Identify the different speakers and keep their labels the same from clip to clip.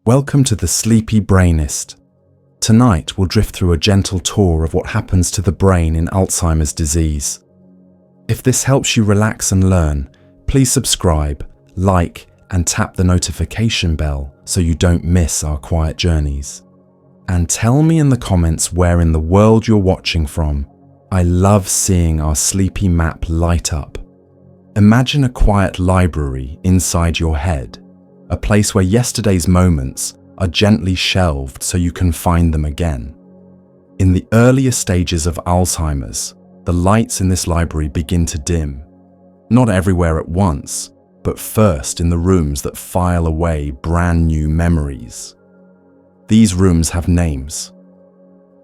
Speaker 1: Welcome to the Sleepy Brainist. Tonight we'll drift through a gentle tour of what happens to the brain in Alzheimer's disease. If this helps you relax and learn, please subscribe, like, and tap the notification bell so you don't miss our quiet journeys. And tell me in the comments where in the world you're watching from. I love seeing our sleepy map light up. Imagine a quiet library inside your head, a place where yesterday's moments are gently shelved so you can find them again. In the earlier stages of Alzheimer's, the lights in this library begin to dim. Not everywhere at once, but first in the rooms that file away brand new memories. These rooms have names.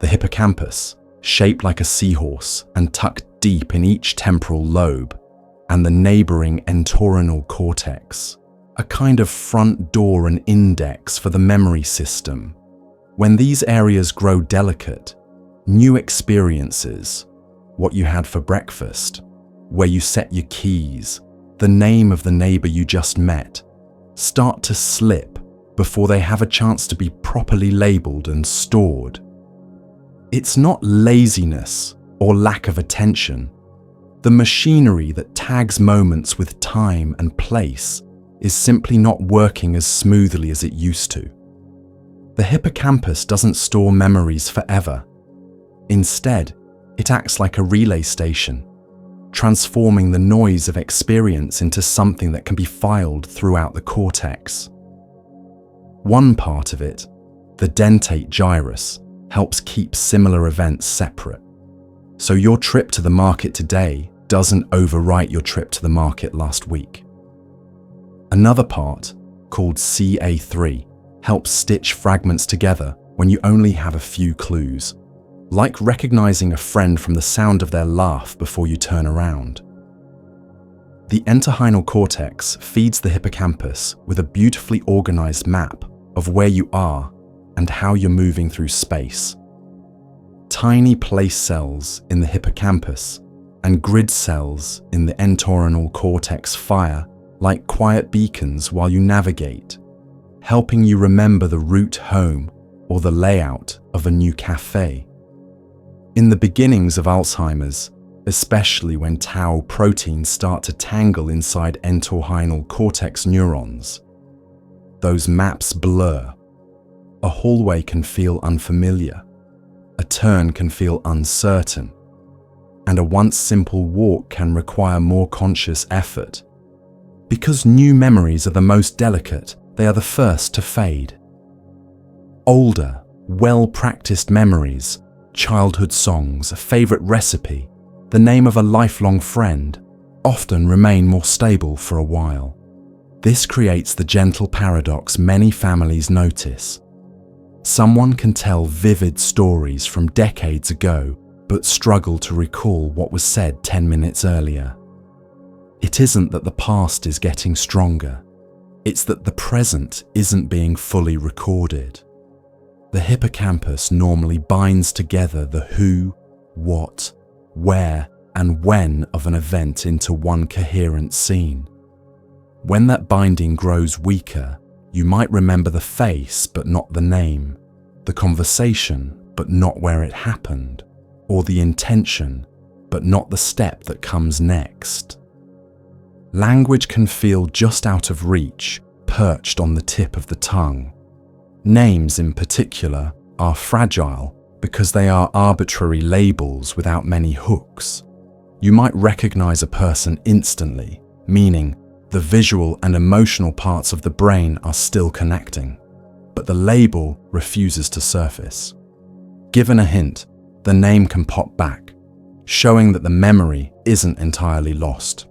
Speaker 1: The hippocampus, shaped like a seahorse and tucked deep in each temporal lobe, and the neighboring entorhinal cortex, a kind of front door and index for the memory system. When these areas grow delicate, new experiences, what you had for breakfast, where you set your keys, the name of the neighbor you just met, start to slip before they have a chance to be properly labeled and stored. It's not laziness or lack of attention. The machinery that tags moments with time and place is simply not working as smoothly as it used to. The hippocampus doesn't store memories forever. Instead, it acts like a relay station, transforming the noise of experience into something that can be filed throughout the cortex. One part of it, the dentate gyrus, helps keep similar events separate. So your trip to the market today doesn't overwrite your trip to the market last week. Another part, called CA3, helps stitch fragments together when you only have a few clues, like recognizing a friend from the sound of their laugh before you turn around. The entorhinal cortex feeds the hippocampus with a beautifully organized map of where you are and how you're moving through space. Tiny place cells in the hippocampus and grid cells in the entorhinal cortex fire like quiet beacons while you navigate, helping you remember the route home or the layout of a new cafe. In the beginnings of Alzheimer's, especially when tau proteins start to tangle inside entorhinal cortex neurons, those maps blur. A hallway can feel unfamiliar, a turn can feel uncertain, and a once simple walk can require more conscious effort. Because new memories are the most delicate, they are the first to fade. Older, well-practiced memories, childhood songs, a favorite recipe, the name of a lifelong friend, often remain more stable for a while. This creates the gentle paradox many families notice. Someone can tell vivid stories from decades ago, but struggle to recall what was said 10 minutes earlier. It isn't that the past is getting stronger, it's that the present isn't being fully recorded. The hippocampus normally binds together the who, what, where, and when of an event into one coherent scene. When that binding grows weaker, you might remember the face but not the name, the conversation but not where it happened, or the intention but not the step that comes next. Language can feel just out of reach, perched on the tip of the tongue. Names in particular are fragile because they are arbitrary labels without many hooks. You might recognize a person instantly, meaning the visual and emotional parts of the brain are still connecting, but the label refuses to surface. Given a hint, the name can pop back, showing that the memory isn't entirely lost.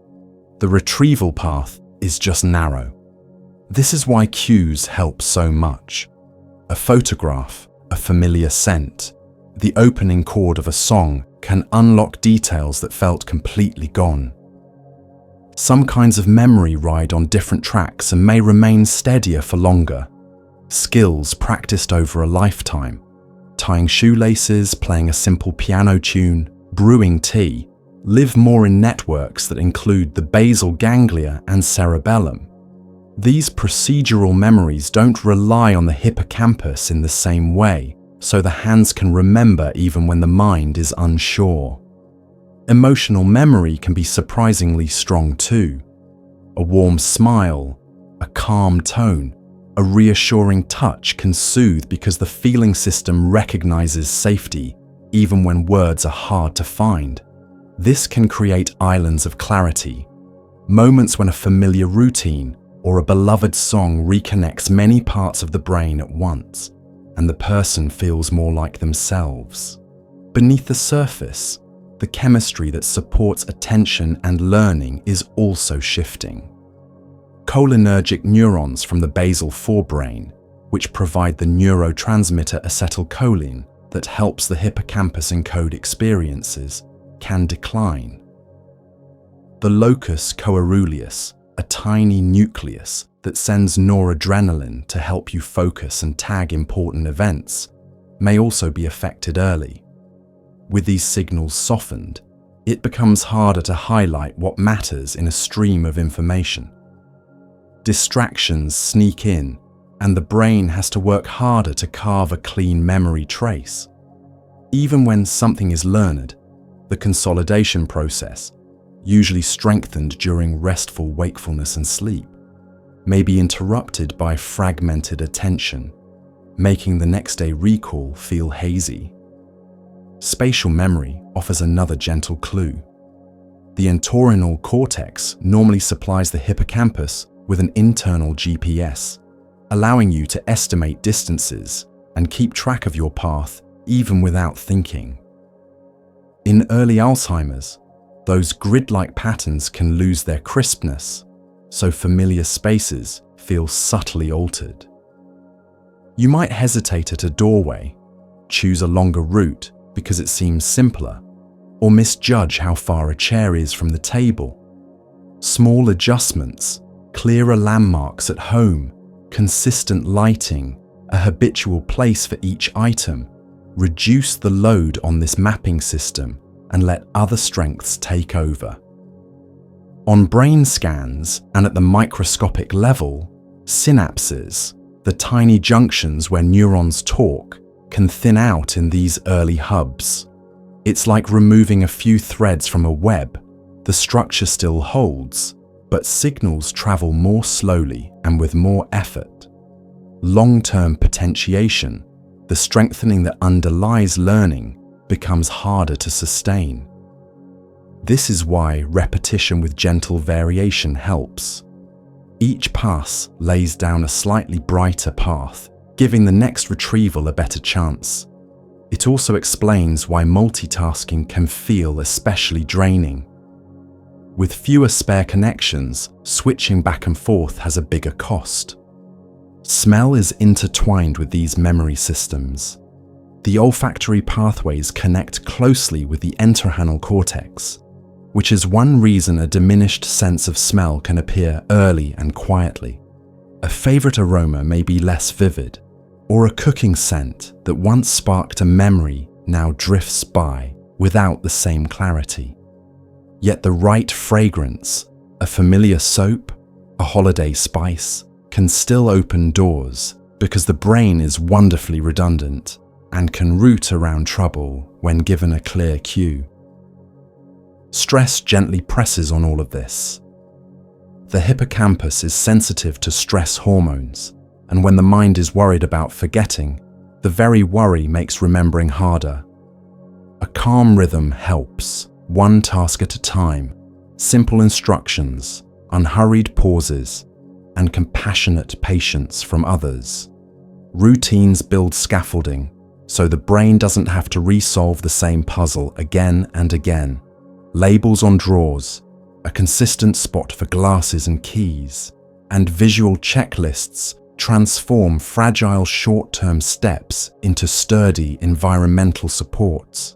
Speaker 1: The retrieval path is just narrow. This is why cues help so much. A photograph, a familiar scent, the opening chord of a song can unlock details that felt completely gone. Some kinds of memory ride on different tracks and may remain steadier for longer. Skills practiced over a lifetime, tying shoelaces, playing a simple piano tune, brewing tea, live more in networks that include the basal ganglia and cerebellum. These procedural memories don't rely on the hippocampus in the same way, so the hands can remember even when the mind is unsure. Emotional memory can be surprisingly strong too. A warm smile, a calm tone, a reassuring touch can soothe because the feeling system recognizes safety even when words are hard to find. This can create islands of clarity, moments when a familiar routine or a beloved song reconnects many parts of the brain at once, and the person feels more like themselves. Beneath the surface, the chemistry that supports attention and learning is also shifting. Cholinergic neurons from the basal forebrain, which provide the neurotransmitter acetylcholine that helps the hippocampus encode experiences, can decline. The locus coeruleus, a tiny nucleus that sends noradrenaline to help you focus and tag important events, may also be affected early. With these signals softened, it becomes harder to highlight what matters in a stream of information. Distractions sneak in, and the brain has to work harder to carve a clean memory trace. Even when something is learned, the consolidation process, usually strengthened during restful wakefulness and sleep, may be interrupted by fragmented attention, making the next day recall feel hazy. Spatial memory offers another gentle clue. The entorhinal cortex normally supplies the hippocampus with an internal GPS, allowing you to estimate distances and keep track of your path even without thinking. In early Alzheimer's, those grid-like patterns can lose their crispness, so familiar spaces feel subtly altered. You might hesitate at a doorway, choose a longer route because it seems simpler, or misjudge how far a chair is from the table. Small adjustments, clearer landmarks at home, consistent lighting, a habitual place for each item, reduce the load on this mapping system and let other strengths take over. On brain scans and at the microscopic level, synapses, the tiny junctions where neurons talk, can thin out in these early hubs. It's like removing a few threads from a web. The structure still holds, but signals travel more slowly and with more effort. Long-term potentiation, the strengthening that underlies learning, becomes harder to sustain. This is why repetition with gentle variation helps. Each pass lays down a slightly brighter path, giving the next retrieval a better chance. It also explains why multitasking can feel especially draining. With fewer spare connections, switching back and forth has a bigger cost. Smell is intertwined with these memory systems. The olfactory pathways connect closely with the entorhinal cortex, which is one reason a diminished sense of smell can appear early and quietly. A favorite aroma may be less vivid, or a cooking scent that once sparked a memory now drifts by without the same clarity. Yet the right fragrance, a familiar soap, a holiday spice, can still open doors because the brain is wonderfully redundant and can route around trouble when given a clear cue. Stress gently presses on all of this. The hippocampus is sensitive to stress hormones, and when the mind is worried about forgetting, the very worry makes remembering harder. A calm rhythm helps, one task at a time, simple instructions, unhurried pauses, and compassionate patience from others. Routines build scaffolding, so the brain doesn't have to resolve the same puzzle again and again. Labels on drawers, a consistent spot for glasses and keys, and visual checklists transform fragile short-term steps into sturdy environmental supports.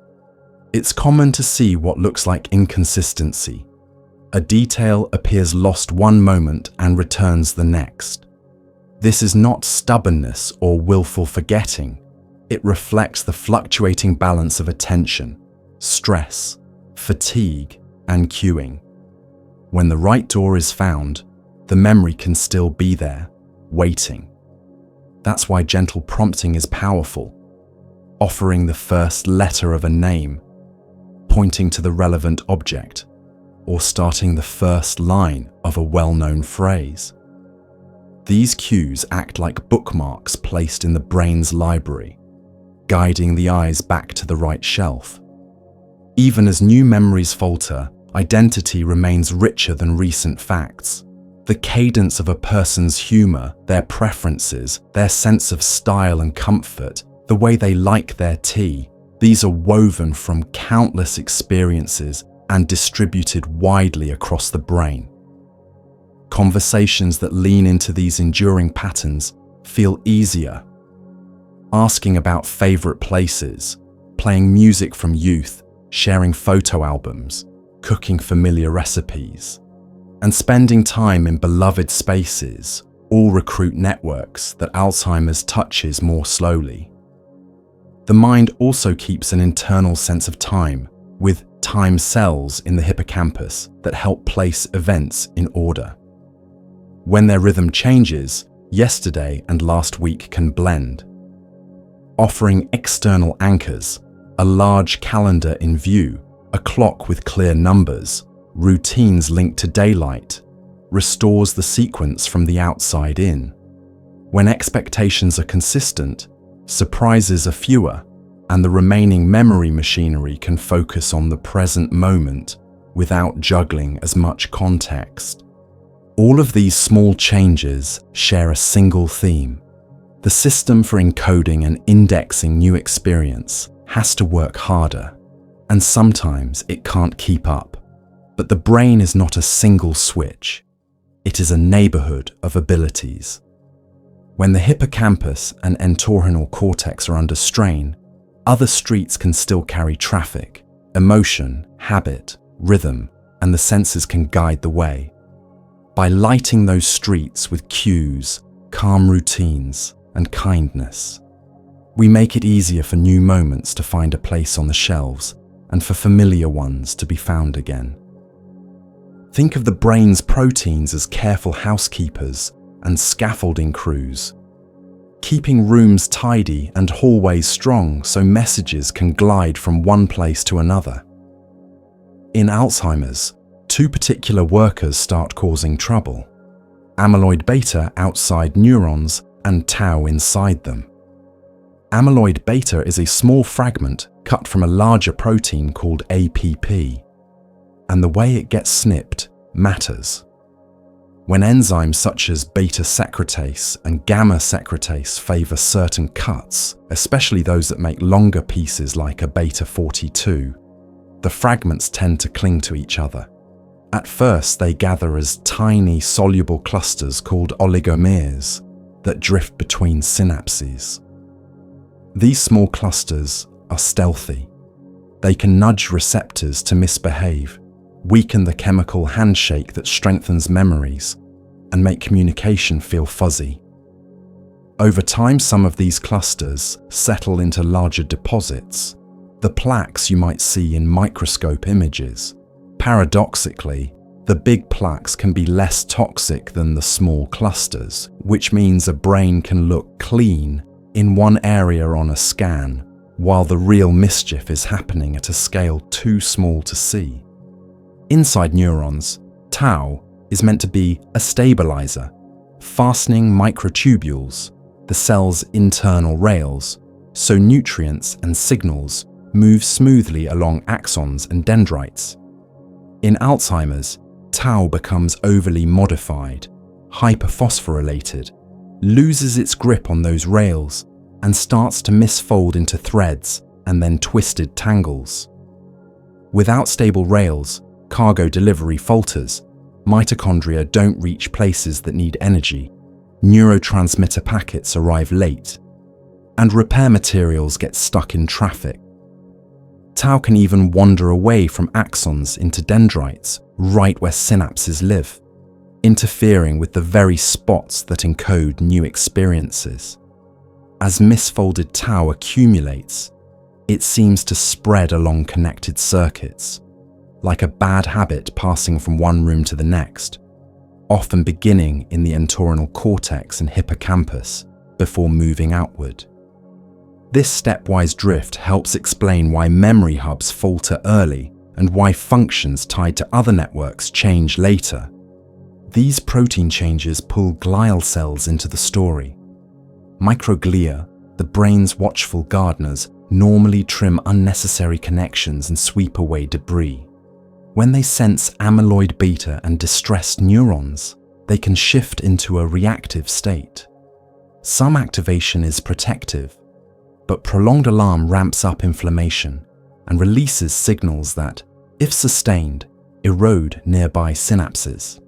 Speaker 1: It's common to see what looks like inconsistency. A detail appears lost one moment and returns the next. This is not stubbornness or willful forgetting. It reflects the fluctuating balance of attention, stress, fatigue, and cueing. When the right door is found, the memory can still be there, waiting. That's why gentle prompting is powerful, offering the first letter of a name, pointing to the relevant object, or starting the first line of a well-known phrase. These cues act like bookmarks placed in the brain's library, guiding the eyes back to the right shelf. Even as new memories falter, identity remains richer than recent facts. The cadence of a person's humor, their preferences, their sense of style and comfort, the way they like their tea, these are woven from countless experiences and distributed widely across the brain. Conversations that lean into these enduring patterns feel easier. Asking about favorite places, playing music from youth, sharing photo albums, cooking familiar recipes, and spending time in beloved spaces all recruit networks that Alzheimer's touches more slowly. The mind also keeps an internal sense of time, with time cells in the hippocampus that help place events in order. When their rhythm changes, yesterday and last week can blend. Offering external anchors, a large calendar in view, a clock with clear numbers, routines linked to daylight, restores the sequence from the outside in. When expectations are consistent, surprises are fewer, and the remaining memory machinery can focus on the present moment without juggling as much context. All of these small changes share a single theme. The system for encoding and indexing new experience has to work harder, and sometimes it can't keep up. But the brain is not a single switch. It is a neighborhood of abilities. When the hippocampus and entorhinal cortex are under strain, other streets can still carry traffic, emotion, habit, rhythm, and the senses can guide the way. By lighting those streets with cues, calm routines, and kindness, we make it easier for new moments to find a place on the shelves and for familiar ones to be found again. Think of the brain's proteins as careful housekeepers and scaffolding crews, keeping rooms tidy and hallways strong so messages can glide from one place to another. In Alzheimer's, two particular workers start causing trouble: amyloid beta outside neurons and tau inside them. Amyloid beta is a small fragment cut from a larger protein called APP, and the way it gets snipped matters. When enzymes such as beta secretase and gamma secretase favor certain cuts, especially those that make longer pieces like a beta 42, the fragments tend to cling to each other. At first, they gather as tiny soluble clusters called oligomers that drift between synapses. These small clusters are stealthy. They can nudge receptors to misbehave, weaken the chemical handshake that strengthens memories, and make communication feel fuzzy. Over time, some of these clusters settle into larger deposits, the plaques you might see in microscope images. Paradoxically, the big plaques can be less toxic than the small clusters, which means a brain can look clean in one area on a scan, while the real mischief is happening at a scale too small to see. Inside neurons, tau is meant to be a stabilizer, fastening microtubules, the cell's internal rails, so nutrients and signals move smoothly along axons and dendrites. In Alzheimer's, tau becomes overly modified, hyperphosphorylated, loses its grip on those rails, and starts to misfold into threads and then twisted tangles. Without stable rails, cargo delivery falters, mitochondria don't reach places that need energy, neurotransmitter packets arrive late, and repair materials get stuck in traffic. Tau can even wander away from axons into dendrites, right where synapses live, interfering with the very spots that encode new experiences. As misfolded tau accumulates, it seems to spread along connected circuits, like a bad habit passing from one room to the next. often beginning in the entorhinal cortex and hippocampus before moving outward. This stepwise drift helps explain why memory hubs falter early and why functions tied to other networks change later. These protein changes pull glial cells into the story. Microglia, the brain's watchful gardeners, normally trim unnecessary connections and sweep away debris. When they sense amyloid beta and distressed neurons, they can shift into a reactive state. Some activation is protective, but prolonged alarm ramps up inflammation and releases signals that, if sustained, erode nearby synapses.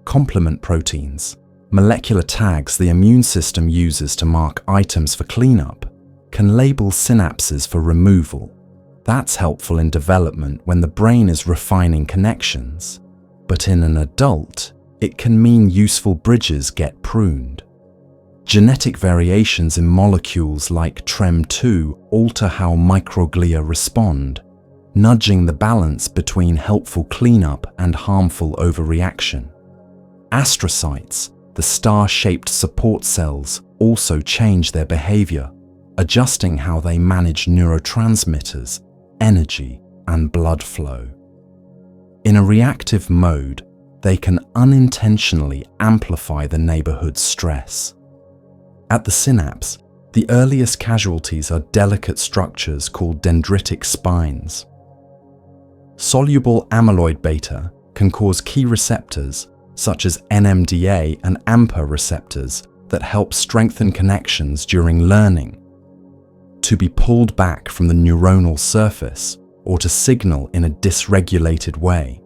Speaker 1: Complement proteins, molecular tags the immune system uses to mark items for cleanup, can label synapses for removal. That's helpful in development when the brain is refining connections, but in an adult, it can mean useful bridges get pruned. Genetic variations in molecules like TREM2 alter how microglia respond, nudging the balance between helpful cleanup and harmful overreaction. Astrocytes, the star-shaped support cells, also change their behavior, adjusting how they manage neurotransmitters, energy, and blood flow. In a reactive mode, they can unintentionally amplify the neighborhood's stress. At the synapse, the earliest casualties are delicate structures called dendritic spines. Soluble amyloid beta can cause key receptors, such as NMDA and AMPA receptors, that help strengthen connections during learning, to be pulled back from the neuronal surface or to signal in a dysregulated way.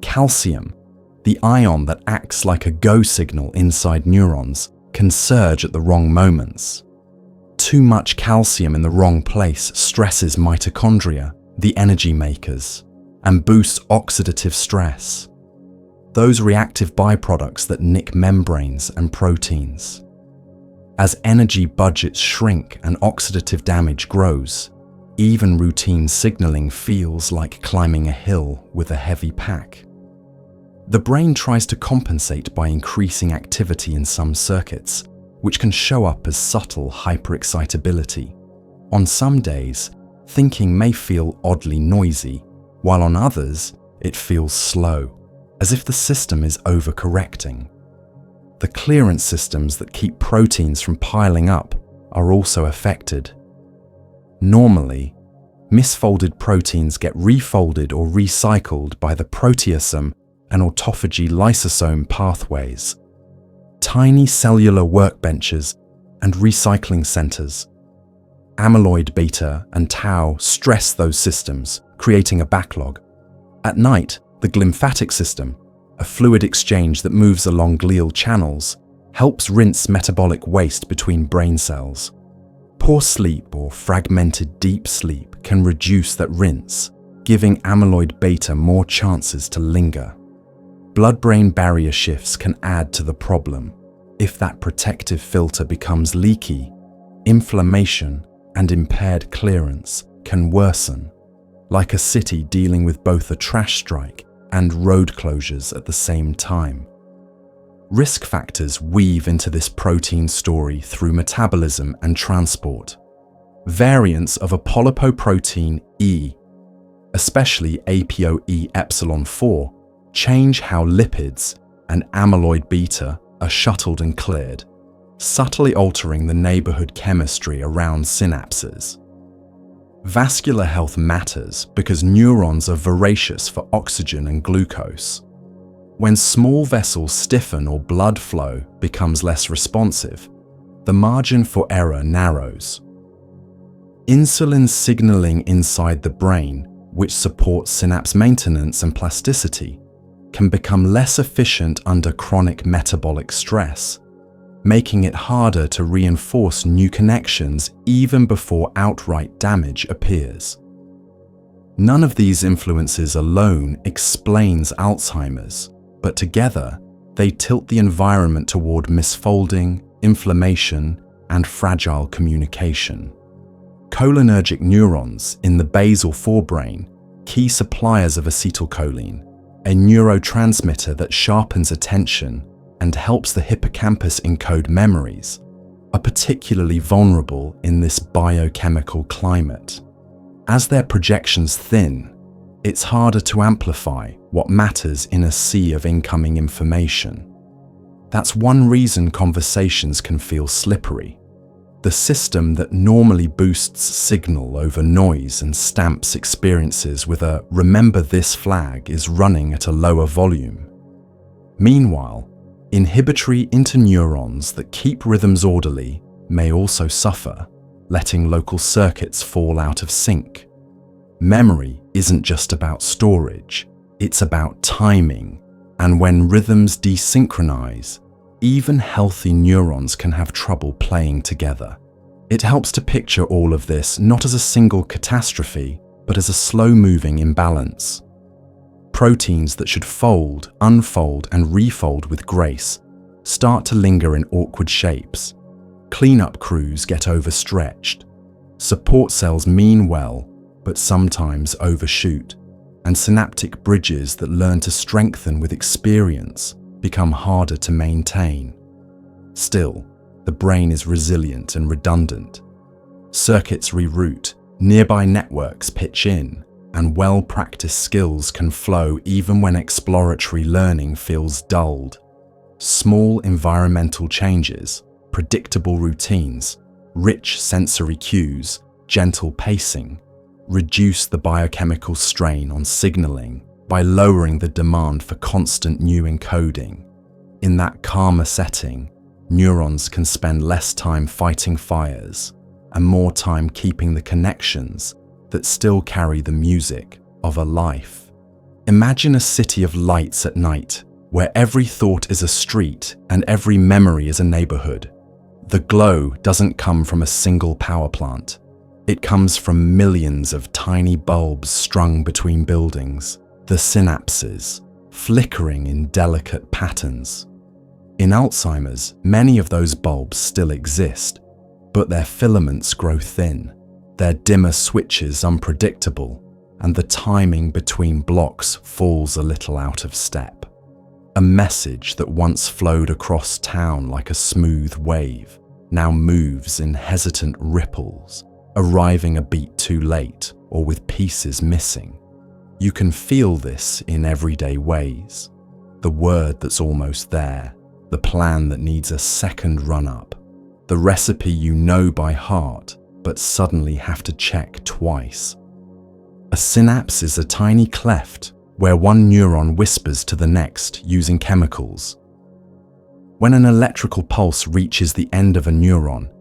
Speaker 1: Calcium, the ion that acts like a go signal inside neurons, can surge at the wrong moments. Too much calcium in the wrong place stresses mitochondria, the energy makers, and boosts oxidative stress, those reactive byproducts that nick membranes and proteins. As energy budgets shrink and oxidative damage grows, even routine signaling feels like climbing a hill with a heavy pack. The brain tries to compensate by increasing activity in some circuits, which can show up as subtle hyperexcitability. On some days, thinking may feel oddly noisy, while on others, it feels slow, as if the system is overcorrecting. The clearance systems that keep proteins from piling up are also affected. Normally, misfolded proteins get refolded or recycled by the proteasome and autophagy lysosome pathways, tiny cellular workbenches and recycling centers. Amyloid beta and tau stress those systems, creating a backlog. At night, the glymphatic system, a fluid exchange that moves along glial channels, helps rinse metabolic waste between brain cells. Poor sleep or fragmented deep sleep can reduce that rinse, giving amyloid beta more chances to linger. Blood-brain barrier shifts can add to the problem. If that protective filter becomes leaky, inflammation and impaired clearance can worsen, like a city dealing with both a trash strike and road closures at the same time. Risk factors weave into this protein story through metabolism and transport. Variants of apolipoprotein E, especially ApoE epsilon 4, change how lipids and amyloid beta are shuttled and cleared, subtly altering the neighborhood chemistry around synapses. Vascular health matters because neurons are voracious for oxygen and glucose. When small vessels stiffen or blood flow becomes less responsive, the margin for error narrows. Insulin signaling inside the brain, which supports synapse maintenance and plasticity, can become less efficient under chronic metabolic stress, making it harder to reinforce new connections even before outright damage appears. None of these influences alone explains Alzheimer's, but together they tilt the environment toward misfolding, inflammation, and fragile communication. Cholinergic neurons in the basal forebrain, key suppliers of acetylcholine, a neurotransmitter that sharpens attention and helps the hippocampus encode memories, are particularly vulnerable in this biochemical climate. As their projections thin, it's harder to amplify what matters in a sea of incoming information. That's one reason conversations can feel slippery. The system that normally boosts signal over noise and stamps experiences with a "remember this" flag is running at a lower volume. Meanwhile, inhibitory interneurons that keep rhythms orderly may also suffer, letting local circuits fall out of sync. Memory isn't just about storage, it's about timing, and when rhythms desynchronize, even healthy neurons can have trouble playing together. It helps to picture all of this not as a single catastrophe, but as a slow-moving imbalance. Proteins that should fold, unfold, and refold with grace start to linger in awkward shapes. Cleanup crews get overstretched. Support cells mean well, but sometimes overshoot, and synaptic bridges that learn to strengthen with experience become harder to maintain. Still, the brain is resilient and redundant. Circuits reroute, nearby networks pitch in, and well-practiced skills can flow even when exploratory learning feels dulled. Small environmental changes, predictable routines, rich sensory cues, gentle pacing, reduce the biochemical strain on signaling by lowering the demand for constant new encoding. In that calmer setting, neurons can spend less time fighting fires and more time keeping the connections that still carry the music of a life. Imagine a city of lights at night, where every thought is a street and every memory is a neighborhood. The glow doesn't come from a single power plant. It comes from millions of tiny bulbs strung between buildings, the synapses, flickering in delicate patterns. In Alzheimer's, many of those bulbs still exist, but their filaments grow thin, their dimmer switches unpredictable, and the timing between blocks falls a little out of step. A message that once flowed across town like a smooth wave now moves in hesitant ripples, arriving a beat too late or with pieces missing. You can feel this in everyday ways. The word that's almost there, the plan that needs a second run-up, the recipe you know by heart but suddenly have to check twice. A synapse is a tiny cleft where one neuron whispers to the next using chemicals. When an electrical pulse reaches the end of a neuron,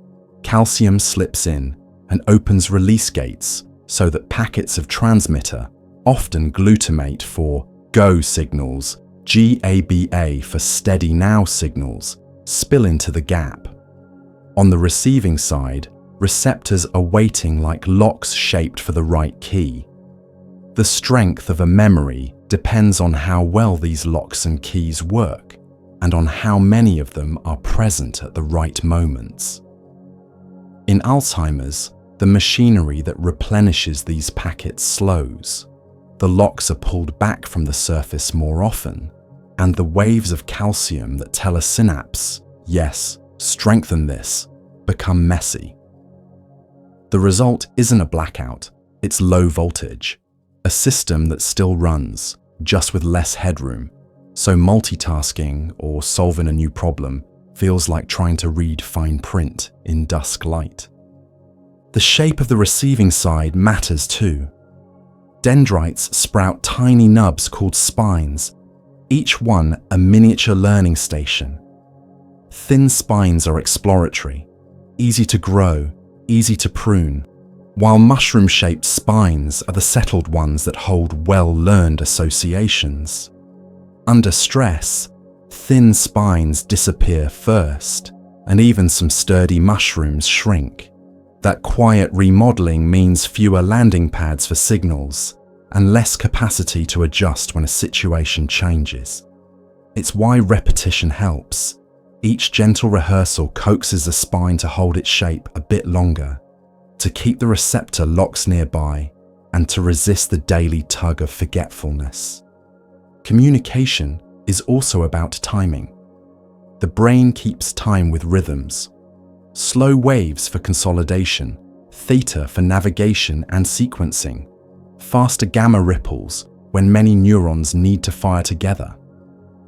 Speaker 1: calcium slips in and opens release gates so that packets of transmitter, often glutamate for go signals, GABA for steady now signals, spill into the gap. On the receiving side, receptors are waiting like locks shaped for the right key. The strength of a memory depends on how well these locks and keys work, and on how many of them are present at the right moments. In Alzheimer's, the machinery that replenishes these packets slows. The locks are pulled back from the surface more often, and the waves of calcium that tell a synapse, yes, strengthen this, become messy. The result isn't a blackout, it's low voltage, a system that still runs, just with less headroom, so multitasking or solving a new problem feels like trying to read fine print in dusk light. The shape of the receiving side matters too. Dendrites sprout tiny nubs called spines, each one a miniature learning station. Thin spines are exploratory, easy to grow, easy to prune, while mushroom-shaped spines are the settled ones that hold well-learned associations. Under stress, thin spines disappear first, and even some sturdy mushrooms shrink. That quiet remodeling means fewer landing pads for signals and less capacity to adjust when a situation changes. It's why repetition helps. Each gentle rehearsal coaxes the spine to hold its shape a bit longer, to keep the receptor locks nearby, and to resist the daily tug of forgetfulness. Communication is also about timing. The brain keeps time with rhythms. Slow waves for consolidation, theta for navigation and sequencing, faster gamma ripples when many neurons need to fire together.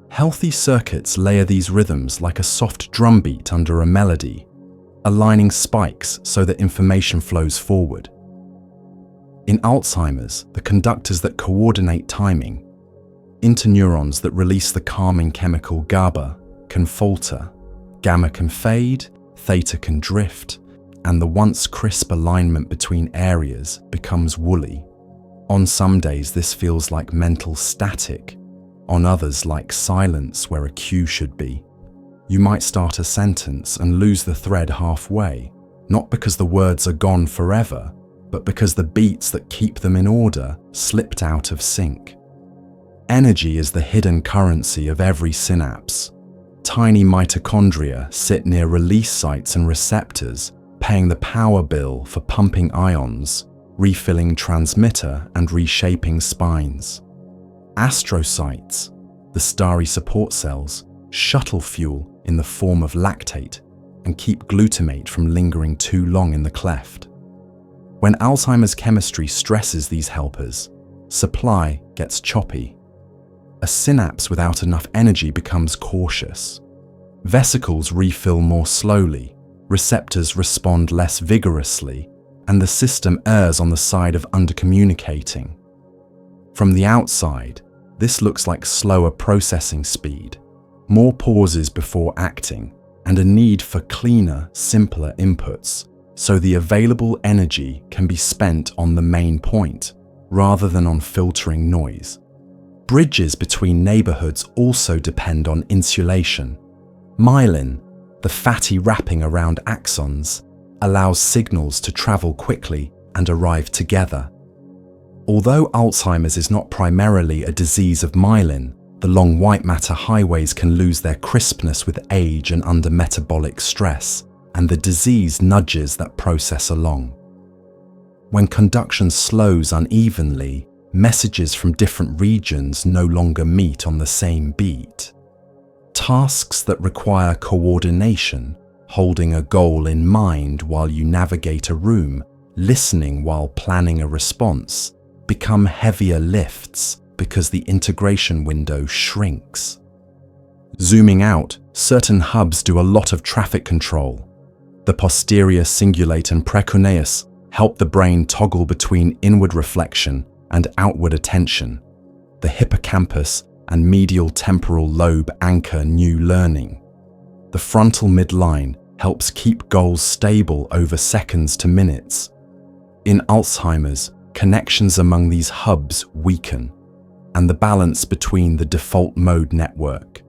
Speaker 1: Healthy circuits layer these rhythms like a soft drumbeat under a melody, aligning spikes so that information flows forward. In Alzheimer's, the conductors that coordinate timing, interneurons that release the calming chemical GABA, can falter, gamma can fade, theta can drift, and the once crisp alignment between areas becomes woolly. On some days this feels like mental static, on others like silence where a cue should be. You might start a sentence and lose the thread halfway, not because the words are gone forever, but because the beats that keep them in order slipped out of sync. Energy is the hidden currency of every synapse. Tiny mitochondria sit near release sites and receptors, paying the power bill for pumping ions, refilling transmitter and reshaping spines. Astrocytes, the starry support cells, shuttle fuel in the form of lactate and keep glutamate from lingering too long in the cleft. When Alzheimer's chemistry stresses these helpers, supply gets choppy. A synapse without enough energy becomes cautious. Vesicles refill more slowly, receptors respond less vigorously, and the system errs on the side of undercommunicating. From the outside, this looks like slower processing speed, more pauses before acting, and a need for cleaner, simpler inputs, so the available energy can be spent on the main point, rather than on filtering noise. Bridges between neighborhoods also depend on insulation. Myelin, the fatty wrapping around axons, allows signals to travel quickly and arrive together. Although Alzheimer's is not primarily a disease of myelin, the long white matter highways can lose their crispness with age and under metabolic stress, and the disease nudges that process along. When conduction slows unevenly, messages from different regions no longer meet on the same beat. Tasks that require coordination, holding a goal in mind while you navigate a room, listening while planning a response, become heavier lifts because the integration window shrinks. Zooming out, certain hubs do a lot of traffic control. The posterior cingulate and precuneus help the brain toggle between inward reflection and outward attention. The hippocampus and medial temporal lobe anchor new learning. The frontal midline helps keep goals stable over seconds to minutes. In Alzheimer's, connections among these hubs weaken, and the balance between the default mode network,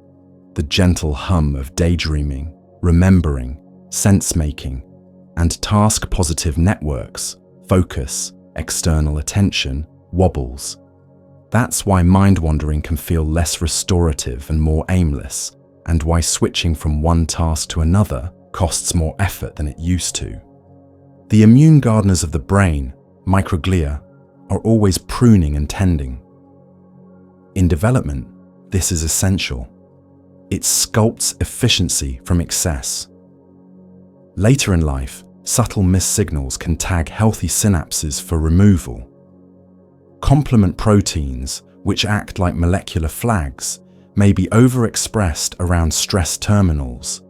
Speaker 1: the gentle hum of daydreaming, remembering, sense-making, and task-positive networks, focus, external attention, wobbles. That's why mind-wandering can feel less restorative and more aimless, and why switching from one task to another costs more effort than it used to. The immune gardeners of the brain, microglia, are always pruning and tending. In development, this is essential. It sculpts efficiency from excess. Later in life, subtle missed signals can tag healthy synapses for removal. Complement proteins, which act like molecular flags, may be overexpressed around stress terminals.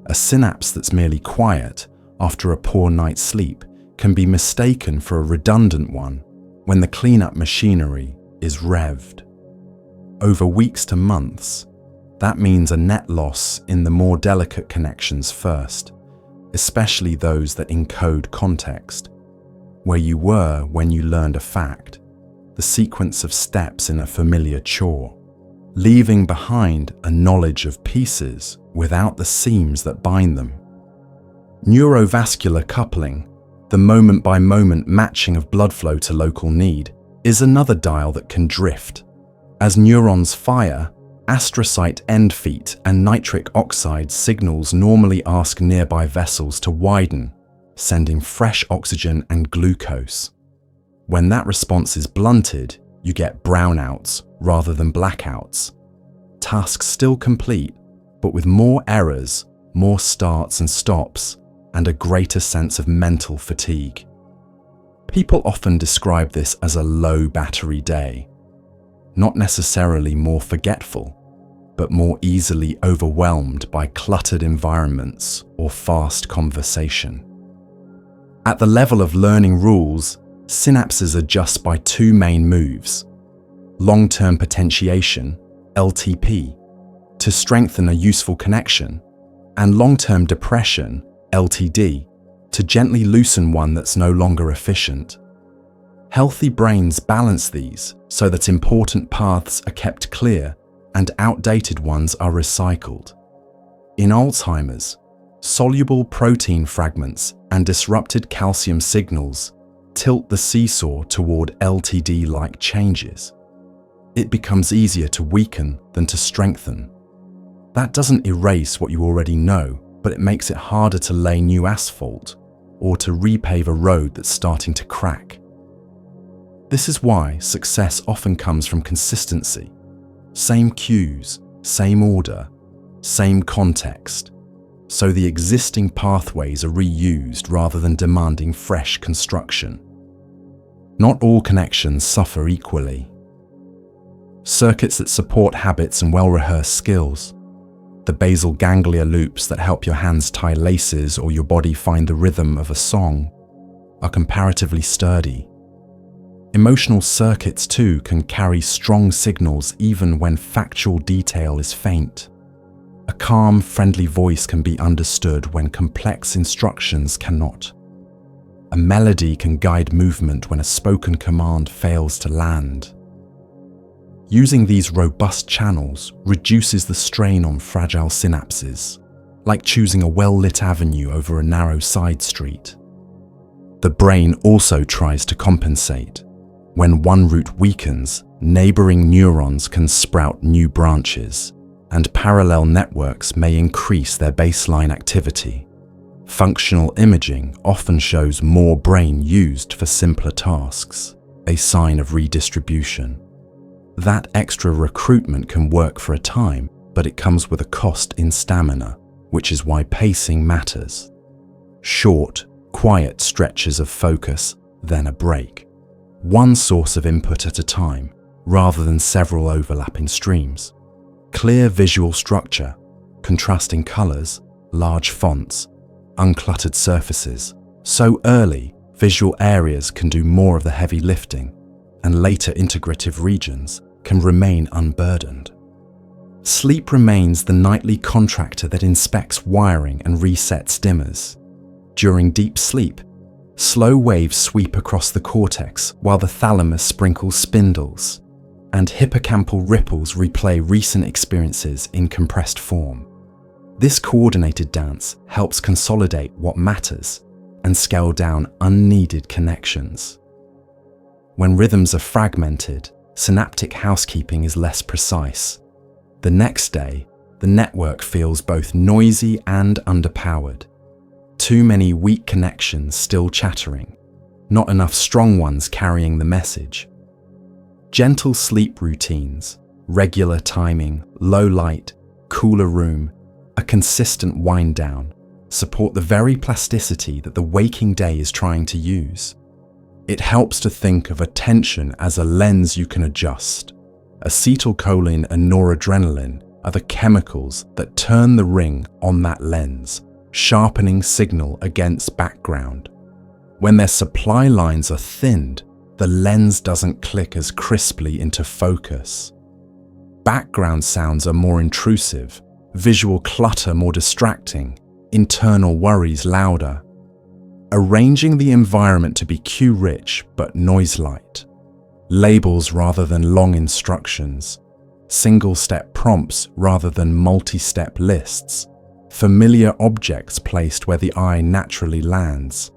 Speaker 1: A synapse that's merely quiet after a poor night's sleep can be mistaken for a redundant one when the cleanup machinery is revved. Over weeks to months, that means a net loss in the more delicate connections first, especially those that encode context, where you were when you learned a fact, the sequence of steps in a familiar chore, leaving behind a knowledge of pieces without the seams that bind them. Neurovascular coupling, the moment-by-moment matching of blood flow to local need, is another dial that can drift. As neurons fire, astrocyte end feet and nitric oxide signals normally ask nearby vessels to widen, sending fresh oxygen and glucose. When that response is blunted, You get brownouts rather than blackouts. Tasks still complete, but with more errors, more starts and stops, and a greater sense of mental fatigue. People often describe this as a low battery day, not necessarily more forgetful, but more easily overwhelmed by cluttered environments or fast conversation. At the level of learning rules, synapses adjust by two main moves: long-term potentiation, LTP, to strengthen a useful connection, and long-term depression, LTD, to gently loosen one that's no longer efficient. Healthy brains balance these so that important paths are kept clear and outdated ones are recycled. In Alzheimer's, soluble protein fragments and disrupted calcium signals tilt the seesaw toward LTD-like changes. It becomes easier to weaken than to strengthen. That doesn't erase what you already know, but it makes it harder to lay new asphalt or to repave a road that's starting to crack. This is why success often comes from consistency. Same cues, same order, same context, so the existing pathways are reused rather than demanding fresh construction. Not all connections suffer equally. Circuits that support habits and well-rehearsed skills, the basal ganglia loops that help your hands tie laces or your body find the rhythm of a song, are comparatively sturdy. Emotional circuits too can carry strong signals even when factual detail is faint. A calm, friendly voice can be understood when complex instructions cannot. A melody can guide movement when a spoken command fails to land. Using these robust channels reduces the strain on fragile synapses, like choosing a well-lit avenue over a narrow side street. The brain also tries to compensate. When one route weakens, neighboring neurons can sprout new branches, and parallel networks may increase their baseline activity. Functional imaging often shows more brain used for simpler tasks, a sign of redistribution. That extra recruitment can work for a time, but it comes with a cost in stamina, which is why pacing matters. Short, quiet stretches of focus, then a break. One source of input at a time, rather than several overlapping streams. Clear visual structure, contrasting colors, large fonts, uncluttered surfaces. So early, visual areas can do more of the heavy lifting, and later integrative regions can remain unburdened. Sleep remains the nightly contractor that inspects wiring and resets dimmers. During deep sleep, slow waves sweep across the cortex while the thalamus sprinkles spindles, and hippocampal ripples replay recent experiences in compressed form. This coordinated dance helps consolidate what matters and scale down unneeded connections. When rhythms are fragmented, synaptic housekeeping is less precise. The next day, the network feels both noisy and underpowered. Too many weak connections still chattering, not enough strong ones carrying the message. Gentle sleep routines, regular timing, low light, cooler room, a consistent wind down, support the very plasticity that the waking day is trying to use. It helps to think of attention as a lens you can adjust. Acetylcholine and noradrenaline are the chemicals that turn the ring on that lens, sharpening signal against background. When their supply lines are thinned, the lens doesn't click as crisply into focus. Background sounds are more intrusive, visual clutter more distracting, internal worries louder. Arranging the environment to be cue-rich but noise-light. Labels rather than long instructions. Single-step prompts rather than multi-step lists. Familiar objects placed where the eye naturally lands.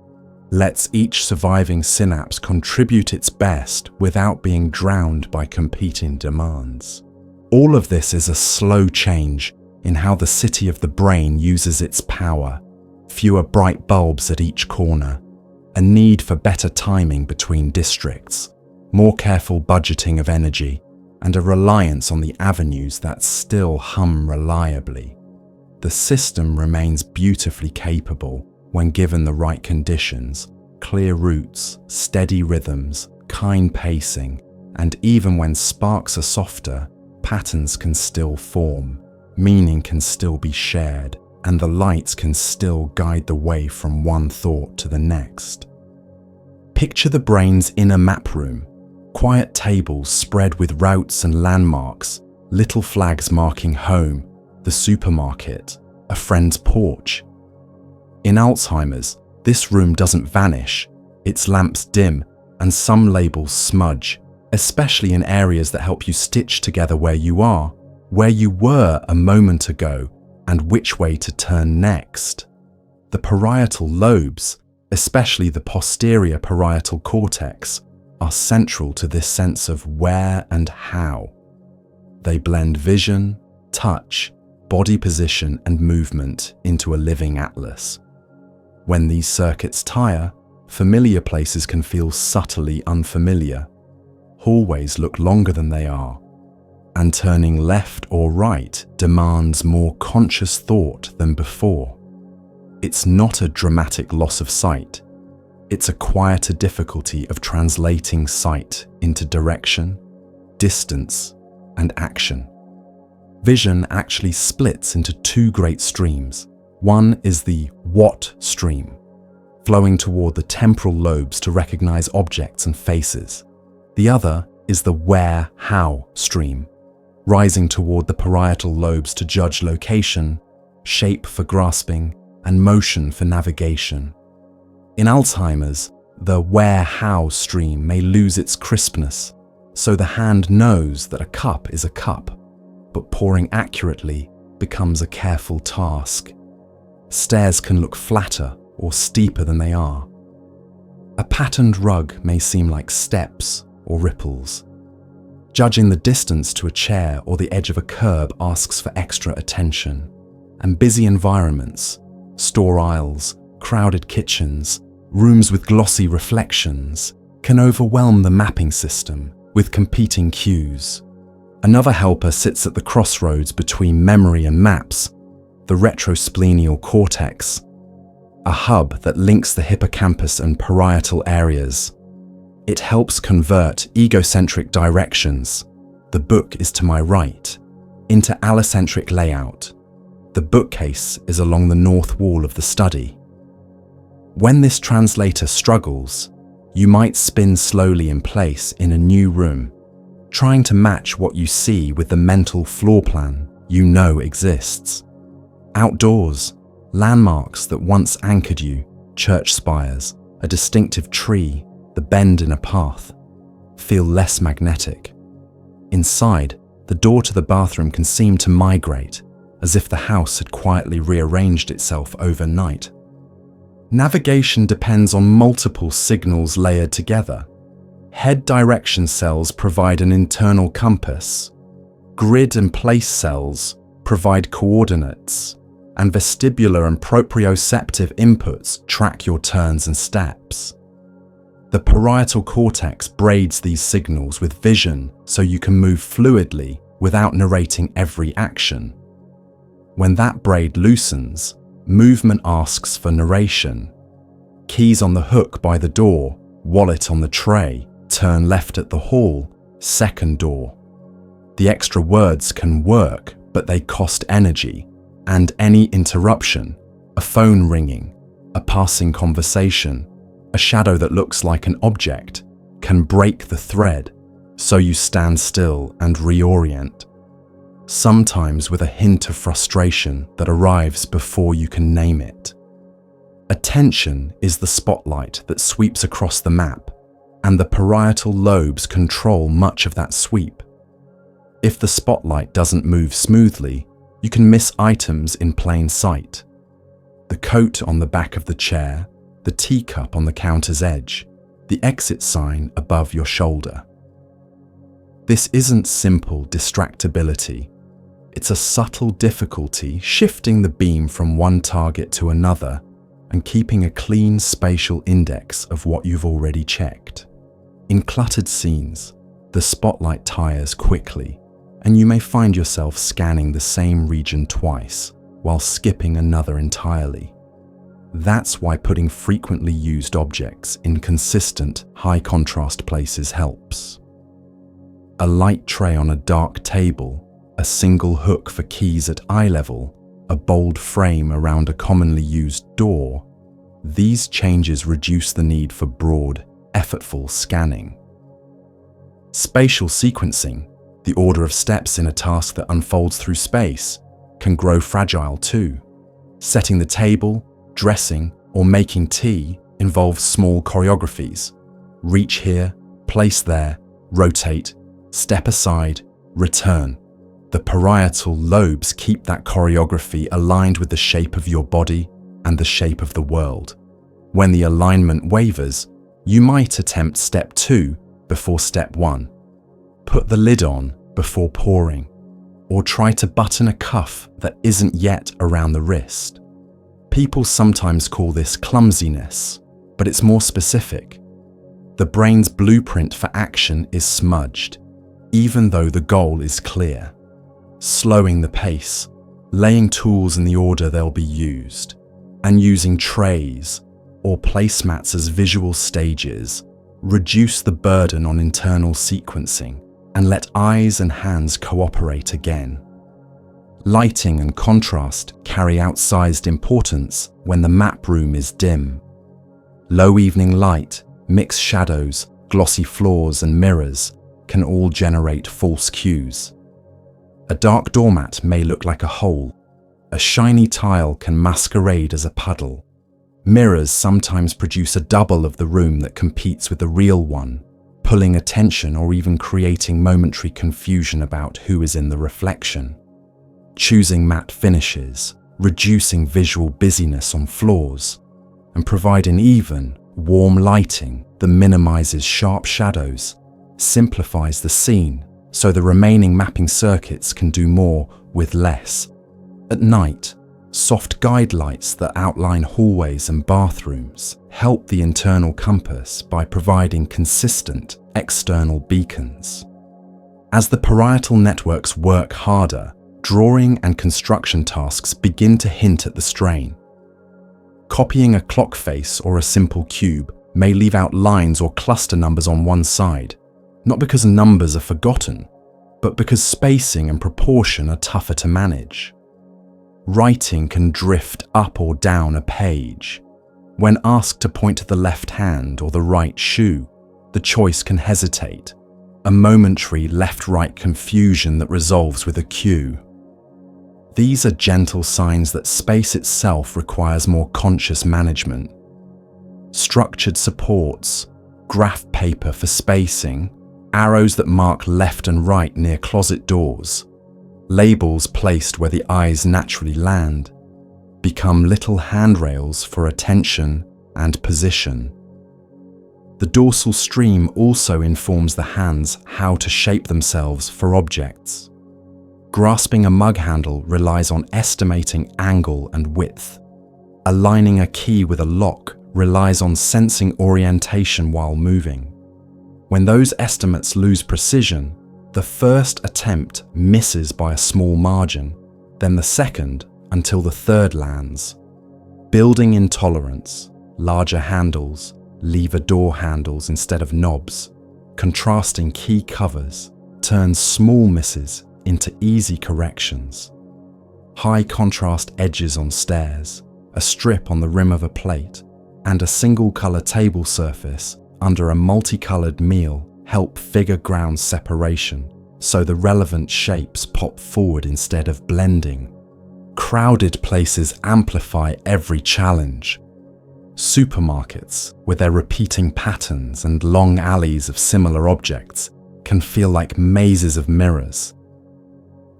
Speaker 1: Lets each surviving synapse contribute its best without being drowned by competing demands. All of this is a slow change in how the city of the brain uses its power. Fewer bright bulbs at each corner, a need for better timing between districts, more careful budgeting of energy, and a reliance on the avenues that still hum reliably. The system remains beautifully capable when given the right conditions: clear routes, steady rhythms, kind pacing, and even when sparks are softer, patterns can still form, meaning can still be shared, and the lights can still guide the way from one thought to the next. Picture the brain's inner map room: quiet tables spread with routes and landmarks, little flags marking home, the supermarket, a friend's porch. In Alzheimer's, this room doesn't vanish, its lamps dim, and some labels smudge, especially in areas that help you stitch together where you are, where you were a moment ago, and which way to turn next. The parietal lobes, especially the posterior parietal cortex, are central to this sense of where and how. They blend vision, touch, body position, and movement into a living atlas. When these circuits tire, familiar places can feel subtly unfamiliar. Hallways look longer than they are, and turning left or right demands more conscious thought than before. It's not a dramatic loss of sight. It's a quieter difficulty of translating sight into direction, distance, and action. Vision actually splits into two great streams. One is the what stream, flowing toward the temporal lobes to recognize objects and faces. The other is the where-how stream, rising toward the parietal lobes to judge location, shape for grasping, and motion for navigation. In Alzheimer's, the where-how stream may lose its crispness, so the hand knows that a cup is a cup, but pouring accurately becomes a careful task. Stairs can look flatter or steeper than they are. A patterned rug may seem like steps or ripples. Judging the distance to a chair or the edge of a curb asks for extra attention, and busy environments, store aisles, crowded kitchens, rooms with glossy reflections, can overwhelm the mapping system with competing cues. Another helper sits at the crossroads between memory and maps, the retrosplenial cortex, a hub that links the hippocampus and parietal areas. It helps convert egocentric directions, the book is to my right, into allocentric layout. The bookcase is along the north wall of the study. When this translator struggles, you might spin slowly in place in a new room, trying to match what you see with the mental floor plan you know exists. Outdoors, landmarks that once anchored you, church spires, a distinctive tree, the bend in a path, feel less magnetic. Inside, the door to the bathroom can seem to migrate, as if the house had quietly rearranged itself overnight. Navigation depends on multiple signals layered together. Head direction cells provide an internal compass. Grid and place cells provide coordinates, and vestibular and proprioceptive inputs track your turns and steps. The parietal cortex braids these signals with vision so you can move fluidly without narrating every action. When that braid loosens, movement asks for narration. Keys on the hook by the door, wallet on the tray, turn left at the hall, second door. The extra words can work, but they cost energy, and any interruption, a phone ringing, a passing conversation, a shadow that looks like an object, can break the thread, so you stand still and reorient. Sometimes with a hint of frustration that arrives before you can name it. Attention is the spotlight that sweeps across the map, and the parietal lobes control much of that sweep. If the spotlight doesn't move smoothly, you can miss items in plain sight. The coat on the back of the chair, the teacup on the counter's edge, the exit sign above your shoulder. This isn't simple distractibility. It's a subtle difficulty shifting the beam from one target to another and keeping a clean spatial index of what you've already checked. In cluttered scenes, the spotlight tires quickly, and you may find yourself scanning the same region twice while skipping another entirely. That's why putting frequently used objects in consistent, high-contrast places helps. A light tray on a dark table, a single hook for keys at eye level, a bold frame around a commonly used door, these changes reduce the need for broad, effortful scanning. Spatial sequencing, the order of steps in a task that unfolds through space, can grow fragile too. Setting the table, dressing, or making tea involves small choreographies. Reach here, place there, rotate, step aside, return. The parietal lobes keep that choreography aligned with the shape of your body and the shape of the world. When the alignment wavers, you might attempt step 2 before step 1. Put the lid on before pouring, or try to button a cuff that isn't yet around the wrist. People sometimes call this clumsiness, but it's more specific. The brain's blueprint for action is smudged, even though the goal is clear. Slowing the pace, laying tools in the order they'll be used, and using trays or placemats as visual stages reduce the burden on internal sequencing and let eyes and hands cooperate again. Lighting and contrast carry outsized importance when the map room is dim. Low evening light, mixed shadows, glossy floors and mirrors can all generate false cues. A dark doormat may look like a hole. A shiny tile can masquerade as a puddle. Mirrors sometimes produce a double of the room that competes with the real one, pulling attention or even creating momentary confusion about who is in the reflection. Choosing matte finishes, reducing visual busyness on floors, and providing even, warm lighting that minimizes sharp shadows, simplifies the scene so the remaining mapping circuits can do more with less. At night, soft guide lights that outline hallways and bathrooms help the internal compass by providing consistent external beacons. As the parietal networks work harder, drawing and construction tasks begin to hint at the strain. Copying a clock face or a simple cube may leave out lines or cluster numbers on one side, not because numbers are forgotten, but because spacing and proportion are tougher to manage. Writing can drift up or down a page. When asked to point to the left hand or the right shoe, the choice can hesitate, a momentary left-right confusion that resolves with a cue. These are gentle signs that space itself requires more conscious management. Structured supports, graph paper for spacing, arrows that mark left and right near closet doors, labels placed where the eyes naturally land, become little handrails for attention and position. The dorsal stream also informs the hands how to shape themselves for objects. Grasping a mug handle relies on estimating angle and width. Aligning a key with a lock relies on sensing orientation while moving. When those estimates lose precision, the first attempt misses by a small margin, then the second until the third lands. Building in tolerance, larger handles, lever door handles instead of knobs, contrasting key covers, turns small misses into easy corrections. High contrast edges on stairs, a strip on the rim of a plate, and a single colour table surface under a multicolored meal help figure ground separation, so the relevant shapes pop forward instead of blending. Crowded places amplify every challenge. Supermarkets, with their repeating patterns and long alleys of similar objects, can feel like mazes of mirrors.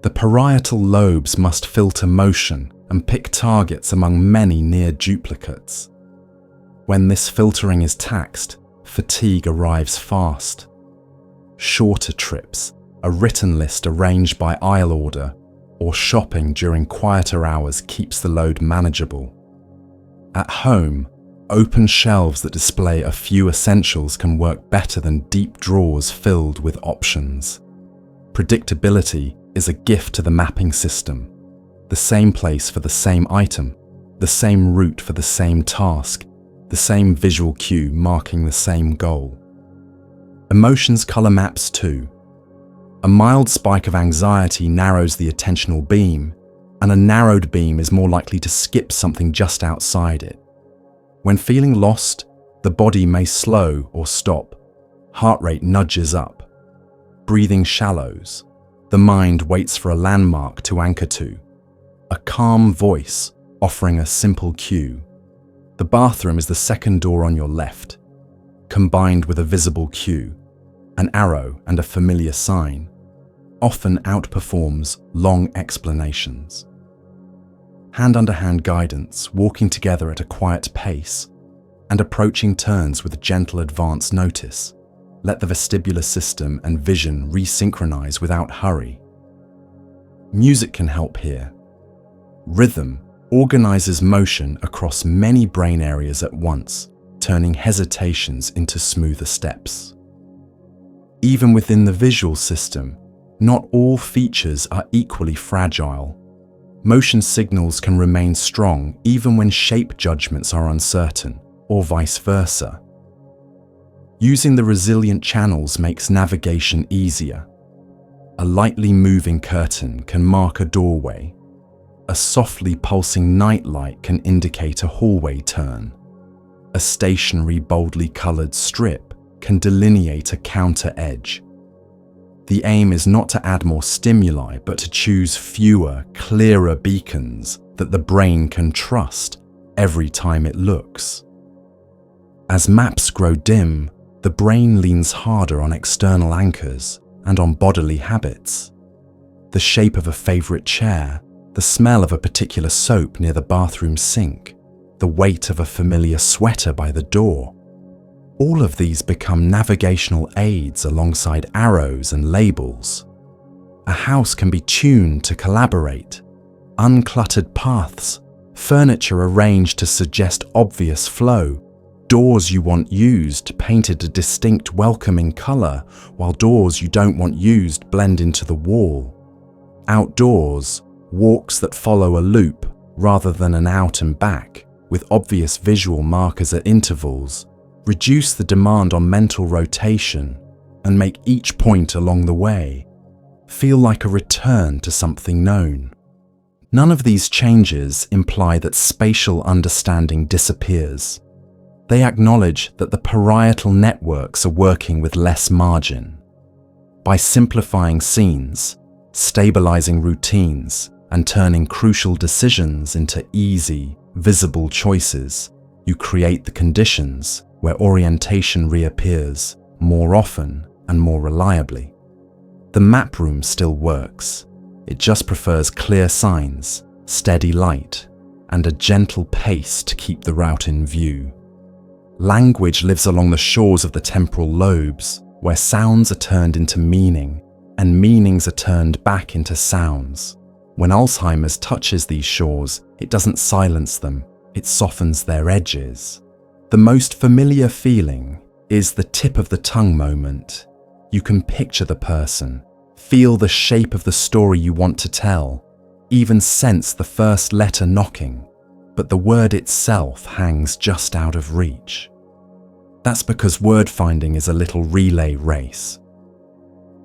Speaker 1: The parietal lobes must filter motion and pick targets among many near duplicates. When this filtering is taxed, fatigue arrives fast. Shorter trips, a written list arranged by aisle order, or shopping during quieter hours keeps the load manageable. At home, Open shelves that display a few essentials can work better than deep drawers filled with options. Predictability is a gift to the mapping system. The same place for the same item, the same route for the same task, the same visual cue marking the same goal. Emotions color maps too. A mild spike of anxiety narrows the attentional beam, and a narrowed beam is more likely to skip something just outside it. When feeling lost, the body may slow or stop. Heart rate nudges up. Breathing shallows. The mind waits for a landmark to anchor to. A calm voice offering a simple cue. The bathroom is the second door on your left, combined with a visible cue, an arrow and a familiar sign, often outperforms long explanations. Hand-under-hand guidance, walking together at a quiet pace, and approaching turns with gentle advance notice. Let the vestibular system and vision resynchronize without hurry. Music can help here. Rhythm organizes motion across many brain areas at once, turning hesitations into smoother steps. Even within the visual system, not all features are equally fragile. Motion signals can remain strong even when shape judgments are uncertain, or vice versa. Using the resilient channels makes navigation easier. A lightly moving curtain can mark a doorway. A softly pulsing nightlight can indicate a hallway turn. A stationary, boldly colored strip can delineate a counter edge. The aim is not to add more stimuli, but to choose fewer, clearer beacons that the brain can trust every time it looks. As maps grow dim, the brain leans harder on external anchors and on bodily habits. The shape of a favorite chair, the smell of a particular soap near the bathroom sink, the weight of a familiar sweater by the door. All of these become navigational aids alongside arrows and labels. A house can be tuned to collaborate. Uncluttered paths, furniture arranged to suggest obvious flow, doors you want used painted a distinct welcoming color, while doors you don't want used blend into the wall. Outdoors, walks that follow a loop rather than an out and back, with obvious visual markers at intervals, reduce the demand on mental rotation and make each point along the way feel like a return to something known. None of these changes imply that spatial understanding disappears. They acknowledge that the parietal networks are working with less margin. By simplifying scenes, stabilizing routines, and turning crucial decisions into easy, visible choices, you create the conditions where orientation reappears more often and more reliably. The map room still works. It just prefers clear signs, steady light, and a gentle pace to keep the route in view. Language lives along the shores of the temporal lobes, where sounds are turned into meaning, and meanings are turned back into sounds. When Alzheimer's touches these shores, it doesn't silence them, it softens their edges. The most familiar feeling is the tip of the tongue moment. You can picture the person, feel the shape of the story you want to tell, even sense the first letter knocking, but the word itself hangs just out of reach. That's because word finding is a little relay race.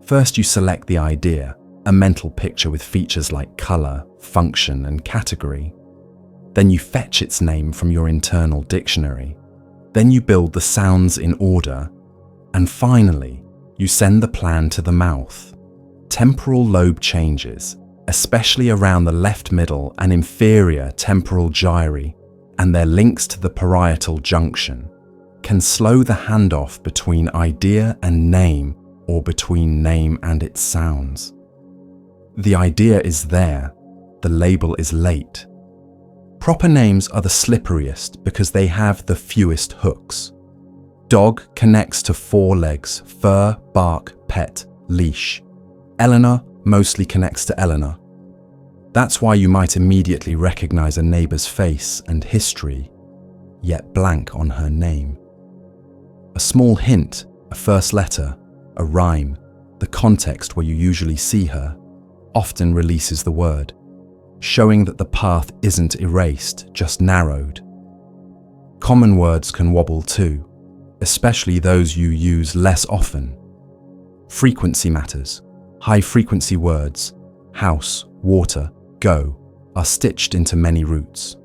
Speaker 1: First you select the idea, a mental picture with features like color, function, and category. Then you fetch its name from your internal dictionary. Then you build the sounds in order. And finally, you send the plan to the mouth. Temporal lobe changes, especially around the left middle and inferior temporal gyri, and their links to the parietal junction, can slow the handoff between idea and name, or between name and its sounds. The idea is there, the label is late. Proper names are the slipperiest because they have the fewest hooks. Dog connects to 4 legs, fur, bark, pet, leash. Eleanor mostly connects to Eleanor. That's why you might immediately recognize a neighbor's face and history. yet blank on her name. A small hint, a first letter, a rhyme, the context where you usually see her, often releases the word, showing that the path isn't erased, just narrowed. Common words can wobble too, especially those you use less often. Frequency matters. High-frequency words, house, water, go, are stitched into many roots.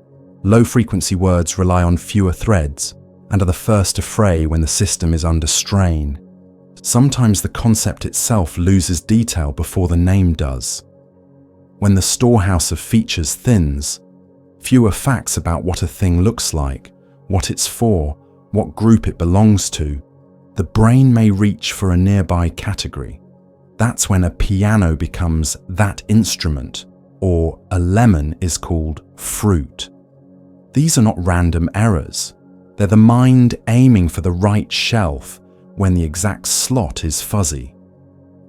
Speaker 1: Low-frequency words rely on fewer threads and are the first to fray when the system is under strain. Sometimes the concept itself loses detail before the name does. When the storehouse of features thins, fewer facts about what a thing looks like, what it's for, what group it belongs to, the brain may reach for a nearby category. That's when a piano becomes that instrument, or a lemon is called fruit. These are not random errors. They're the mind aiming for the right shelf when the exact slot is fuzzy.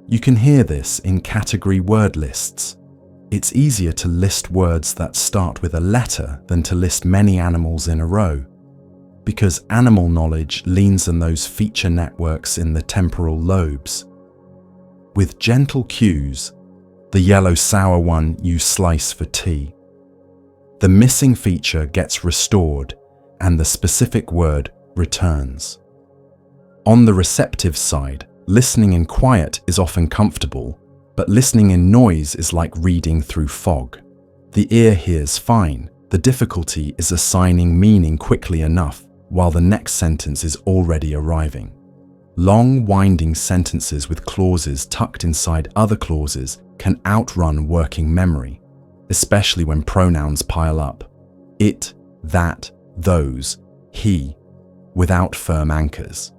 Speaker 1: You can hear this in category word lists. It's easier to list words that start with a letter than to list many animals in a row, because animal knowledge leans on those feature networks in the temporal lobes. With gentle cues, the yellow sour one you slice for tea. The missing feature gets restored and the specific word returns. On the receptive side, listening in quiet is often comfortable, but listening in noise is like reading through fog. The ear hears fine. The difficulty is assigning meaning quickly enough while the next sentence is already arriving. Long, winding sentences with clauses tucked inside other clauses can outrun working memory, especially when pronouns pile up. It, that, those, he, without firm anchors.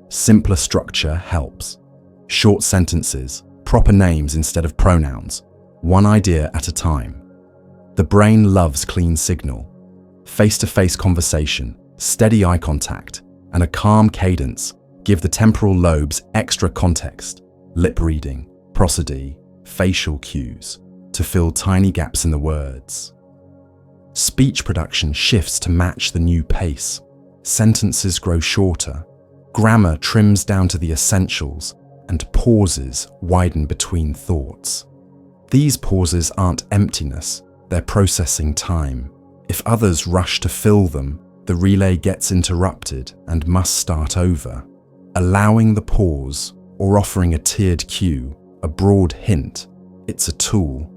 Speaker 1: Simpler structure helps. Short sentences, proper names instead of pronouns, one idea at a time. The brain loves clean signal. Face-to-face conversation, steady eye contact, and a calm cadence give the temporal lobes extra context, lip reading, prosody, facial cues, to fill tiny gaps in the words. Speech production shifts to match the new pace. Sentences grow shorter, grammar trims down to the essentials, and pauses widen between thoughts. These pauses aren't emptiness, they're processing time. If others rush to fill them, the relay gets interrupted and must start over. Allowing the pause, or offering a tiered cue, a broad hint, it's a tool,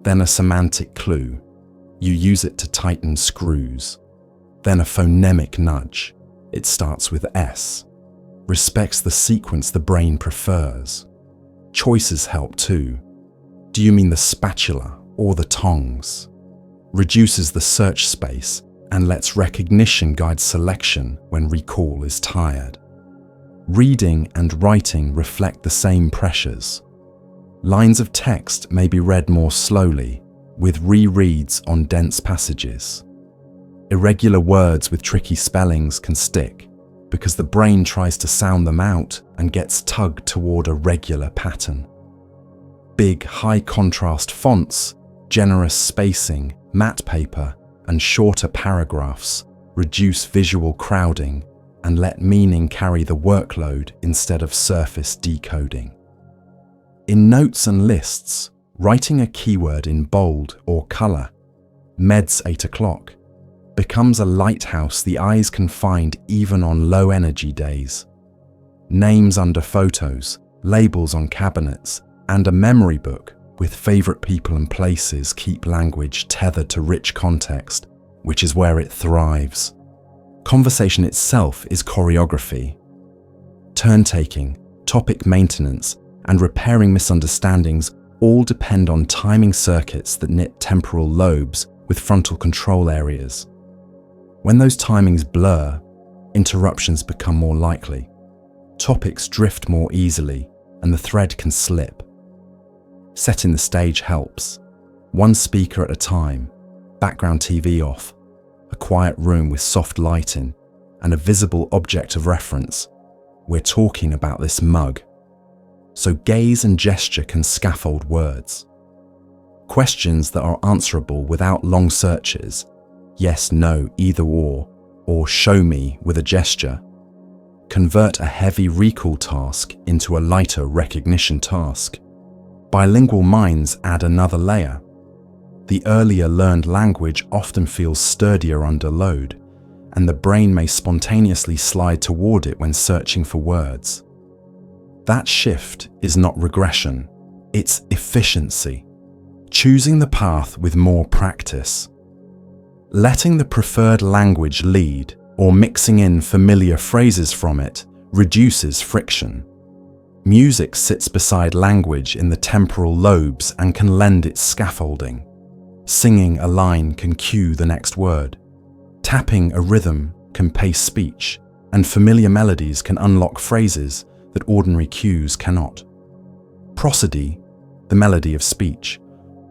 Speaker 1: then a semantic clue. You use it to tighten screws. Then a phonemic nudge. It starts with S. Respects the sequence the brain prefers. Choices help too. Do you mean the spatula or the tongs? Reduces the search space and lets recognition guide selection when recall is tired. Reading and writing reflect the same pressures. Lines of text may be read more slowly, with rereads on dense passages. Irregular words with tricky spellings can stick, because the brain tries to sound them out and gets tugged toward a regular pattern. Big, high-contrast fonts, generous spacing, matte paper, and shorter paragraphs reduce visual crowding and let meaning carry the workload instead of surface decoding. In notes and lists, writing a keyword in bold or colour, meds 8 o'clock, becomes a lighthouse the eyes can find even on low-energy days. Names under photos, labels on cabinets, and a memory book with favourite people and places keep language tethered to rich context, which is where it thrives. Conversation itself is choreography. Turn-taking, topic maintenance, and repairing misunderstandings all depend on timing circuits that knit temporal lobes with frontal control areas. When those timings blur, interruptions become more likely. Topics drift more easily, and the thread can slip. Setting the stage helps. One speaker at a time, background TV off, a quiet room with soft lighting, and a visible object of reference. We're talking about this mug. So gaze and gesture can scaffold words. Questions that are answerable without long searches, yes, no, either or, or show me with a gesture. Convert a heavy recall task into a lighter recognition task. Bilingual minds add another layer. The earlier learned language often feels sturdier under load, and the brain may spontaneously slide toward it when searching for words. That shift is not regression, it's efficiency. Choosing the path with more practice. Letting the preferred language lead or mixing in familiar phrases from it reduces friction. Music sits beside language in the temporal lobes and can lend its scaffolding. Singing a line can cue the next word. Tapping a rhythm can pace speech, and familiar melodies can unlock phrases that ordinary cues cannot. Prosody, the melody of speech,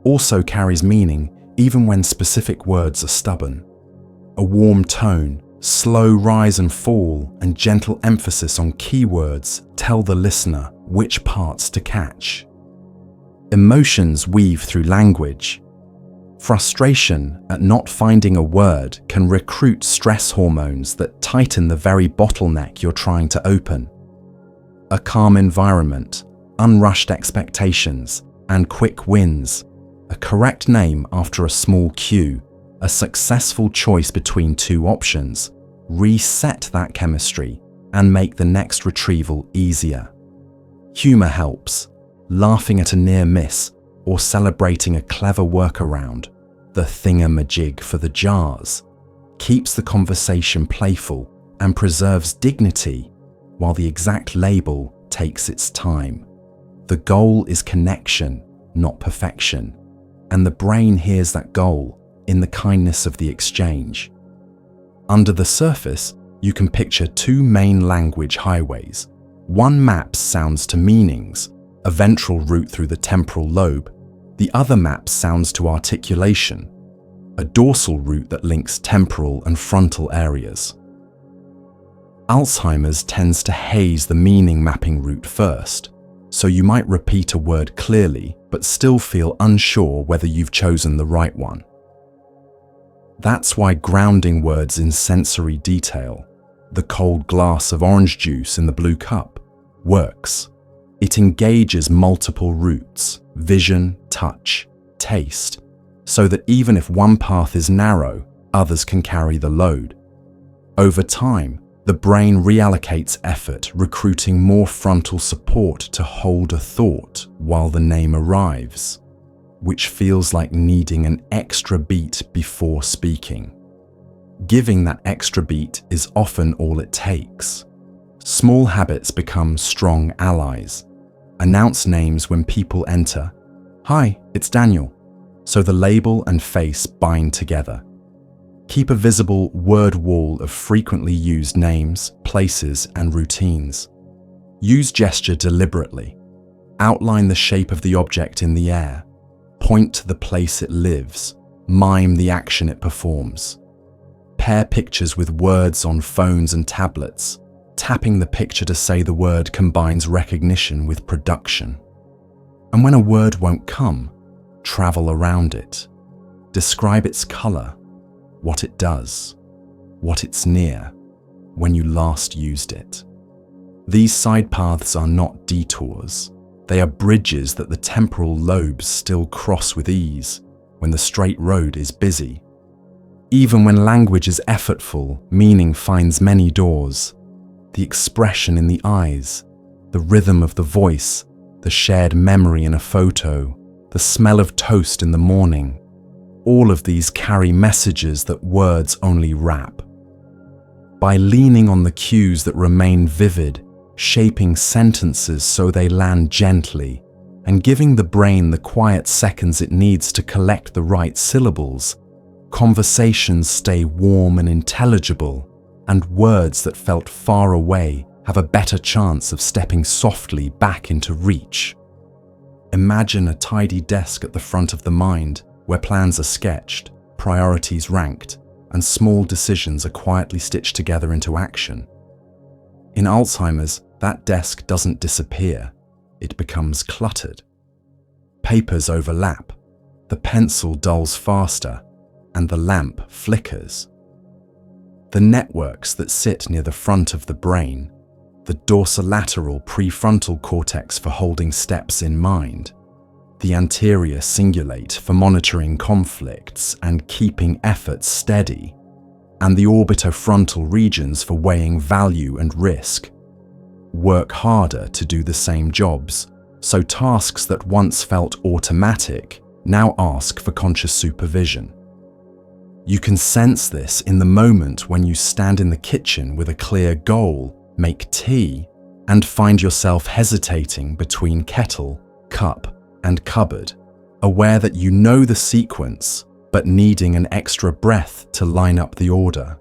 Speaker 1: also carries meaning even when specific words are stubborn. A warm tone, slow rise and fall, and gentle emphasis on keywords tell the listener which parts to catch. Emotions weave through language. Frustration at not finding a word can recruit stress hormones that tighten the very bottleneck you're trying to open. A calm environment, unrushed expectations, and quick wins, a correct name after a small cue, a successful choice between two options, reset that chemistry and make the next retrieval easier. Humor helps, laughing at a near miss or celebrating a clever workaround, the thingamajig for the jars, keeps the conversation playful and preserves dignity while the exact label takes its time. The goal is connection, not perfection, and the brain hears that goal in the kindness of the exchange. Under the surface, you can picture two main language highways. One maps sounds to meanings, a ventral route through the temporal lobe. The other maps sounds to articulation, a dorsal route that links temporal and frontal areas. Alzheimer's tends to haze the meaning mapping route first, so you might repeat a word clearly but still feel unsure whether you've chosen the right one. That's why grounding words in sensory detail, the cold glass of orange juice in the blue cup, works. It engages multiple routes, vision, touch, taste, so that even if one path is narrow, others can carry the load. Over time, the brain reallocates effort, recruiting more frontal support to hold a thought while the name arrives, which feels like needing an extra beat before speaking. Giving that extra beat is often all it takes. Small habits become strong allies. Announce names when people enter. "Hi, it's Daniel," so the label and face bind together. Keep a visible word wall of frequently used names, places, and routines. Use gesture deliberately. Outline the shape of the object in the air. Point to the place it lives. Mime the action it performs. Pair pictures with words on phones and tablets. Tapping the picture to say the word combines recognition with production. And when a word won't come, travel around it. Describe its color, what it does, what it's near, when you last used it. These side paths are not detours. They are bridges that the temporal lobes still cross with ease when the straight road is busy. Even when language is effortful, meaning finds many doors. The expression in the eyes, the rhythm of the voice, the shared memory in a photo, the smell of toast in the morning. All of these carry messages that words only wrap. By leaning on the cues that remain vivid, shaping sentences so they land gently, and giving the brain the quiet seconds it needs to collect the right syllables, conversations stay warm and intelligible, and words that felt far away have a better chance of stepping softly back into reach. Imagine a tidy desk at the front of the mind where plans are sketched, priorities ranked, and small decisions are quietly stitched together into action. In Alzheimer's, that desk doesn't disappear, it becomes cluttered. Papers overlap, the pencil dulls faster, and the lamp flickers. The networks that sit near the front of the brain, the dorsolateral prefrontal cortex for holding steps in mind, the anterior cingulate for monitoring conflicts and keeping efforts steady, and the orbitofrontal regions for weighing value and risk, work harder to do the same jobs, so tasks that once felt automatic now ask for conscious supervision. You can sense this in the moment when you stand in the kitchen with a clear goal, make tea, and find yourself hesitating between kettle, cup, and cupboard, aware that you know the sequence, but needing an extra breath to line up the order.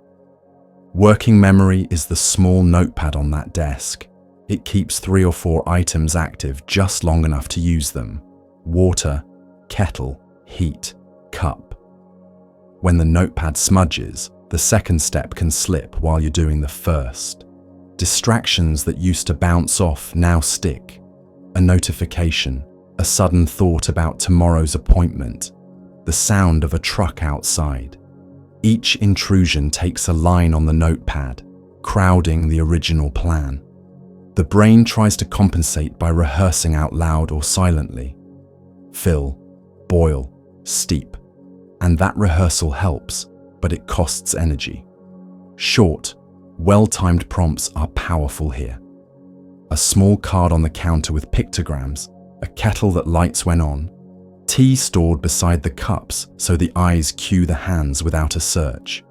Speaker 1: Working memory is the small notepad on that desk. It keeps 3 or 4 items active just long enough to use them: water, kettle, heat, cup. When the notepad smudges, the second step can slip while you're doing the first. Distractions that used to bounce off now stick. A notification, a sudden thought about tomorrow's appointment, the sound of a truck outside. Each intrusion takes a line on the notepad, crowding the original plan. The brain tries to compensate by rehearsing out loud or silently. Fill, boil, steep. And that rehearsal helps, but it costs energy. Short, well-timed prompts are powerful here. A small card on the counter with pictograms, a kettle that lights when on, tea stored beside the cups so the eyes cue the hands without a search.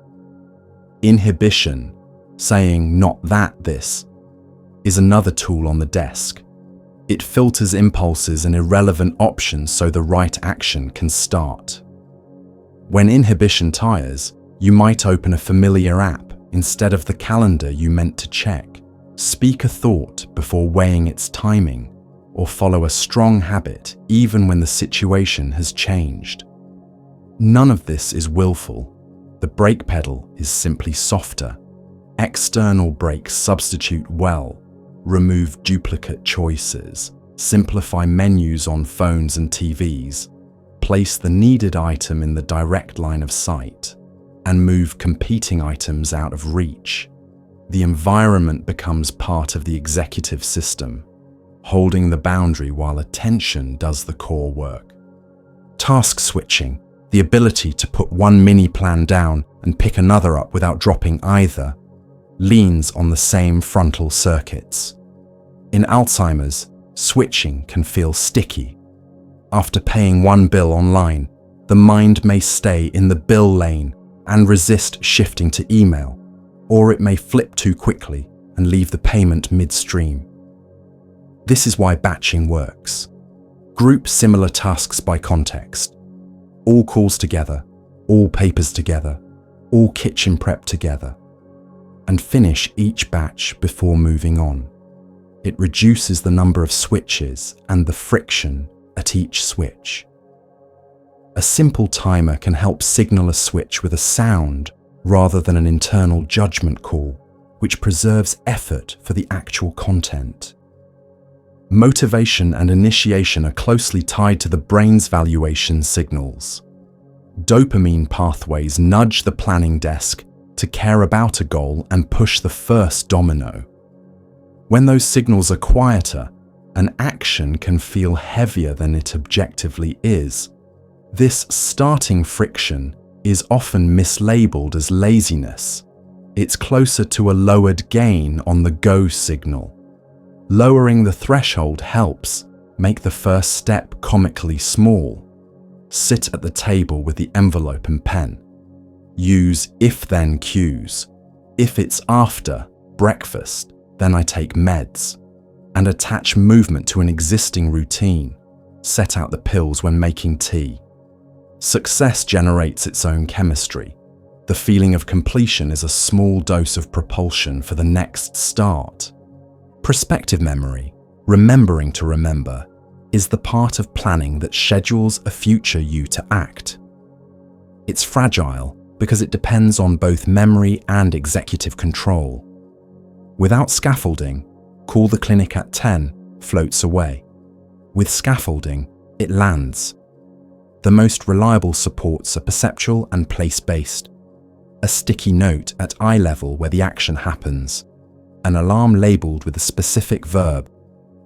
Speaker 1: Inhibition, saying not that, this, is another tool on the desk. It filters impulses and irrelevant options so the right action can start. When inhibition tires, you might open a familiar app instead of the calendar you meant to check, speak a thought before weighing its timing, or follow a strong habit even when the situation has changed. None of this is willful. The brake pedal is simply softer. External brakes substitute well, remove duplicate choices, simplify menus on phones and TVs, place the needed item in the direct line of sight, and move competing items out of reach. The environment becomes part of the executive system, holding the boundary while attention does the core work. Task switching, the ability to put one mini plan down and pick another up without dropping either, leans on the same frontal circuits. In Alzheimer's, switching can feel sticky. After paying one bill online, the mind may stay in the bill lane and resist shifting to email, or it may flip too quickly and leave the payment midstream. This is why batching works. Group similar tasks by context. All calls together, all papers together, all kitchen prep together, and finish each batch before moving on. It reduces the number of switches and the friction at each switch. A simple timer can help signal a switch with a sound rather than an internal judgment call, which preserves effort for the actual content. Motivation and initiation are closely tied to the brain's valuation signals. Dopamine pathways nudge the planning desk to care about a goal and push the first domino. When those signals are quieter, an action can feel heavier than it objectively is. This starting friction is often mislabeled as laziness. It's closer to a lowered gain on the go signal. Lowering the threshold helps make the first step comically small. Sit at the table with the envelope and pen. Use if-then cues. If it's after breakfast, then I take meds. And attach movement to an existing routine. Set out the pills when making tea. Success generates its own chemistry. The feeling of completion is a small dose of propulsion for the next start. Prospective memory, remembering to remember, is the part of planning that schedules a future you to act. It's fragile because it depends on both memory and executive control. Without scaffolding, call the clinic at 10 floats away. With scaffolding, it lands. The most reliable supports are perceptual and place-based. a sticky note at eye level where the action happens, an alarm labelled with a specific verb,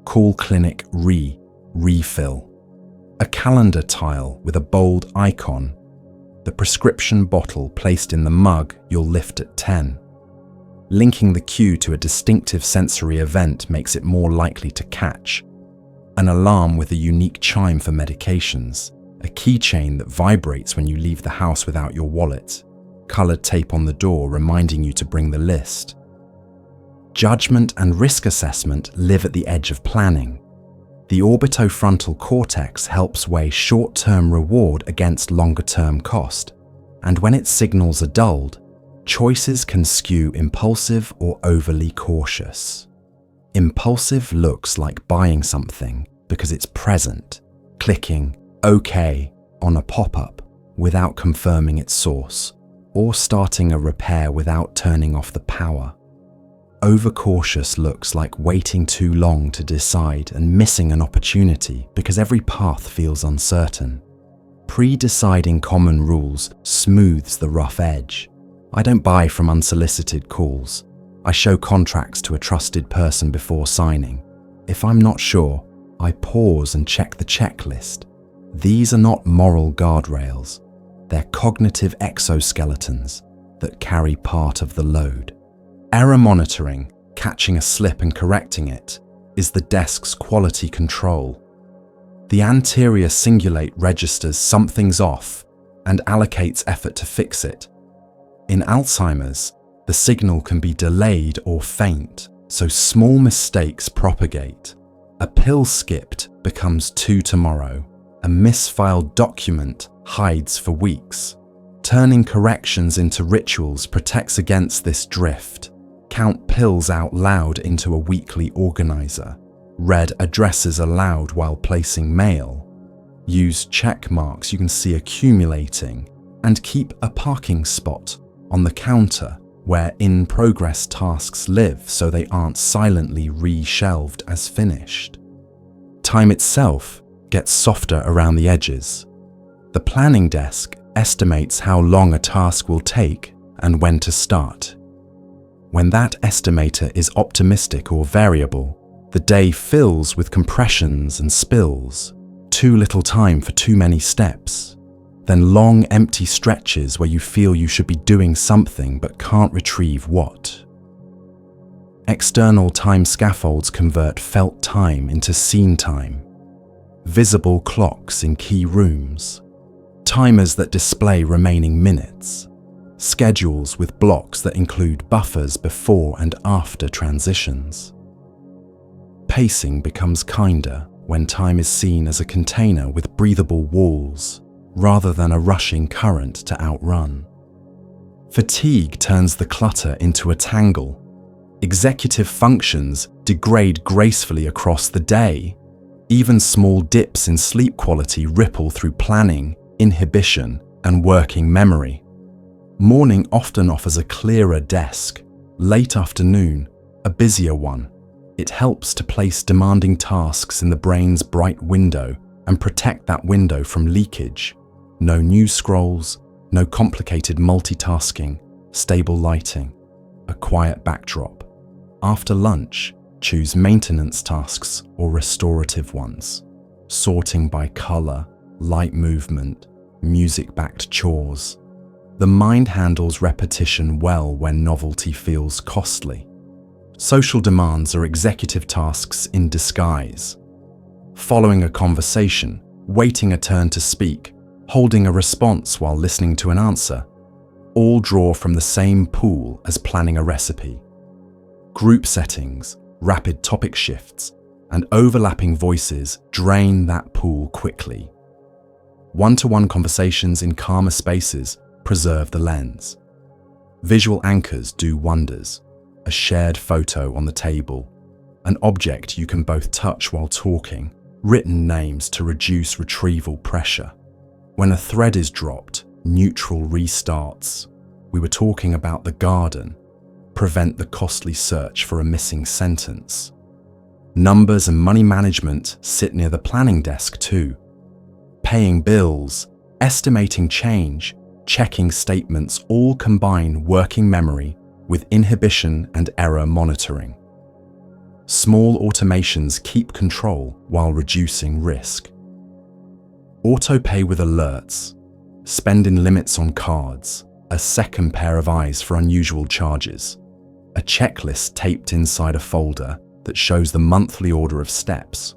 Speaker 1: call clinic refill, a calendar tile with a bold icon, the prescription bottle placed in the mug you'll lift at 10. Linking the cue to a distinctive sensory event makes it more likely to catch. An alarm with a unique chime for medications, a keychain that vibrates when you leave the house without your wallet, coloured tape on the door reminding you to bring the list. Judgment and risk assessment live at the edge of planning. The orbitofrontal cortex helps weigh short-term reward against longer-term cost, and when its signals are dulled, choices can skew impulsive or overly cautious. Impulsive looks like buying something because it's present, clicking OK on a pop-up without confirming its source, or starting a repair without turning off the power. Overcautious looks like waiting too long to decide and missing an opportunity because every path feels uncertain. Pre-deciding common rules smooths the rough edge. I don't buy from unsolicited calls. I show contracts to a trusted person before signing. If I'm not sure, I pause and check the checklist. These are not moral guardrails. They're cognitive exoskeletons that carry part of the load. Error monitoring, catching a slip and correcting it, is the desk's quality control. The anterior cingulate registers something's off and allocates effort to fix it. In Alzheimer's, the signal can be delayed or faint, so small mistakes propagate. A pill skipped becomes 2 tomorrow. A misfiled document hides for weeks. Turning corrections into rituals protects against this drift. Count pills out loud into a weekly organizer. Read addresses aloud while placing mail. Use check marks you can see accumulating, and keep a parking spot on the counter where in-progress tasks live so they aren't silently re-shelved as finished. Time itself gets softer around the edges. The planning desk estimates how long a task will take and when to start. When that estimator is optimistic or variable, the day fills with compressions and spills, too little time for too many steps, then long empty stretches where you feel you should be doing something but can't retrieve what. External time scaffolds convert felt time into seen time. Visible clocks in key rooms. Timers that display remaining minutes. Schedules with blocks that include buffers before and after transitions. Pacing becomes kinder when time is seen as a container with breathable walls, rather than a rushing current to outrun. Fatigue turns the clutter into a tangle. Executive functions degrade gracefully across the day. Even small dips in sleep quality ripple through planning, inhibition, and working memory. Morning often offers a clearer desk. Late afternoon, a busier one. It helps to place demanding tasks in the brain's bright window and protect that window from leakage. No news scrolls, no complicated multitasking, stable lighting, a quiet backdrop. After lunch, choose maintenance tasks or restorative ones, sorting by color, light movement, music-backed chores. The mind handles repetition well when novelty feels costly. Social demands are executive tasks in disguise. Following a conversation, waiting a turn to speak, holding a response while listening to an answer, all draw from the same pool as planning a recipe. Group settings, rapid topic shifts, and overlapping voices drain that pool quickly. One-to-one conversations in calmer spaces preserve the lens. Visual anchors do wonders. A shared photo on the table, an object you can both touch while talking, written names to reduce retrieval pressure. When a thread is dropped, neutral restarts. We were talking about the garden. Prevent the costly search for a missing sentence. Numbers and money management sit near the planning desk too. Paying bills, estimating change, checking statements all combine working memory with inhibition and error monitoring. Small automations keep control while reducing risk. Autopay with alerts, spending limits on cards, a second pair of eyes for unusual charges, a checklist taped inside a folder that shows the monthly order of steps.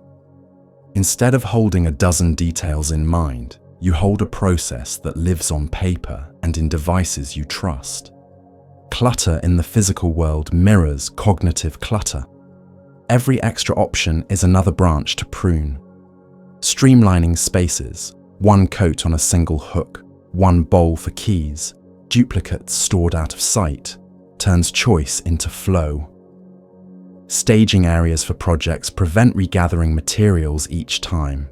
Speaker 1: Instead of holding a dozen details in mind, you hold a process that lives on paper and in devices you trust. Clutter in the physical world mirrors cognitive clutter. Every extra option is another branch to prune. Streamlining spaces, one coat on a single hook, one bowl for keys, duplicates stored out of sight, turns choice into flow. Staging areas for projects prevent regathering materials each time.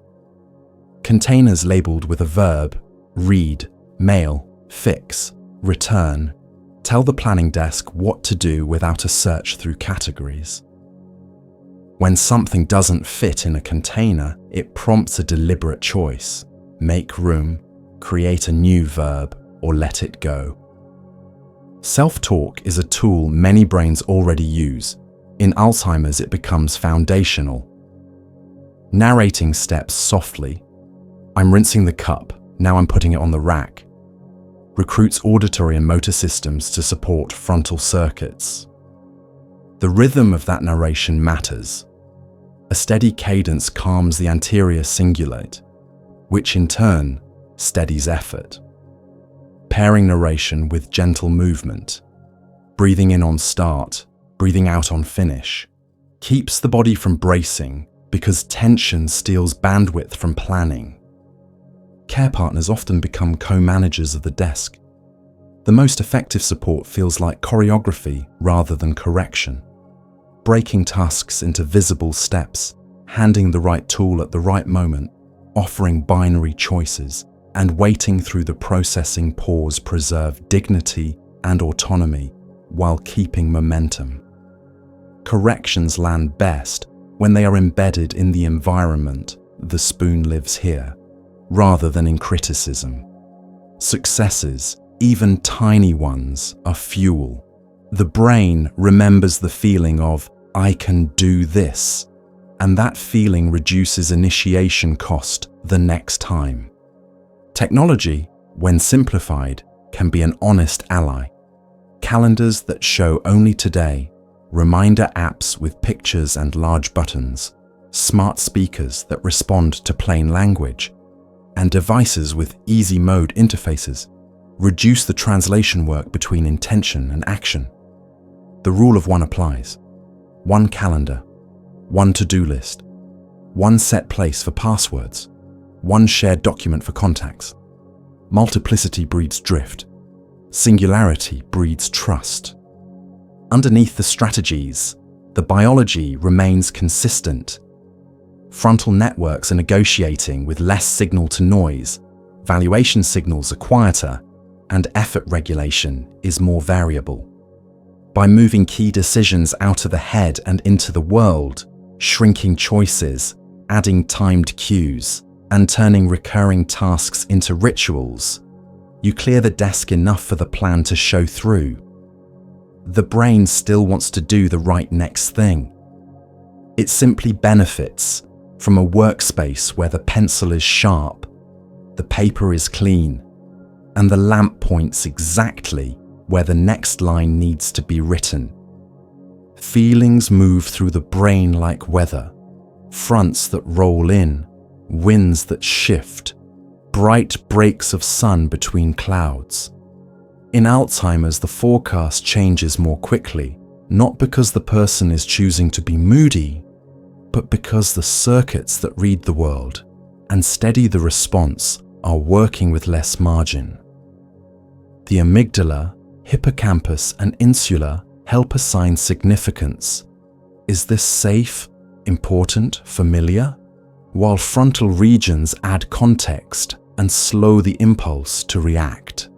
Speaker 1: Containers labeled with a verb, read, mail, fix, return, tell the planning desk what to do without a search through categories. When something doesn't fit in a container, it prompts a deliberate choice. Make room, create a new verb, or let it go. Self-talk is a tool many brains already use. In Alzheimer's, it becomes foundational. Narrating steps softly. I'm rinsing the cup, now I'm putting it on the rack. Recruits auditory and motor systems to support frontal circuits. The rhythm of that narration matters. A steady cadence calms the anterior cingulate, which in turn steadies effort. Pairing narration with gentle movement, breathing in on start, breathing out on finish, keeps the body from bracing because tension steals bandwidth from planning. Care partners often become co-managers of the desk. The most effective support feels like choreography rather than correction. Breaking tasks into visible steps, handing the right tool at the right moment, offering binary choices, and waiting through the processing pause preserve dignity and autonomy while keeping momentum. Corrections land best when they are embedded in the environment the spoon lives here, rather than in criticism. Successes, even tiny ones, are fuel. The brain remembers the feeling of, I can do this, and that feeling reduces initiation cost the next time. Technology, when simplified, can be an honest ally. Calendars that show only today, reminder apps with pictures and large buttons, smart speakers that respond to plain language, and devices with easy mode interfaces reduce the translation work between intention and action. The rule of one applies. One calendar, one to-do list, one set place for passwords, one shared document for contacts. Multiplicity breeds drift. Singularity breeds trust. Underneath the strategies, the biology remains consistent. Frontal networks are negotiating with less signal to noise, valuation signals are quieter, and effort regulation is more variable. By moving key decisions out of the head and into the world, shrinking choices, adding timed cues, and turning recurring tasks into rituals, you clear the desk enough for the plan to show through. The brain still wants to do the right next thing. It simply benefits from a workspace where the pencil is sharp, the paper is clean, and the lamp points exactly where the next line needs to be written. Feelings move through the brain like weather, fronts that roll in, winds that shift, bright breaks of sun between clouds. In Alzheimer's, the forecast changes more quickly, not because the person is choosing to be moody, but because the circuits that read the world and steady the response are working with less margin. The amygdala, hippocampus, and insula help assign significance. Is this safe, important, familiar? While frontal regions add context and slow the impulse to react.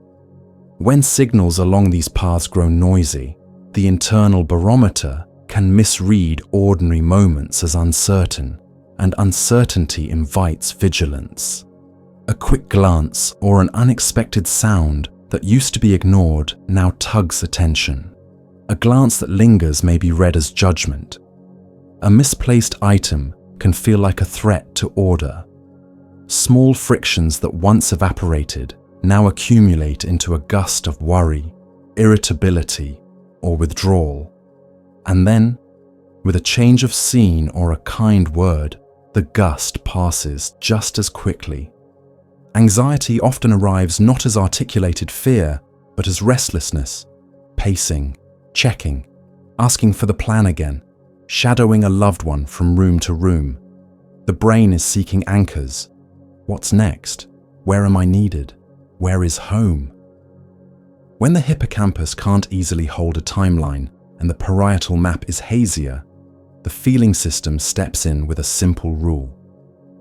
Speaker 1: When signals along these paths grow noisy, the internal barometer can misread ordinary moments as uncertain, and uncertainty invites vigilance. A quick glance or an unexpected sound that used to be ignored now tugs attention. A glance that lingers may be read as judgment. A misplaced item can feel like a threat to order. Small frictions that once evaporated now accumulate into a gust of worry, irritability, or withdrawal. And then, with a change of scene or a kind word, the gust passes just as quickly. Anxiety often arrives not as articulated fear, but as restlessness, pacing, checking, asking for the plan again, shadowing a loved one from room to room. The brain is seeking anchors. What's next? Where am I needed? Where is home? When the hippocampus can't easily hold a timeline and the parietal map is hazier, the feeling system steps in with a simple rule.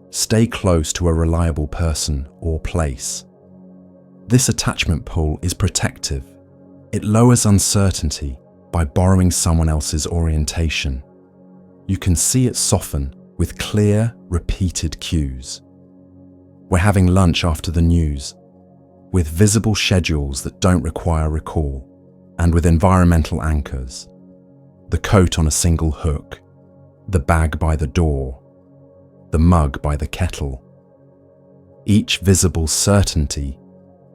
Speaker 1: Stay close to a reliable person or place. This attachment pull is protective. It lowers uncertainty by borrowing someone else's orientation. You can see it soften with clear, repeated cues. We're having lunch after the news, with visible schedules that don't require recall, and with environmental anchors. The coat on a single hook, the bag by the door, the mug by the kettle. Each visible certainty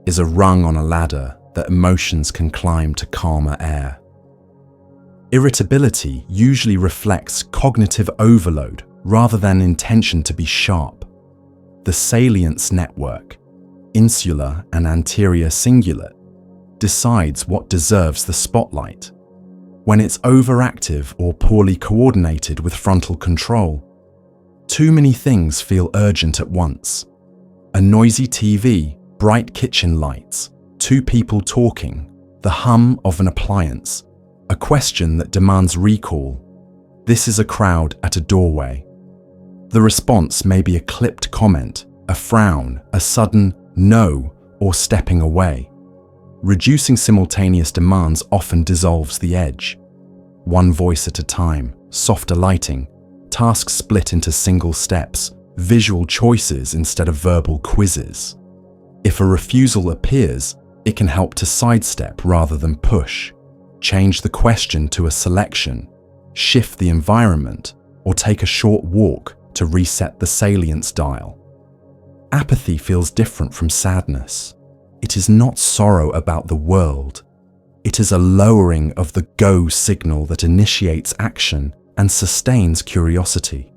Speaker 1: is a rung on a ladder that emotions can climb to calmer air. Irritability usually reflects cognitive overload rather than intention to be sharp. The salience network, insular and anterior cingulate, decides what deserves the spotlight. When it's overactive or poorly coordinated with frontal control, too many things feel urgent at once. A noisy TV, bright kitchen lights, two people talking, the hum of an appliance, a question that demands recall. This is a crowd at a doorway. The response may be a clipped comment, a frown, a sudden no, or stepping away. Reducing simultaneous demands often dissolves the edge. One voice at a time, softer lighting, tasks split into single steps, visual choices instead of verbal quizzes. If a refusal appears, it can help to sidestep rather than push. Change the question to a selection, shift the environment, or take a short walk to reset the salience dial. Apathy feels different from sadness. It is not sorrow about the world. It is a lowering of the go signal that initiates action and sustains curiosity.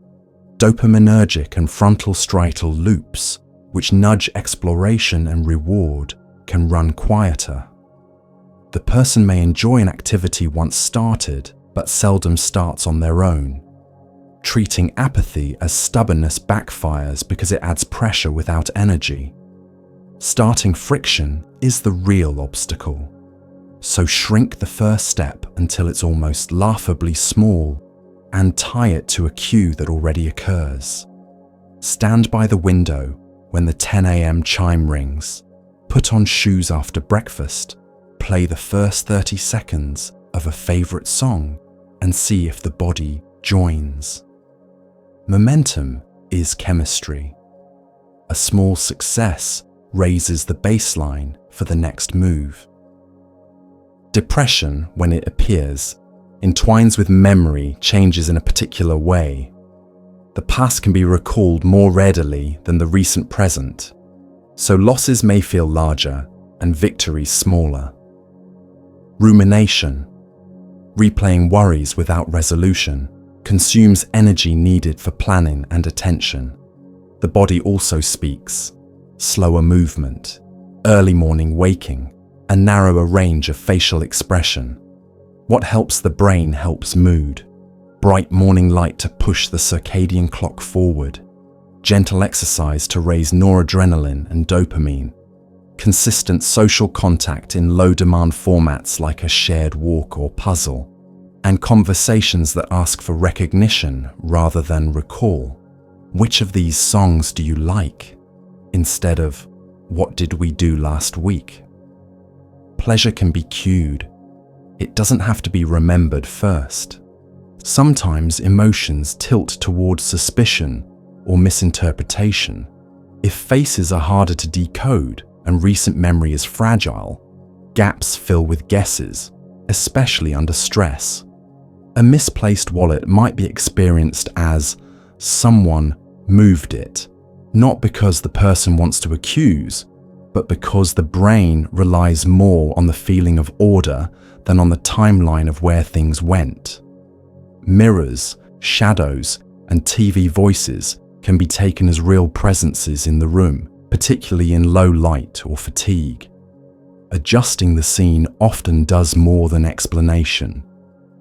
Speaker 1: Dopaminergic and frontal striatal loops, which nudge exploration and reward, can run quieter. The person may enjoy an activity once started, but seldom starts on their own. Treating apathy as stubbornness backfires because it adds pressure without energy. Starting friction is the real obstacle. So shrink the first step until it's almost laughably small and tie it to a cue that already occurs. Stand by the window when the 10 a.m. chime rings. Put on shoes after breakfast. Play the first 30 seconds of a favorite song and see if the body joins. Momentum is chemistry. A small success raises the baseline for the next move. Depression, when it appears, entwines with memory changes in a particular way. The past can be recalled more readily than the recent present, so losses may feel larger and victories smaller. Rumination, replaying worries without resolution, consumes energy needed for planning and attention. The body also speaks. Slower movement, early morning waking, a narrower range of facial expression. What helps the brain helps mood. Bright morning light to push the circadian clock forward. Gentle exercise to raise noradrenaline and dopamine. Consistent social contact in low-demand formats like a shared walk or puzzle. And conversations that ask for recognition rather than recall. Which of these songs do you like? Instead of, what did we do last week? Pleasure can be cued. It doesn't have to be remembered first. Sometimes emotions tilt towards suspicion or misinterpretation. If faces are harder to decode and recent memory is fragile, gaps fill with guesses, especially under stress. A misplaced wallet might be experienced as someone moved it, not because the person wants to accuse, but because the brain relies more on the feeling of order than on the timeline of where things went. Mirrors, shadows, and TV voices can be taken as real presences in the room, particularly in low light or fatigue. Adjusting the scene often does more than explanation.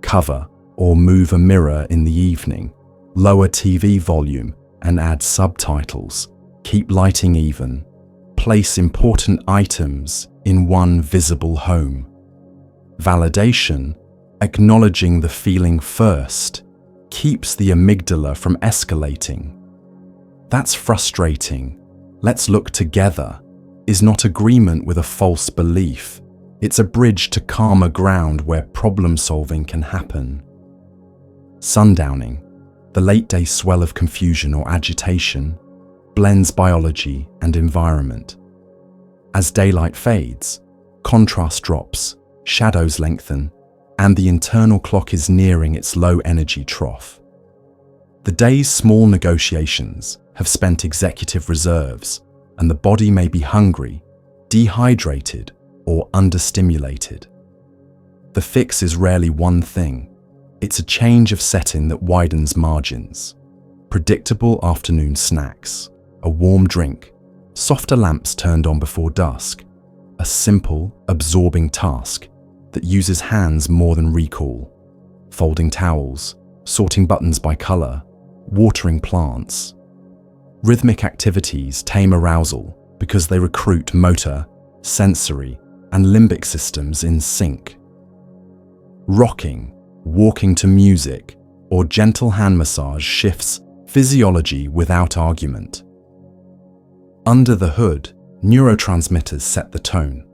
Speaker 1: Cover or move a mirror in the evening, lower TV volume and add subtitles, keep lighting even, place important items in one visible home. Validation, acknowledging the feeling first, keeps the amygdala from escalating. That's frustrating. Let's look together is not agreement with a false belief. It's a bridge to calmer ground where problem solving can happen. Sundowning, the late day swell of confusion or agitation, blends biology and environment. As daylight fades, contrast drops, shadows lengthen, and the internal clock is nearing its low energy trough. The day's small negotiations have spent executive reserves, and the body may be hungry, dehydrated, or understimulated. The fix is rarely one thing. It's a change of setting that widens margins. Predictable afternoon snacks, a warm drink, softer lamps turned on before dusk, a simple, absorbing task that uses hands more than recall. Folding towels, sorting buttons by color, watering plants. Rhythmic activities tame arousal because they recruit motor, sensory, and limbic systems in sync. Rocking, walking to music, or gentle hand massage shifts physiology without argument. Under the hood, neurotransmitters set the tone.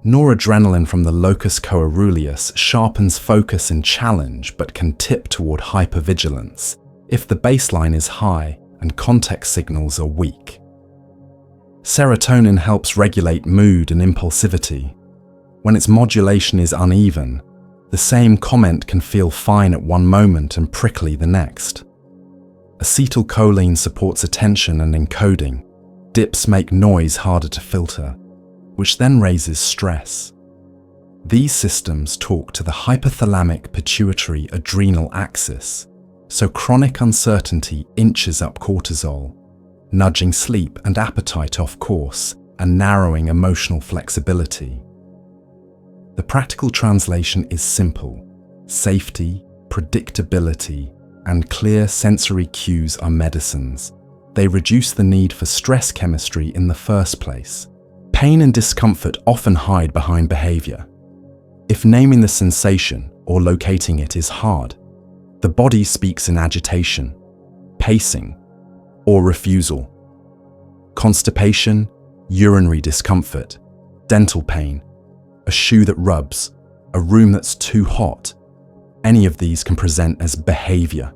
Speaker 1: Noradrenaline from the locus coeruleus sharpens focus and challenge but can tip toward hypervigilance if the baseline is high and context signals are weak. Serotonin helps regulate mood and impulsivity. When its modulation is uneven, the same comment can feel fine at one moment and prickly the next. Acetylcholine supports attention and encoding. Dips make noise harder to filter, which then raises stress. These systems talk to the hypothalamic pituitary adrenal axis, so chronic uncertainty inches up cortisol, nudging sleep and appetite off course and narrowing emotional flexibility. The practical translation is simple. Safety, predictability, and clear sensory cues are medicines. They reduce the need for stress chemistry in the first place. Pain and discomfort often hide behind behavior. If naming the sensation or locating it is hard, the body speaks in agitation, pacing, or refusal. Constipation, urinary discomfort, dental pain, a shoe that rubs, a room that's too hot. Any of these can present as behavior.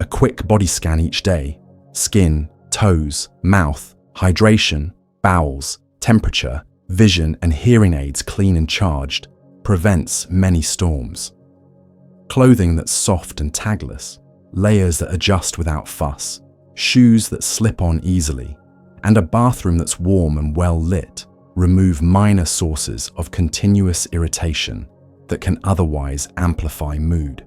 Speaker 1: A quick body scan each day, skin, toes, mouth, hydration, bowels, temperature, vision, and hearing aids clean and charged, prevents many storms. Clothing that's soft and tagless, layers that adjust without fuss, shoes that slip on easily, and a bathroom that's warm and well lit remove minor sources of continuous irritation that can otherwise amplify mood.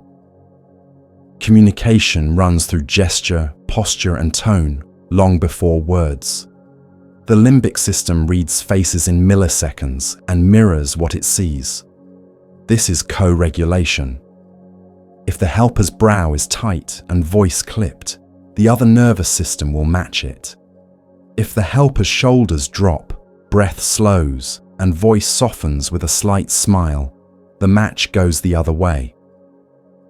Speaker 1: Communication runs through gesture, posture, and tone long before words. The limbic system reads faces in milliseconds and mirrors what it sees. This is co-regulation. If the helper's brow is tight and voice clipped, the other nervous system will match it. If the helper's shoulders drop, breath slows, and voice softens with a slight smile, the match goes the other way.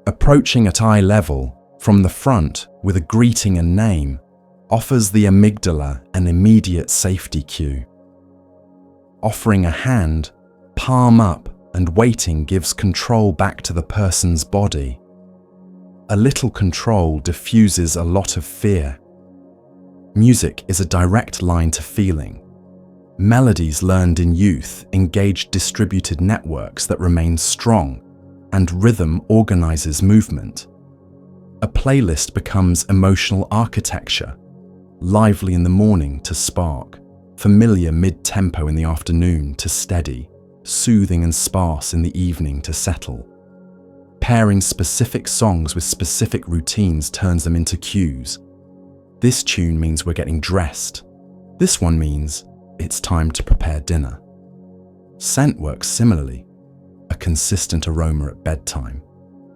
Speaker 1: Approaching at eye level, from the front with a greeting and name, offers the amygdala an immediate safety cue. Offering a hand, palm up, and waiting gives control back to the person's body. A little control diffuses a lot of fear. Music is a direct line to feeling. Melodies learned in youth engage distributed networks that remain strong, and rhythm organizes movement. A playlist becomes emotional architecture, lively in the morning to spark, familiar mid-tempo in the afternoon to steady, soothing and sparse in the evening to settle. Pairing specific songs with specific routines turns them into cues. This tune means we're getting dressed. This one means it's time to prepare dinner. Scent works similarly. A consistent aroma at bedtime,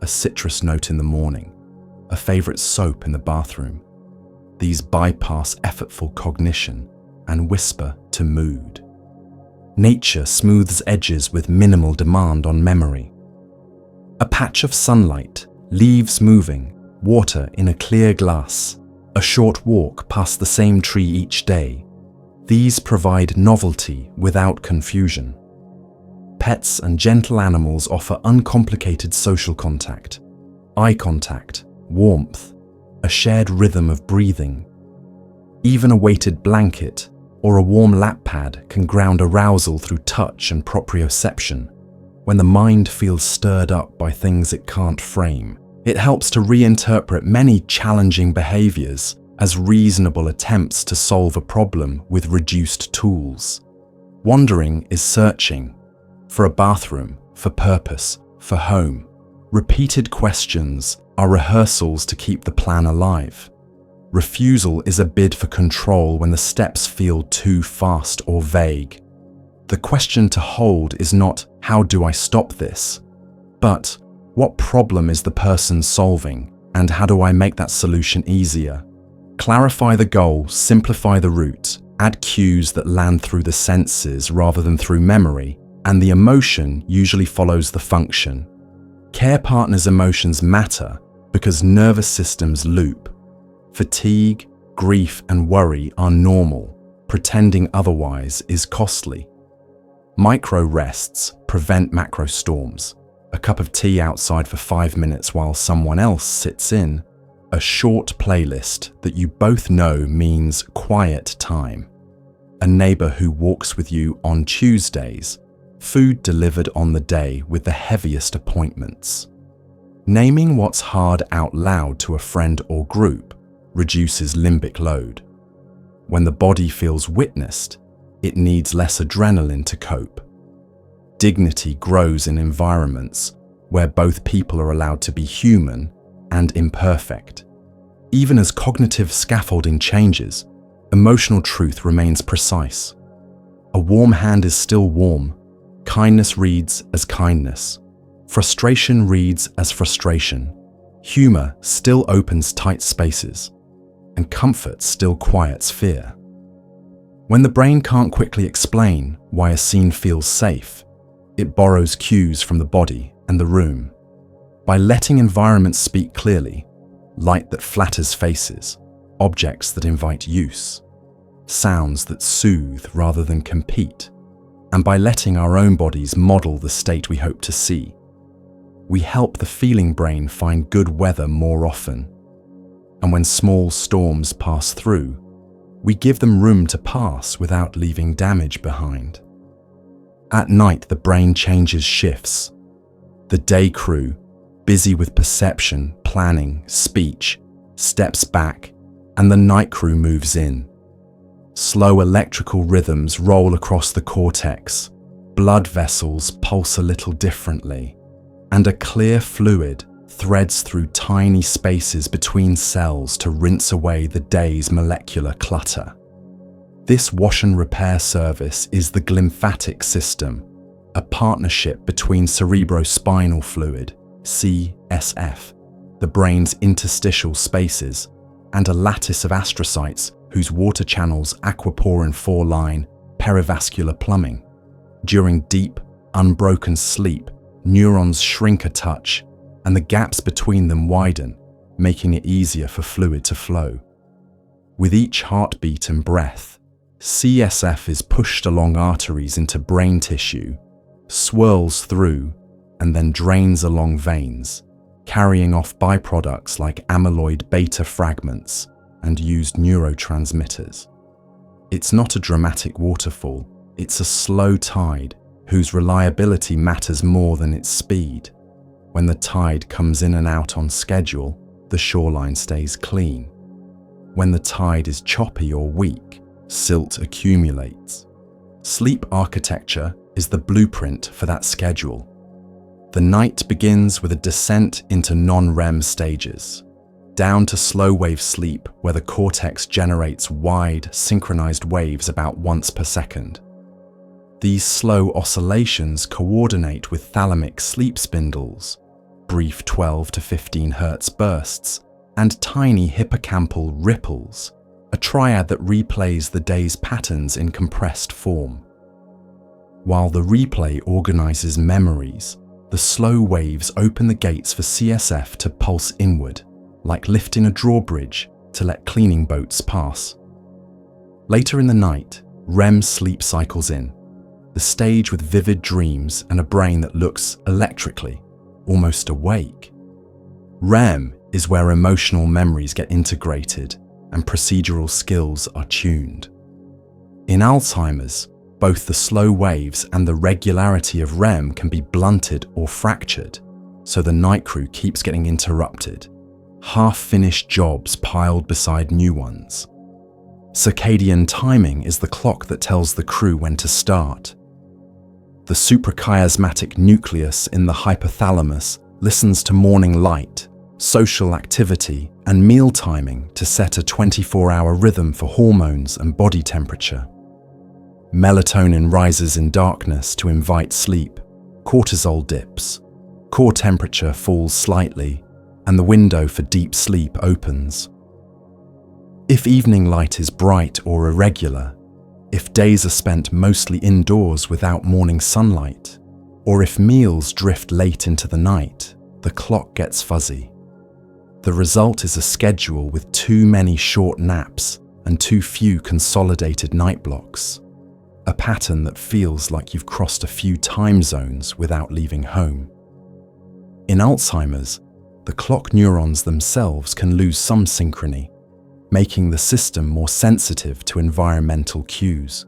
Speaker 1: a citrus note in the morning, a favorite soap in the bathroom. These bypass effortful cognition and whisper to mood. Nature smooths edges with minimal demand on memory. A patch of sunlight, leaves moving, water in a clear glass, a short walk past the same tree each day. These provide novelty without confusion. Pets and gentle animals offer uncomplicated social contact, eye contact, warmth, a shared rhythm of breathing. Even a weighted blanket or a warm lap pad can ground arousal through touch and proprioception. When the mind feels stirred up by things it can't frame, it helps to reinterpret many challenging behaviors as reasonable attempts to solve a problem with reduced tools. Wandering is searching for a bathroom, for purpose, for home. Repeated questions are rehearsals to keep the plan alive. Refusal is a bid for control when the steps feel too fast or vague. The question to hold is not, how do I stop this? But, what problem is the person solving, and how do I make that solution easier? Clarify the goal, simplify the route, add cues that land through the senses rather than through memory, and the emotion usually follows the function. Care partners' emotions matter because nervous systems loop. Fatigue, grief, and worry are normal. Pretending otherwise is costly. Micro rests prevent macro storms. A cup of tea outside for 5 minutes while someone else sits in. A short playlist that you both know means quiet time. A neighbor who walks with you on Tuesdays. Food delivered on the day with the heaviest appointments. Naming what's hard out loud to a friend or group reduces limbic load. When the body feels witnessed, it needs less adrenaline to cope. Dignity grows in environments where both people are allowed to be human and imperfect. Even as cognitive scaffolding changes, emotional truth remains precise. A warm hand is still warm. Kindness reads as kindness. Frustration reads as frustration. Humor still opens tight spaces, and comfort still quiets fear. When the brain can't quickly explain why a scene feels safe, it borrows cues from the body and the room. By letting environments speak clearly, light that flatters faces, objects that invite use, sounds that soothe rather than compete, and by letting our own bodies model the state we hope to see, we help the feeling brain find good weather more often. And when small storms pass through, we give them room to pass without leaving damage behind. At night, the brain changes shifts. The day crew, busy with perception, planning, speech, steps back, and the night crew moves in. Slow electrical rhythms roll across the cortex, blood vessels pulse a little differently, and a clear fluid threads through tiny spaces between cells to rinse away the day's molecular clutter. This wash and repair service is the glymphatic system, a partnership between cerebrospinal fluid, CSF, the brain's interstitial spaces, and a lattice of astrocytes whose water channels aquaporin 4-line perivascular plumbing. During deep, unbroken sleep, neurons shrink a touch, and the gaps between them widen, making it easier for fluid to flow. With each heartbeat and breath, CSF is pushed along arteries into brain tissue, swirls through, and then drains along veins, carrying off byproducts like amyloid beta fragments, and used neurotransmitters. It's not a dramatic waterfall, it's a slow tide whose reliability matters more than its speed. When the tide comes in and out on schedule, the shoreline stays clean. When the tide is choppy or weak, silt accumulates. Sleep architecture is the blueprint for that schedule. The night begins with a descent into non-REM stages, down to slow-wave sleep where the cortex generates wide, synchronized waves about once per second. These slow oscillations coordinate with thalamic sleep spindles, brief 12 to 15 Hz bursts, and tiny hippocampal ripples, a triad that replays the day's patterns in compressed form. While the replay organizes memories, the slow waves open the gates for CSF to pulse inward, like lifting a drawbridge to let cleaning boats pass. Later in the night, REM sleep cycles in, the stage with vivid dreams and a brain that looks electrically, almost awake. REM is where emotional memories get integrated and procedural skills are tuned. In Alzheimer's, both the slow waves and the regularity of REM can be blunted or fractured, so the night crew keeps getting interrupted, half-finished jobs piled beside new ones. Circadian timing is the clock that tells the crew when to start. The suprachiasmatic nucleus in the hypothalamus listens to morning light, social activity, and meal timing to set a 24-hour rhythm for hormones and body temperature. Melatonin rises in darkness to invite sleep, cortisol dips, core temperature falls slightly, and the window for deep sleep opens. If evening light is bright or irregular, if days are spent mostly indoors without morning sunlight, or if meals drift late into the night, the clock gets fuzzy. The result is a schedule with too many short naps and too few consolidated night blocks, a pattern that feels like you've crossed a few time zones without leaving home. In Alzheimer's, the clock neurons themselves can lose some synchrony, making the system more sensitive to environmental cues.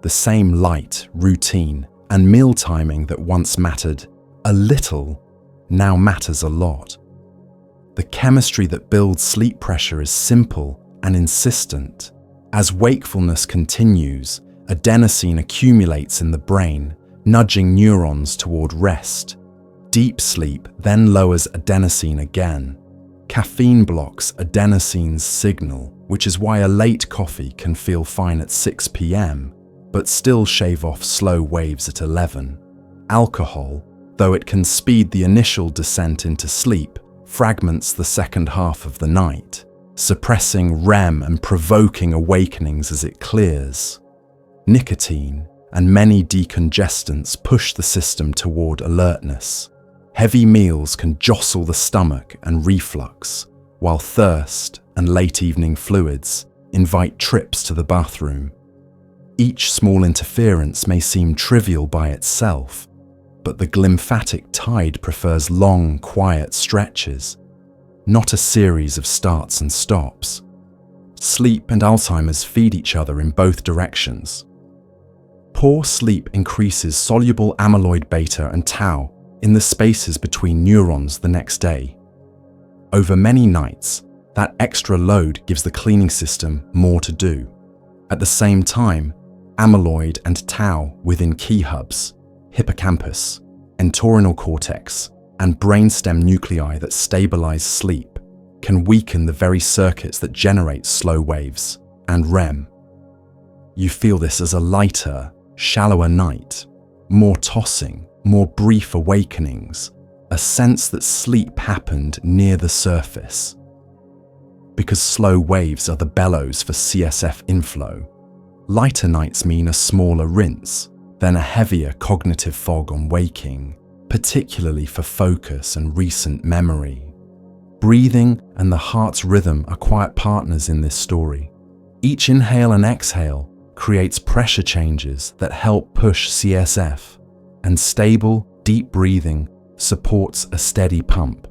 Speaker 1: The same light, routine, and meal timing that once mattered a little now matters a lot. The chemistry that builds sleep pressure is simple and insistent. As wakefulness continues, adenosine accumulates in the brain, nudging neurons toward rest. Deep sleep then lowers adenosine again. Caffeine blocks adenosine's signal, which is why a late coffee can feel fine at 6 p.m., but still shave off slow waves at 11. Alcohol, though it can speed the initial descent into sleep, fragments the second half of the night, suppressing REM and provoking awakenings as it clears. Nicotine and many decongestants push the system toward alertness. Heavy meals can jostle the stomach and reflux, while thirst and late evening fluids invite trips to the bathroom. Each small interference may seem trivial by itself, but the glymphatic tide prefers long, quiet stretches, not a series of starts and stops. Sleep and Alzheimer's feed each other in both directions. Poor sleep increases soluble amyloid beta and tau in the spaces between neurons the next day. Over many nights, that extra load gives the cleaning system more to do. At the same time, amyloid and tau within key hubs, hippocampus, entorhinal cortex, and brainstem nuclei that stabilize sleep can weaken the very circuits that generate slow waves and REM. You feel this as a lighter, shallower night, more tossing, more brief awakenings, a sense that sleep happened near the surface. Because slow waves are the bellows for CSF inflow, lighter nights mean a smaller rinse, then a heavier cognitive fog on waking, particularly for focus and recent memory. Breathing and the heart's rhythm are quiet partners in this story. Each inhale and exhale creates pressure changes that help push CSF, and stable, deep breathing supports a steady pump.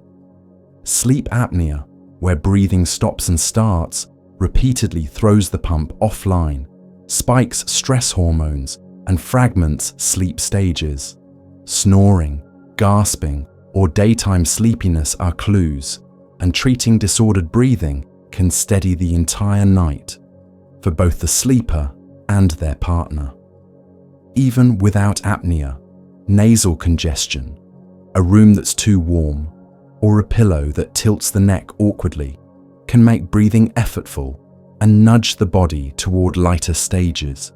Speaker 1: Sleep apnea, where breathing stops and starts, repeatedly throws the pump offline, spikes stress hormones, and fragments sleep stages. Snoring, gasping, or daytime sleepiness are clues, and treating disordered breathing can steady the entire night for both the sleeper and their partner. Even without apnea, nasal congestion, a room that's too warm, or a pillow that tilts the neck awkwardly can make breathing effortful and nudge the body toward lighter stages.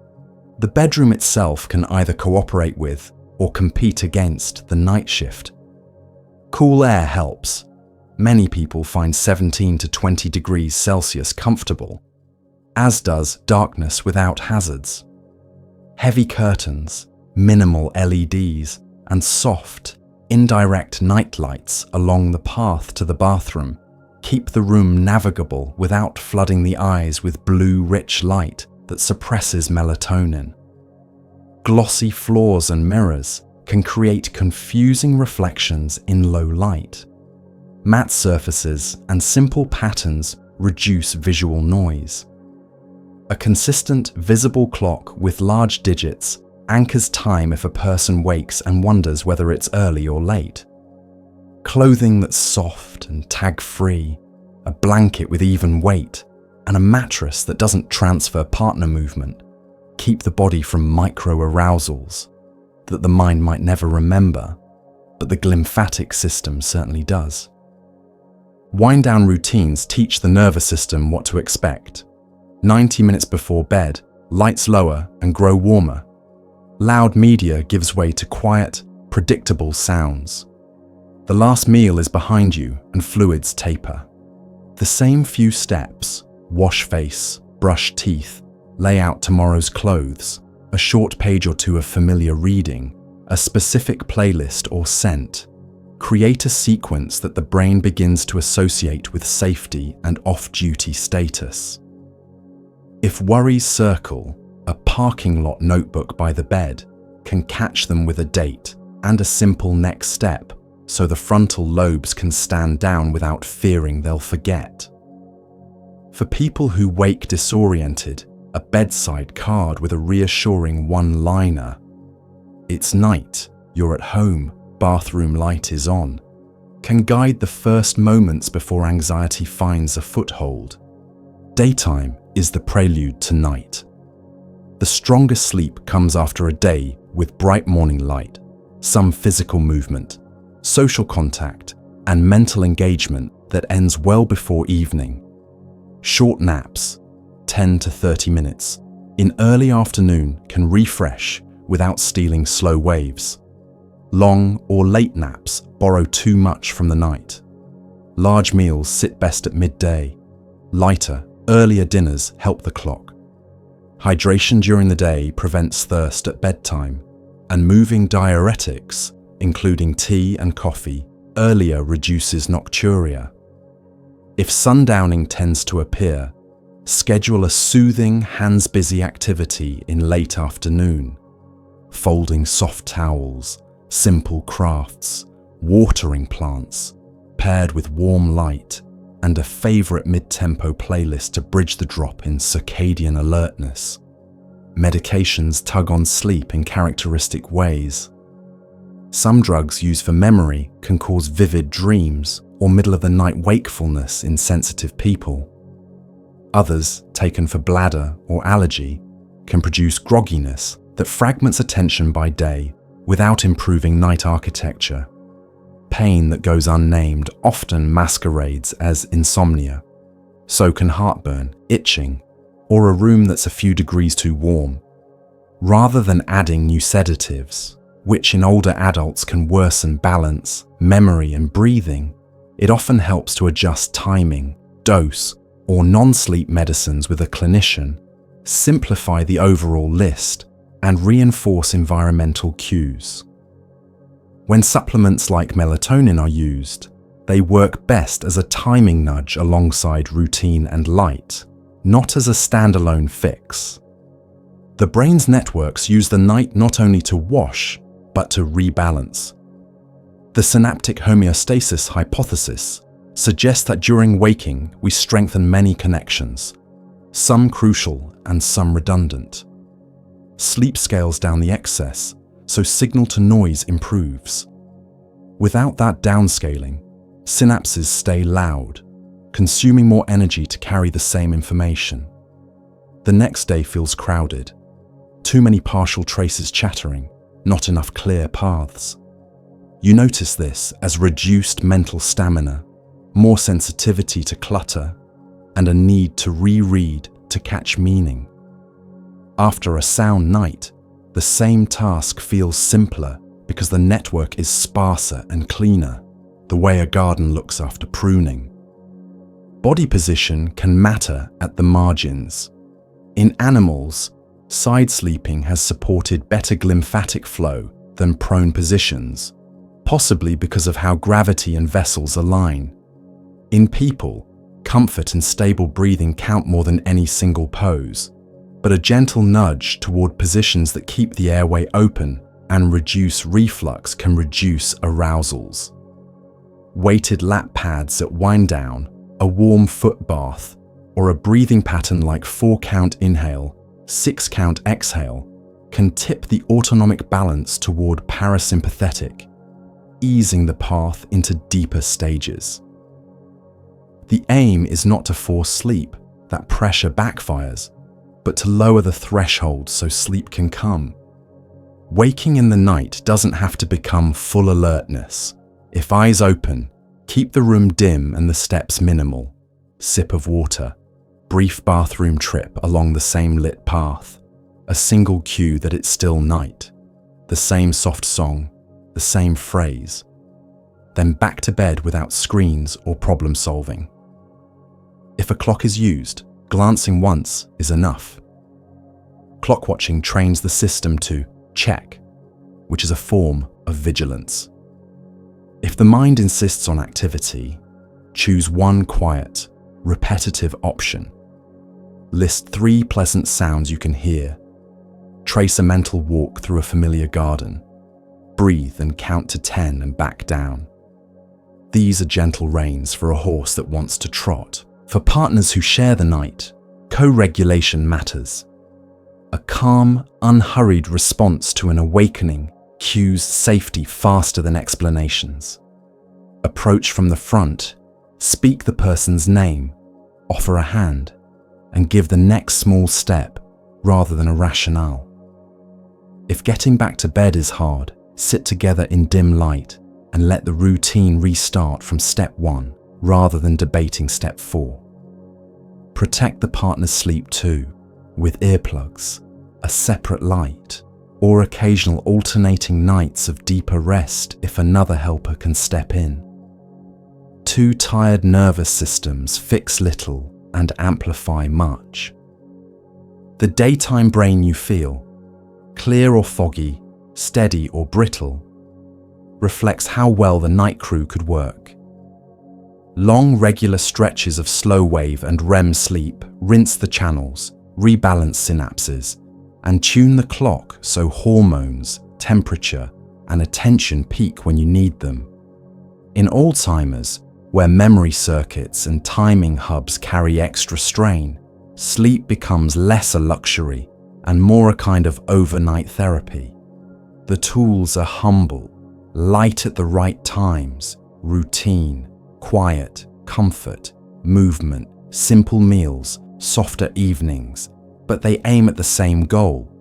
Speaker 1: The bedroom itself can either cooperate with or compete against the night shift. Cool air helps. Many people find 17 to 20 degrees Celsius comfortable, as does darkness without hazards. Heavy curtains, minimal LEDs, and soft, indirect night lights along the path to the bathroom keep the room navigable without flooding the eyes with blue, rich light that suppresses melatonin. Glossy floors and mirrors can create confusing reflections in low light. Matte surfaces and simple patterns reduce visual noise. A consistent, visible clock with large digits anchors time if a person wakes and wonders whether it's early or late. Clothing that's soft and tag-free, a blanket with even weight, and a mattress that doesn't transfer partner movement keep the body from micro-arousals that the mind might never remember, but the glymphatic system certainly does. Wind-down routines teach the nervous system what to expect. 90 minutes before bed, lights lower and grow warmer. Loud media gives way to quiet, predictable sounds. The last meal is behind you and fluids taper. The same few steps, wash face, brush teeth, lay out tomorrow's clothes, a short page or two of familiar reading, a specific playlist or scent, create a sequence that the brain begins to associate with safety and off-duty status. If worries circle, a parking lot notebook by the bed can catch them with a date and a simple next step, so the frontal lobes can stand down without fearing they'll forget. For people who wake disoriented, a bedside card with a reassuring one-liner, "It's night, you're at home, bathroom light is on," can guide the first moments before anxiety finds a foothold. Daytime is the prelude to night. The strongest sleep comes after a day with bright morning light, some physical movement, social contact, and mental engagement that ends well before evening. Short naps, 10 to 30 minutes, in early afternoon can refresh without stealing slow waves. Long or late naps borrow too much from the night. Large meals sit best at midday. Lighter, earlier dinners help the clock. Hydration during the day prevents thirst at bedtime, and moving diuretics, including tea and coffee, earlier reduces nocturia. If sundowning tends to appear, schedule a soothing, hands-busy activity in late afternoon. Folding soft towels, simple crafts, watering plants, paired with warm light, and a favorite mid-tempo playlist to bridge the drop in circadian alertness. Medications tug on sleep in characteristic ways. Some drugs used for memory can cause vivid dreams or middle-of-the-night wakefulness in sensitive people. Others, taken for bladder or allergy, can produce grogginess that fragments attention by day without improving night architecture. Pain that goes unnamed often masquerades as insomnia. So can heartburn, itching, or a room that's a few degrees too warm. Rather than adding new sedatives, which in older adults can worsen balance, memory, and breathing, it often helps to adjust timing, dose, or non-sleep medicines with a clinician, simplify the overall list, and reinforce environmental cues. When supplements like melatonin are used, they work best as a timing nudge alongside routine and light, not as a standalone fix. The brain's networks use the night not only to wash, but to rebalance. The synaptic homeostasis hypothesis suggests that during waking we strengthen many connections, some crucial and some redundant. Sleep scales down the excess, so signal to noise improves. Without that downscaling, synapses stay loud, consuming more energy to carry the same information. The next day feels crowded. Too many partial traces chattering, not enough clear paths. You notice this as reduced mental stamina, more sensitivity to clutter, and a need to reread to catch meaning. After a sound night, the same task feels simpler because the network is sparser and cleaner, the way a garden looks after pruning. Body position can matter at the margins. In animals, side sleeping has supported better glymphatic flow than prone positions, possibly because of how gravity and vessels align. In people, comfort and stable breathing count more than any single pose, but a gentle nudge toward positions that keep the airway open and reduce reflux can reduce arousals. Weighted lap pads at wind down, a warm foot bath, or a breathing pattern like 4-count inhale, 6-count exhale can tip the autonomic balance toward parasympathetic, easing the path into deeper stages. The aim is not to force sleep, that pressure backfires, but to lower the threshold so sleep can come. Waking in the night doesn't have to become full alertness. If eyes open, keep the room dim and the steps minimal. Sip of water, brief bathroom trip along the same lit path, a single cue that it's still night, the same soft song, the same phrase. Then back to bed without screens or problem solving. If a clock is used, glancing once is enough. Clock watching trains the system to check, which is a form of vigilance. If the mind insists on activity, choose one quiet, repetitive option. List 3 pleasant sounds you can hear. Trace a mental walk through a familiar garden. Breathe and count to 10 and back down. These are gentle reins for a horse that wants to trot. For partners who share the night, co-regulation matters. A calm, unhurried response to an awakening cues safety faster than explanations. Approach from the front, speak the person's name, offer a hand, and give the next small step rather than a rationale. If getting back to bed is hard, sit together in dim light and let the routine restart from step 1 rather than debating step 4. Protect the partner's sleep too, with earplugs, a separate light, or occasional alternating nights of deeper rest if another helper can step in. 2 tired nervous systems fix little and amplify much. The daytime brain you feel, clear or foggy, steady or brittle, reflects how well the night crew could work. Long regular stretches of slow wave and REM sleep rinse the channels, rebalance synapses, and tune the clock so hormones, temperature, and attention peak when you need them. In Alzheimer's, where memory circuits and timing hubs carry extra strain, sleep becomes less a luxury and more a kind of overnight therapy. The tools are humble, light at the right times, routine, quiet, comfort, movement, simple meals, softer evenings, but they aim at the same goal.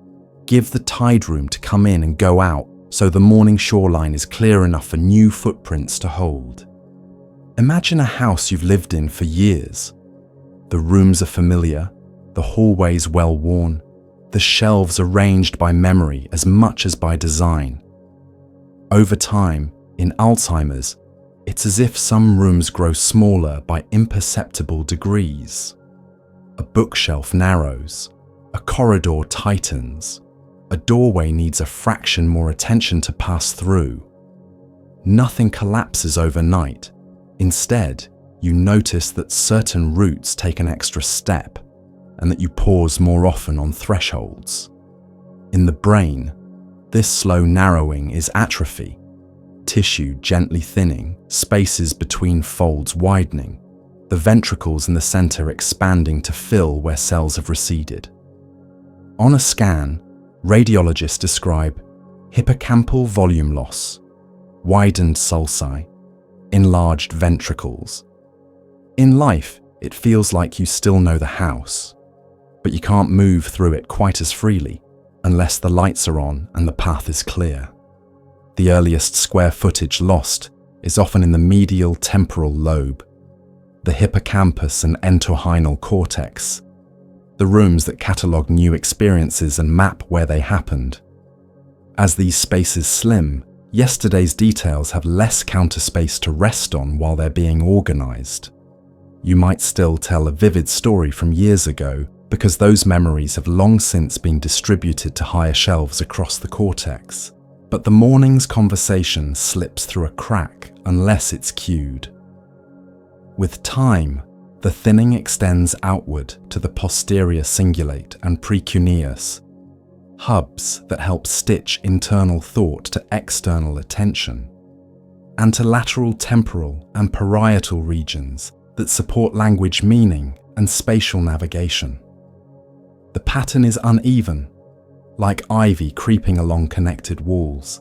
Speaker 1: Give the tide room to come in and go out so the morning shoreline is clear enough for new footprints to hold. Imagine a house you've lived in for years. The rooms are familiar, the hallways well-worn, the shelves arranged by memory as much as by design. Over time, in Alzheimer's, it's as if some rooms grow smaller by imperceptible degrees. A bookshelf narrows, a corridor tightens, a doorway needs a fraction more attention to pass through. Nothing collapses overnight. Instead, you notice that certain routes take an extra step and that you pause more often on thresholds. In the brain, this slow narrowing is atrophy, tissue gently thinning, spaces between folds widening. the ventricles in the center expanding to fill where cells have receded. On a scan, radiologists describe hippocampal volume loss, widened sulci, enlarged ventricles. In life, it feels like you still know the house, but you can't move through it quite as freely unless the lights are on and the path is clear. The earliest square footage lost is often in the medial temporal lobe, the hippocampus and entorhinal cortex, the rooms that catalogue new experiences and map where they happened. As these spaces slim, yesterday's details have less counter space to rest on while they're being organised. You might still tell a vivid story from years ago because those memories have long since been distributed to higher shelves across the cortex. But the morning's conversation slips through a crack unless it's cued. With time, the thinning extends outward to the posterior cingulate and precuneus, hubs that help stitch internal thought to external attention, and to lateral temporal and parietal regions that support language meaning and spatial navigation. The pattern is uneven, like ivy creeping along connected walls.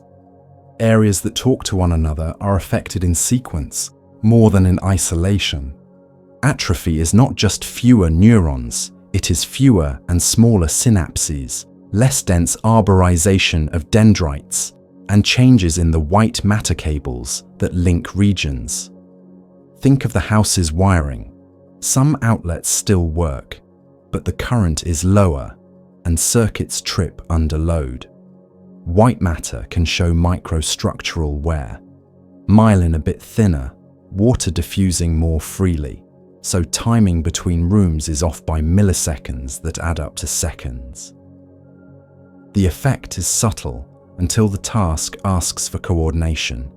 Speaker 1: Areas that talk to one another are affected in sequence more than in isolation. Atrophy is not just fewer neurons, it is fewer and smaller synapses, less dense arborization of dendrites, and changes in the white matter cables that link regions. Think of the house's wiring. Some outlets still work, but the current is lower and circuits trip under load. White matter can show microstructural wear, myelin a bit thinner, water diffusing more freely, so timing between rooms is off by milliseconds that add up to seconds. The effect is subtle until the task asks for coordination.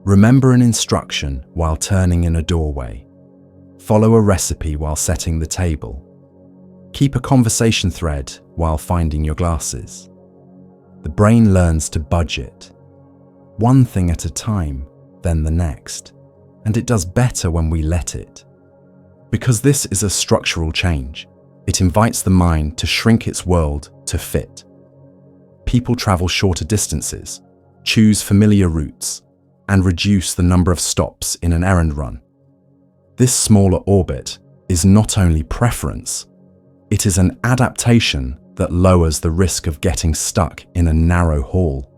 Speaker 1: Remember an instruction while turning in a doorway. Follow a recipe while setting the table. Keep a conversation thread while finding your glasses. The brain learns to budget, one thing at a time, then the next, and it does better when we let it. Because this is a structural change, it invites the mind to shrink its world to fit. People travel shorter distances, choose familiar routes, and reduce the number of stops in an errand run. This smaller orbit is not only preference, it is an adaptation that lowers the risk of getting stuck in a narrow hall.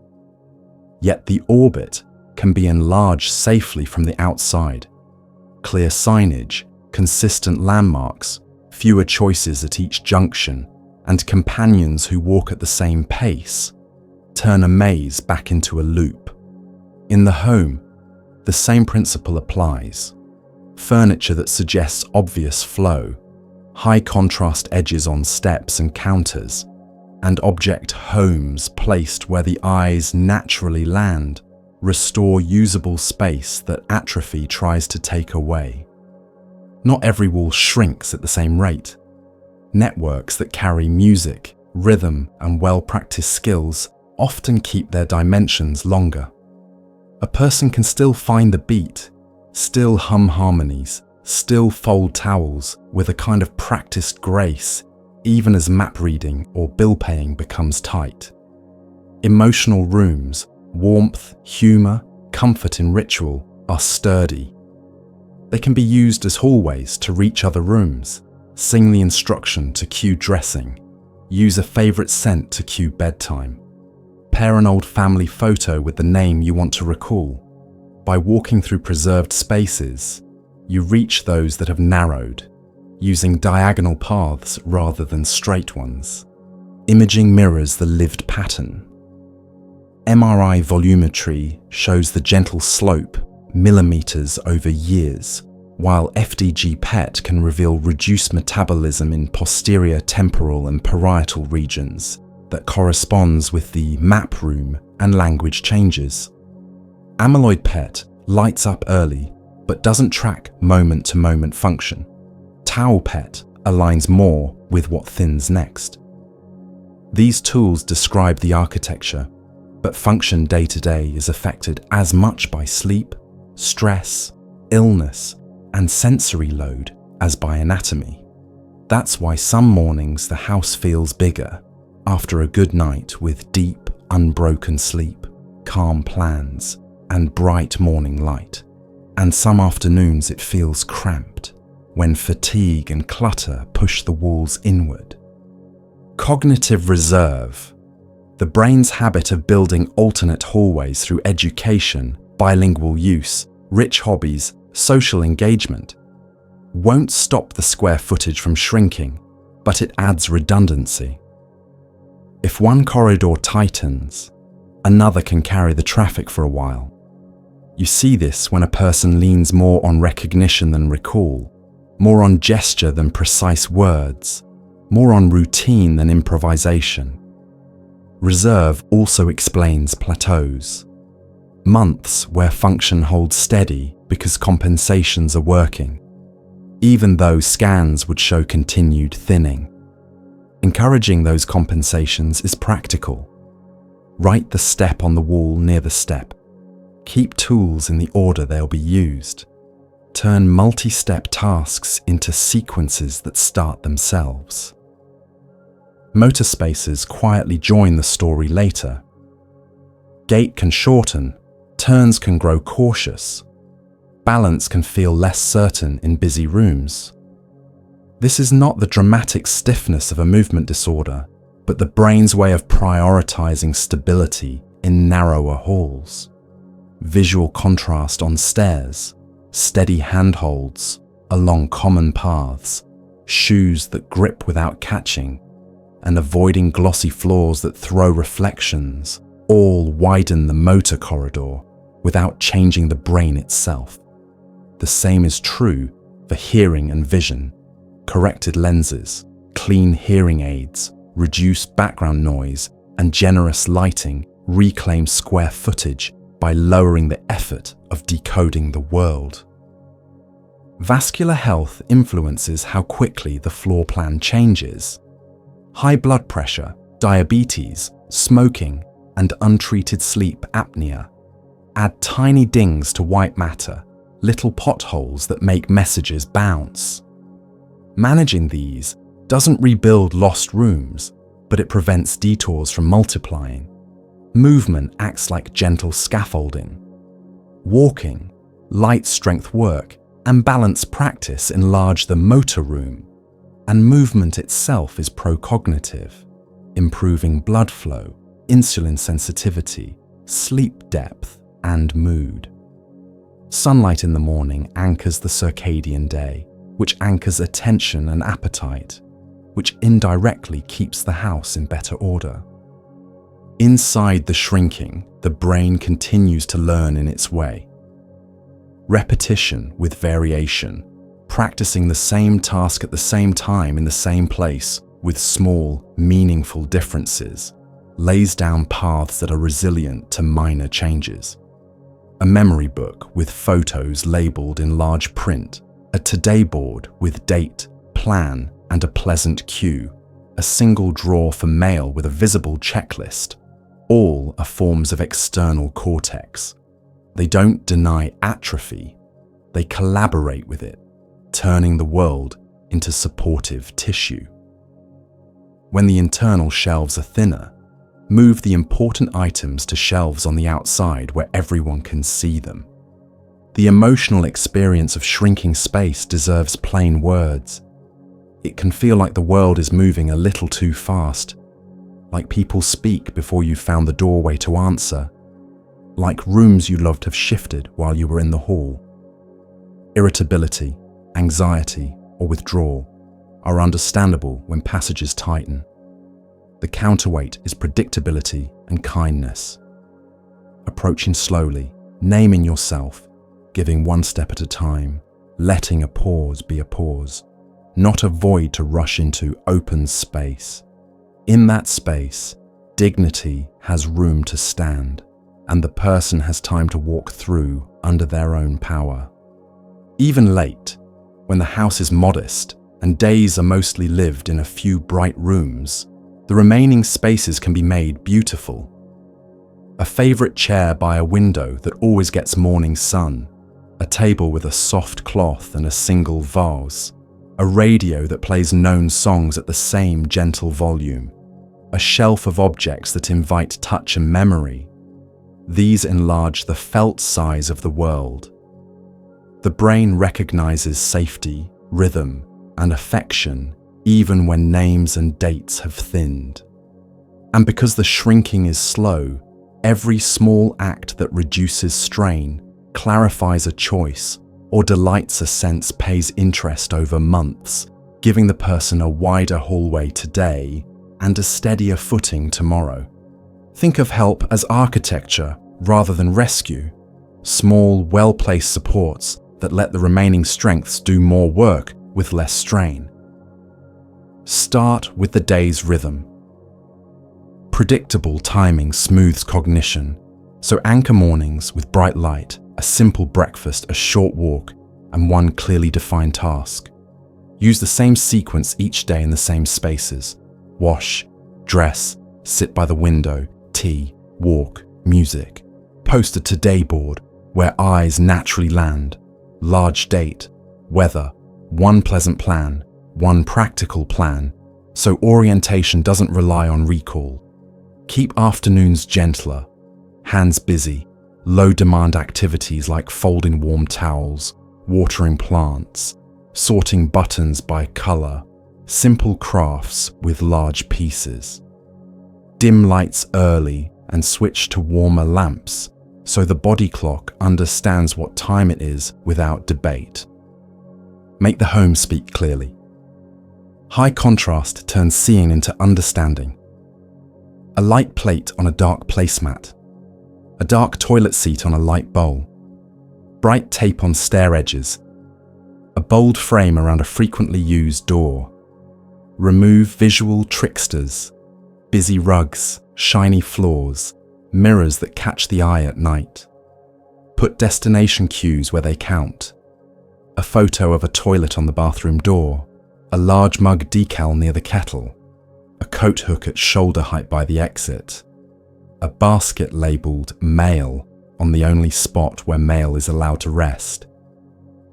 Speaker 1: Yet the orbit can be enlarged safely from the outside. Clear signage, consistent landmarks, fewer choices at each junction, and companions who walk at the same pace turn a maze back into a loop. In the home, the same principle applies. Furniture that suggests obvious flow, high contrast edges on steps and counters, and object homes placed where the eyes naturally land restore usable space that atrophy tries to take away. Not every wall shrinks at the same rate. Networks that carry music, rhythm, and well-practiced skills often keep their dimensions longer. A person can still find the beat, still hum harmonies, still fold towels with a kind of practiced grace, even as map reading or bill paying becomes tight. Emotional rooms, warmth, humour, comfort in ritual are sturdy. They can be used as hallways to reach other rooms, sing the instruction to cue dressing, use a favourite scent to cue bedtime, pair an old family photo with the name you want to recall. By walking through preserved spaces, you reach those that have narrowed, using diagonal paths rather than straight ones. Imaging mirrors the lived pattern. MRI volumetry shows the gentle slope, millimeters over years, while FDG PET can reveal reduced metabolism in posterior temporal and parietal regions that corresponds with the map room and language changes. Amyloid PET lights up early but doesn't track moment-to-moment function. Tau PET aligns more with what thins next. These tools describe the architecture, but function day-to-day is affected as much by sleep, stress, illness, and sensory load as by anatomy. That's why some mornings the house feels bigger after a good night with deep, unbroken sleep, calm plans, and bright morning light. And some afternoons it feels cramped when fatigue and clutter push the walls inward. Cognitive reserve, the brain's habit of building alternate hallways through education, bilingual use, rich hobbies, social engagement, won't stop the square footage from shrinking, but it adds redundancy. If one corridor tightens, another can carry the traffic for a while. You see this when a person leans more on recognition than recall, more on gesture than precise words, more on routine than improvisation. Reserve also explains plateaus, months where function holds steady because compensations are working, even though scans would show continued thinning. Encouraging those compensations is practical. Write the step on the wall near the step. Keep tools in the order they'll be used. Turn multi-step tasks into sequences that start themselves. Motor spaces quietly join the story later. Gait can shorten, turns can grow cautious. Balance can feel less certain in busy rooms. This is not the dramatic stiffness of a movement disorder, but the brain's way of prioritizing stability in narrower halls. Visual contrast on stairs, steady handholds along common paths, shoes that grip without catching, and avoiding glossy floors that throw reflections, all widen the motor corridor without changing the brain itself. The same is true for hearing and vision. Corrected lenses, clean hearing aids, reduced background noise, and generous lighting reclaim square footage by lowering the effort of decoding the world. Vascular health influences how quickly the floor plan changes. High blood pressure, diabetes, smoking, and untreated sleep apnea add tiny dings to white matter, little potholes that make messages bounce. Managing these doesn't rebuild lost rooms, but it prevents detours from multiplying. Movement acts like gentle scaffolding. Walking, light strength work, and balance practice enlarge the motor room, and movement itself is pro-cognitive, improving blood flow, insulin sensitivity, sleep depth, and mood. Sunlight in the morning anchors the circadian day, which anchors attention and appetite, which indirectly keeps the house in better order. Inside the shrinking, the brain continues to learn in its way. Repetition with variation, practicing the same task at the same time in the same place with small, meaningful differences, lays down paths that are resilient to minor changes. A memory book with photos labeled in large print, a today board with date, plan, and a pleasant cue, a single drawer for mail with a visible checklist, all are forms of external cortex. They don't deny atrophy, they collaborate with it, turning the world into supportive tissue. When the internal shelves are thinner, move the important items to shelves on the outside where everyone can see them. The emotional experience of shrinking space deserves plain words. It can feel like the world is moving a little too fast, like people speak before you've found the doorway to answer, like rooms you loved have shifted while you were in the hall. Irritability, anxiety, or withdrawal are understandable when passages tighten. The counterweight is predictability and kindness. Approaching slowly, naming yourself, giving one step at a time, letting a pause be a pause, not a void to rush into open space. In that space, dignity has room to stand, and the person has time to walk through under their own power. Even late, when the house is modest and days are mostly lived in a few bright rooms, the remaining spaces can be made beautiful. A favorite chair by a window that always gets morning sun, A table with a soft cloth and a single vase. A radio that plays known songs at the same gentle volume. A shelf of objects that invite touch and memory. These enlarge the felt size of the world. The brain recognizes safety, rhythm, and affection even when names and dates have thinned. And because the shrinking is slow, every small act that reduces strain, clarifies a choice, or delights a sense pays interest over months, giving the person a wider hallway today and a steadier footing tomorrow. Think of help as architecture rather than rescue, small, well-placed supports that let the remaining strengths do more work with less strain. Start with the day's rhythm. Predictable timing smooths cognition, so anchor mornings with bright light, a simple breakfast, a short walk, and one clearly defined task. Use the same sequence each day in the same spaces. Wash, dress, sit by the window, tea, walk, music. Post a today board where eyes naturally land. Large date, weather, one pleasant plan, one practical plan, so orientation doesn't rely on recall. Keep afternoons gentler, hands busy, low-demand activities like folding warm towels, watering plants, sorting buttons by color, simple crafts with large pieces. Dim lights early and switch to warmer lamps, so the body clock understands what time it is without debate. Make the home speak clearly. High contrast turns seeing into understanding. A light plate on a dark placemat. A dark toilet seat on a light bowl. Bright tape on stair edges. A bold frame around a frequently used door. Remove visual tricksters. Busy rugs, shiny floors, mirrors that catch the eye at night. Put destination cues where they count. A photo of a toilet on the bathroom door. A large mug decal near the kettle. A coat hook at shoulder height by the exit. A basket labelled mail on the only spot where mail is allowed to rest.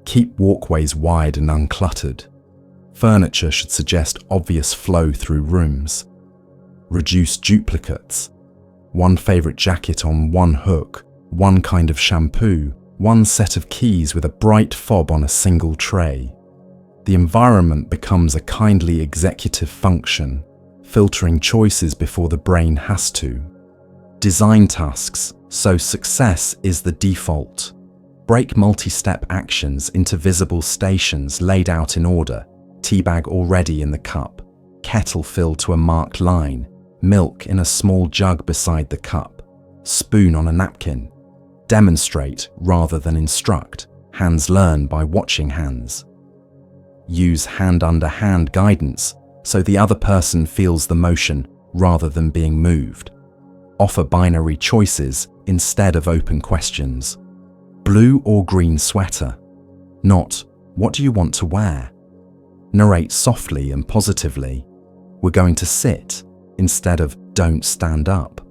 Speaker 1: Keep walkways wide and uncluttered. Furniture should suggest obvious flow through rooms. Reduce duplicates. One favourite jacket on one hook, one kind of shampoo, one set of keys with a bright fob on a single tray. The environment becomes a kindly executive function, filtering choices before the brain has to. Design tasks, so success is the default. Break multi-step actions into visible stations laid out in order, teabag already in the cup, kettle filled to a marked line, milk in a small jug beside the cup, spoon on a napkin. Demonstrate rather than instruct. Hands learn by watching hands. Use hand-under-hand guidance so the other person feels the motion rather than being moved. Offer binary choices instead of open questions. Blue or green sweater? Not, what do you want to wear? Narrate softly and positively. We're going to sit instead of don't stand up.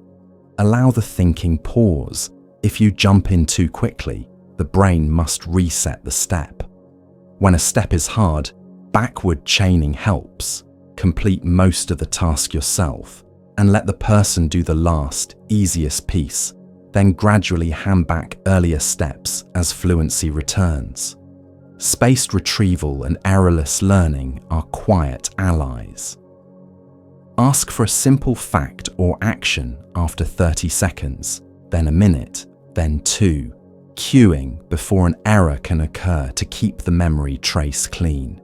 Speaker 1: Allow the thinking pause. If you jump in too quickly, the brain must reset the step. When a step is hard, backward chaining helps. Complete most of the task yourself and let the person do the last, easiest piece, then gradually hand back earlier steps as fluency returns. Spaced retrieval and errorless learning are quiet allies. Ask for a simple fact or action after 30 seconds, then a minute, then 2, cueing before an error can occur to keep the memory trace clean.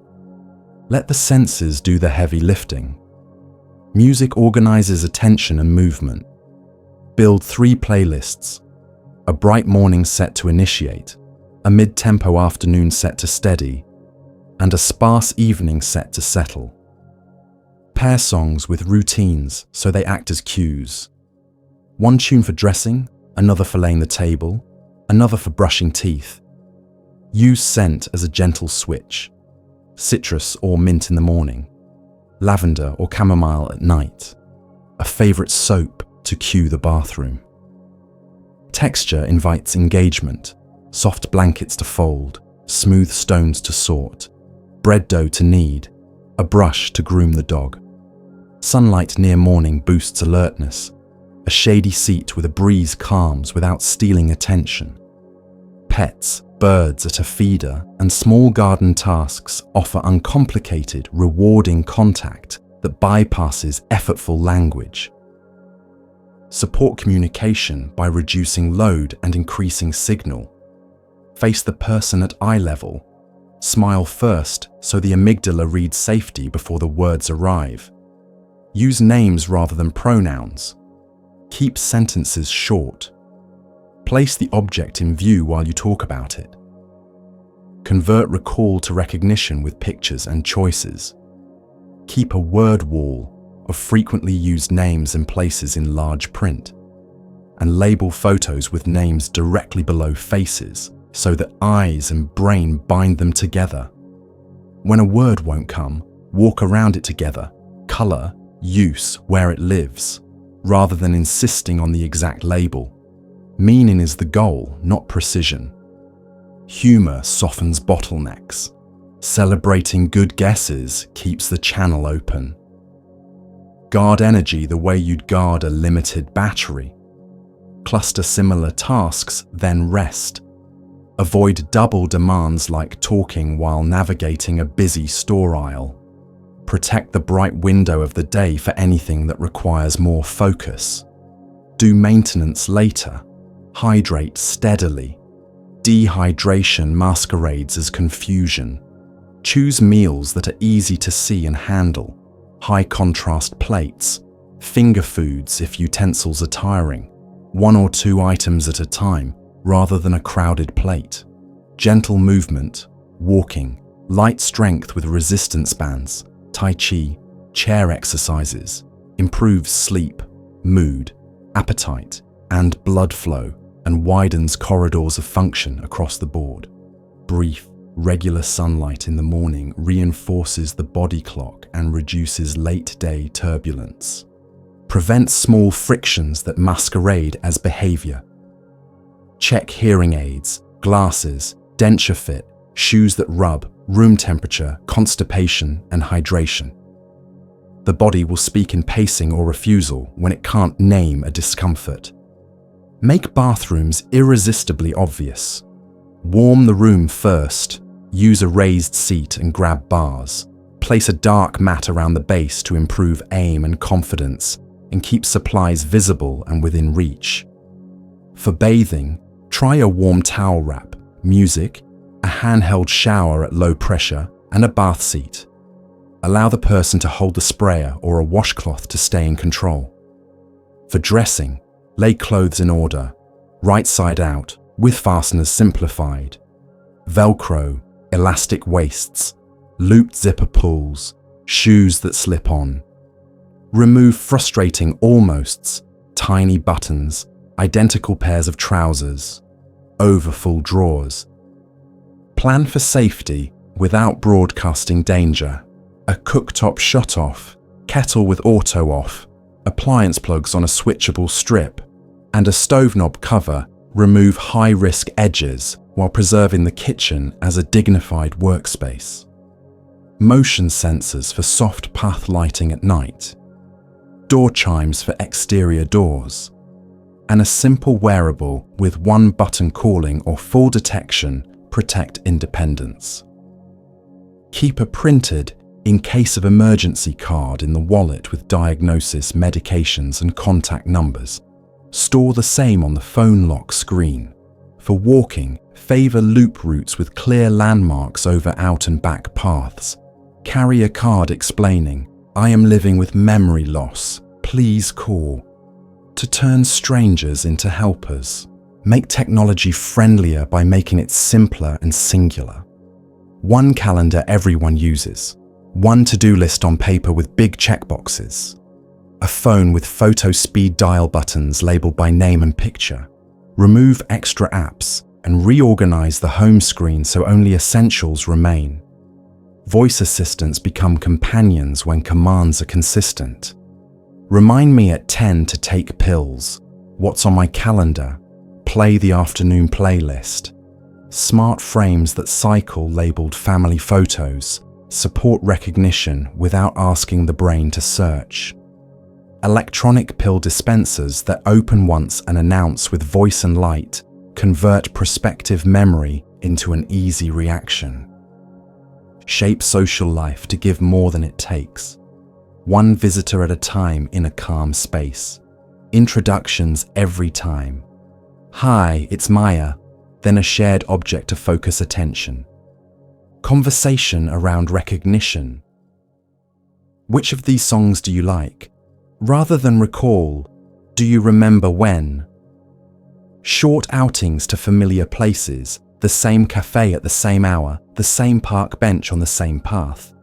Speaker 1: Let the senses do the heavy lifting. Music organizes attention and movement. Build 3 playlists. A bright morning set to initiate, a mid-tempo afternoon set to steady, and a sparse evening set to settle. Pair songs with routines so they act as cues. One tune for dressing, another for laying the table, another for brushing teeth. Use scent as a gentle switch. Citrus or mint in the morning. Lavender or chamomile at night. A favourite soap to cue the bathroom. Texture invites engagement. soft blankets to fold, smooth stones to sort, bread dough to knead, a brush to groom the dog. Sunlight near morning boosts alertness. A shady seat with a breeze calms without stealing attention. Pets, birds at a feeder, and small garden tasks offer uncomplicated, rewarding contact that bypasses effortful language. Support communication by reducing load and increasing signal. Face the person at eye level. Smile first so the amygdala reads safety before the words arrive. Use names rather than pronouns. Keep sentences short. Place the object in view while you talk about it. Convert recall to recognition with pictures and choices. Keep a word wall of frequently used names and places in large print. And label photos with names directly below faces so that eyes and brain bind them together. When a word won't come, walk around it together. Color, use, where it lives, rather than insisting on the exact label. Meaning is the goal, not precision. Humor softens bottlenecks. Celebrating good guesses keeps the channel open. Guard energy the way you'd guard a limited battery. Cluster similar tasks, then rest. Avoid double demands like talking while navigating a busy store aisle. Protect the bright window of the day for anything that requires more focus. Do maintenance later. Hydrate steadily. Dehydration masquerades as confusion. Choose meals that are easy to see and handle. High contrast plates. Finger foods if utensils are tiring. 1 or 2 items at a time rather than a crowded plate. Gentle movement, walking, light strength with resistance bands, Tai Chi, chair exercises, improves sleep, mood, appetite, and blood flow, and widens corridors of function across the board. Brief, regular sunlight in the morning reinforces the body clock and reduces late-day turbulence. Prevents small frictions that masquerade as behavior. Check hearing aids, glasses, denture fit, shoes that rub, room temperature, constipation, and hydration. The body will speak in pacing or refusal when it can't name a discomfort. Make bathrooms irresistibly obvious. Warm the room first. Use a raised seat and grab bars. Place a dark mat around the base to improve aim and confidence and keep supplies visible and within reach. For bathing, try a warm towel wrap, music, a handheld shower at low pressure, and a bath seat. Allow the person to hold the sprayer or a washcloth to stay in control. For dressing, lay clothes in order, right side out, with fasteners simplified. Velcro, elastic waists, looped zipper pulls, shoes that slip on. Remove frustrating almosts, tiny buttons, identical pairs of trousers, overfull drawers. Plan for safety without broadcasting danger. A cooktop shut off, kettle with auto off, appliance plugs on a switchable strip, and a stove knob cover remove high-risk edges while preserving the kitchen as a dignified workspace. Motion sensors for soft path lighting at night. Door chimes for exterior doors. And a simple wearable with one button calling or fall detection protect independence. Keep a printed, in case of emergency card in the wallet with diagnosis, medications, and contact numbers. Store the same on the phone lock screen. For walking, favor loop routes with clear landmarks over out and back paths. Carry a card explaining, "I am living with memory loss. Please call." To turn strangers into helpers. Make technology friendlier by making it simpler and singular. One calendar everyone uses. One to-do list on paper with big checkboxes. A phone with photo speed dial buttons labeled by name and picture. Remove extra apps and reorganize the home screen so only essentials remain. Voice assistants become companions when commands are consistent. Remind me at 10 to take pills. What's on my calendar? Play the afternoon playlist. Smart frames that cycle labeled family photos support recognition without asking the brain to search. Electronic pill dispensers that open once and announce with voice and light convert prospective memory into an easy reaction. Shape social life to give more than it takes. One visitor at a time in a calm space. Introductions every time. Hi, it's Maya. Then a shared object to focus attention. Conversation around recognition. Which of these songs do you like? Rather than recall, do you remember when? Short outings to familiar places, the same cafe at the same hour, the same park bench on the same path.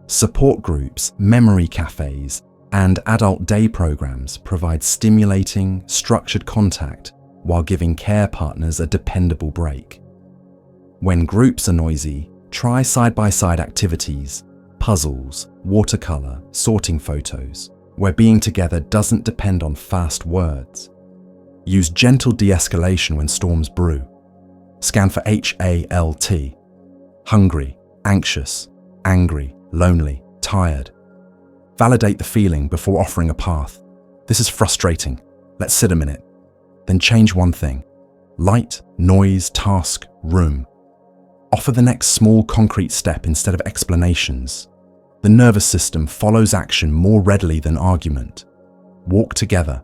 Speaker 1: Support groups, memory cafes, and adult day programs provide stimulating, structured contact while giving care partners a dependable break. When groups are noisy, try side-by-side activities, puzzles, watercolor, sorting photos, where being together doesn't depend on fast words. Use gentle de-escalation when storms brew. Scan for HALT. Hungry, anxious, angry, lonely, tired. Validate the feeling before offering a path. This is frustrating. Let's sit a minute. Then change one thing. Light, noise, task, room. Offer the next small concrete step instead of explanations. The nervous system follows action more readily than argument. Walk together.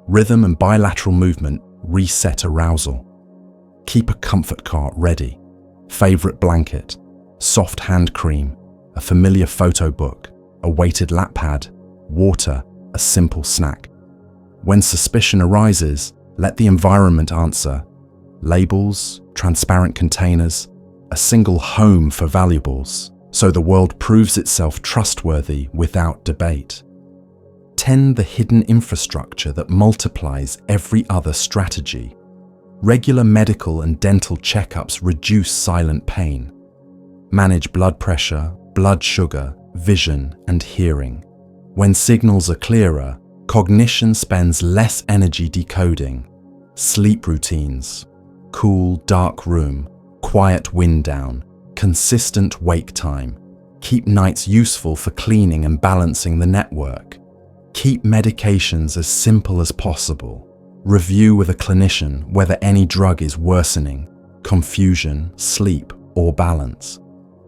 Speaker 1: Rhythm and bilateral movement reset arousal. Keep a comfort cart ready. Favorite blanket, soft hand cream, a familiar photo book, a weighted lap pad, water, a simple snack. When suspicion arises, let the environment answer. Labels, transparent containers, a single home for valuables, so the world proves itself trustworthy without debate. Tend the hidden infrastructure that multiplies every other strategy. Regular medical and dental checkups reduce silent pain. Manage blood pressure, blood sugar, vision, and hearing. When signals are clearer, cognition spends less energy decoding. Sleep routines. Cool, dark room. Quiet wind down. Consistent wake time. Keep nights useful for cleaning and balancing the network. Keep medications as simple as possible. Review with a clinician whether any drug is worsening, confusion, sleep, or balance.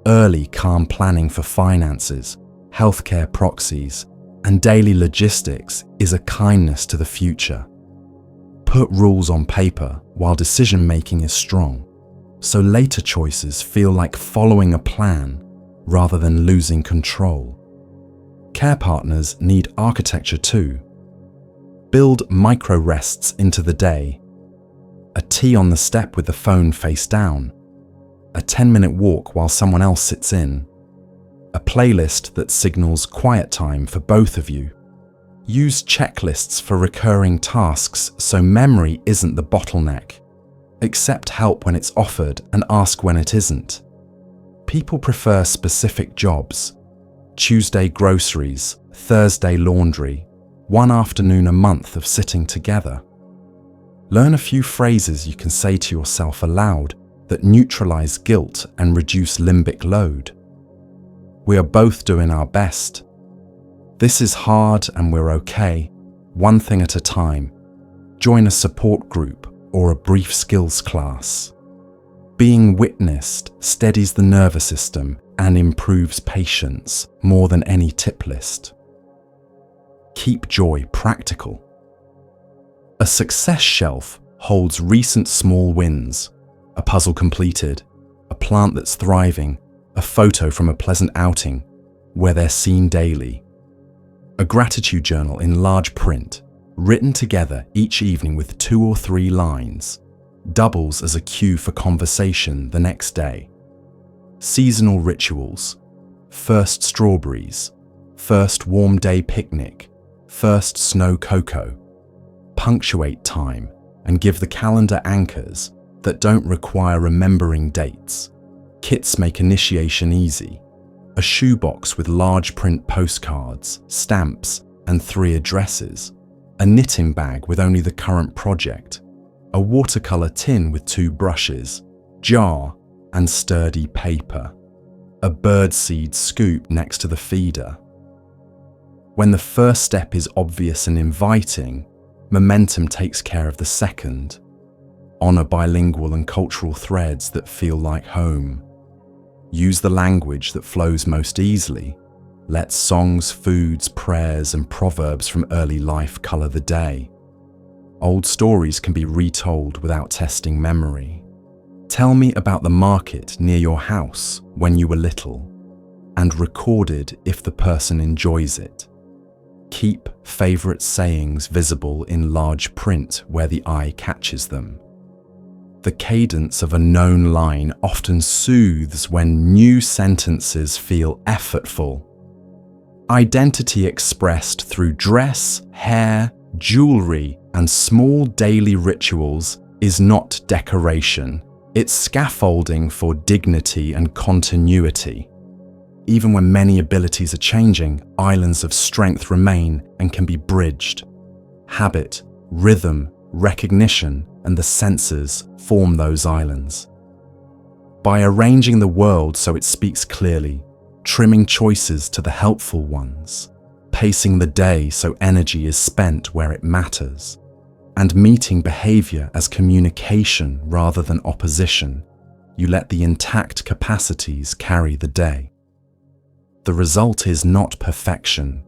Speaker 1: Early calm planning for finances, healthcare proxies, and daily logistics is a kindness to the future. Put rules on paper while decision-making is strong, so later choices feel like following a plan rather than losing control. Care partners need architecture too. Build micro-rests into the day. A tea on the step with the phone face down. A 10-minute walk while someone else sits in. A playlist that signals quiet time for both of you. Use checklists for recurring tasks so memory isn't the bottleneck. Accept help when it's offered and ask when it isn't. People prefer specific jobs. Tuesday groceries, Thursday laundry, one afternoon a month of sitting together. Learn a few phrases you can say to yourself aloud that neutralize guilt and reduce limbic load. We are both doing our best. This is hard and we're okay, one thing at a time. Join a support group or a brief skills class. Being witnessed steadies the nervous system and improves patience more than any tip list. Keep joy practical. A success shelf holds recent small wins, a puzzle completed, a plant that's thriving, a photo from a pleasant outing where they're seen daily. A gratitude journal in large print, written together each evening with 2 or 3 lines, doubles as a cue for conversation the next day. Seasonal rituals. First strawberries, first warm day picnic, first snow cocoa. Punctuate time and give the calendar anchors that don't require remembering dates. Kits make initiation easy. A shoebox with large print postcards, stamps, and 3 addresses. A knitting bag with only the current project. A watercolor tin with 2 brushes. jar and sturdy paper, a birdseed scoop next to the feeder. When the first step is obvious and inviting, momentum takes care of the second. Honor bilingual and cultural threads that feel like home. Use the language that flows most easily. Let songs, foods, prayers, and proverbs from early life color the day. Old stories can be retold without testing memory. Tell me about the market near your house when you were little, and recorded if the person enjoys it. Keep favorite sayings visible in large print where the eye catches them. The cadence of a known line often soothes when new sentences feel effortful. Identity expressed through dress, hair, jewelry, and small daily rituals is not decoration. It's scaffolding for dignity and continuity. Even when many abilities are changing, islands of strength remain and can be bridged. Habit, rhythm, recognition, and the senses form those islands. By arranging the world so it speaks clearly, trimming choices to the helpful ones, pacing the day so energy is spent where it matters, and meeting behavior as communication rather than opposition, you let the intact capacities carry the day. The result is not perfection.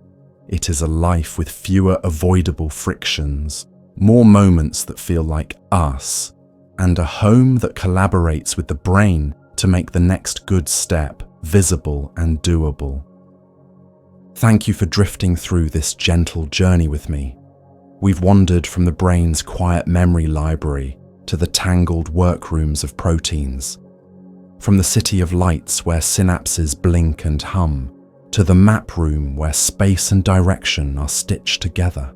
Speaker 1: It is a life with fewer avoidable frictions, more moments that feel like us, and a home that collaborates with the brain to make the next good step visible and doable. Thank you for drifting through this gentle journey with me. We've wandered from the brain's quiet memory library to the tangled workrooms of proteins, from the city of lights where synapses blink and hum, to the map room where space and direction are stitched together.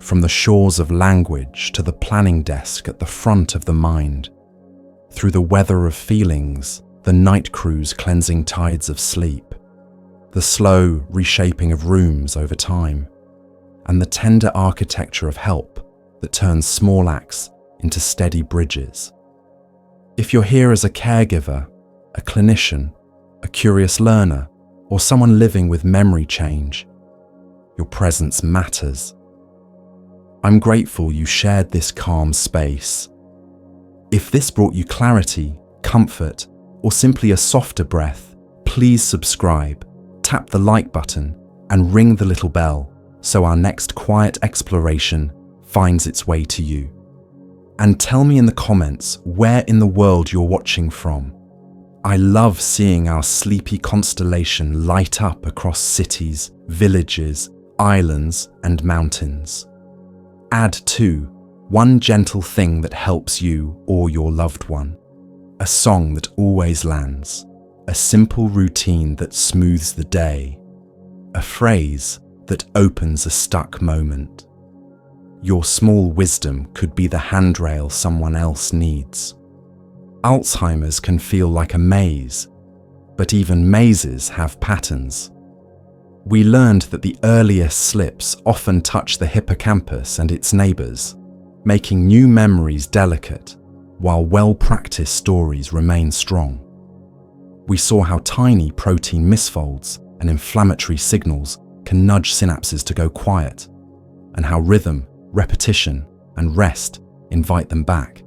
Speaker 1: From the shores of language to the planning desk at the front of the mind, through the weather of feelings, the night cruise cleansing tides of sleep, the slow reshaping of rooms over time, and the tender architecture of help that turns small acts into steady bridges. If you're here as a caregiver, a clinician, a curious learner, or someone living with memory change, your presence matters. I'm grateful you shared this calm space. If this brought you clarity, comfort, or simply a softer breath, please subscribe, tap the like button, and ring the little bell so our next quiet exploration finds its way to you. And tell me in the comments where in the world you're watching from. I love seeing our sleepy constellation light up across cities, villages, islands, and mountains. Add too, one gentle thing that helps you or your loved one. A song that always lands. A simple routine that smooths the day. A phrase that opens a stuck moment. Your small wisdom could be the handrail someone else needs. Alzheimer's can feel like a maze, but even mazes have patterns. We learned that the earliest slips often touch the hippocampus and its neighbors, making new memories delicate, while well-practiced stories remain strong. We saw how tiny protein misfolds and inflammatory signals can nudge synapses to go quiet, and how rhythm, repetition, and rest invite them back.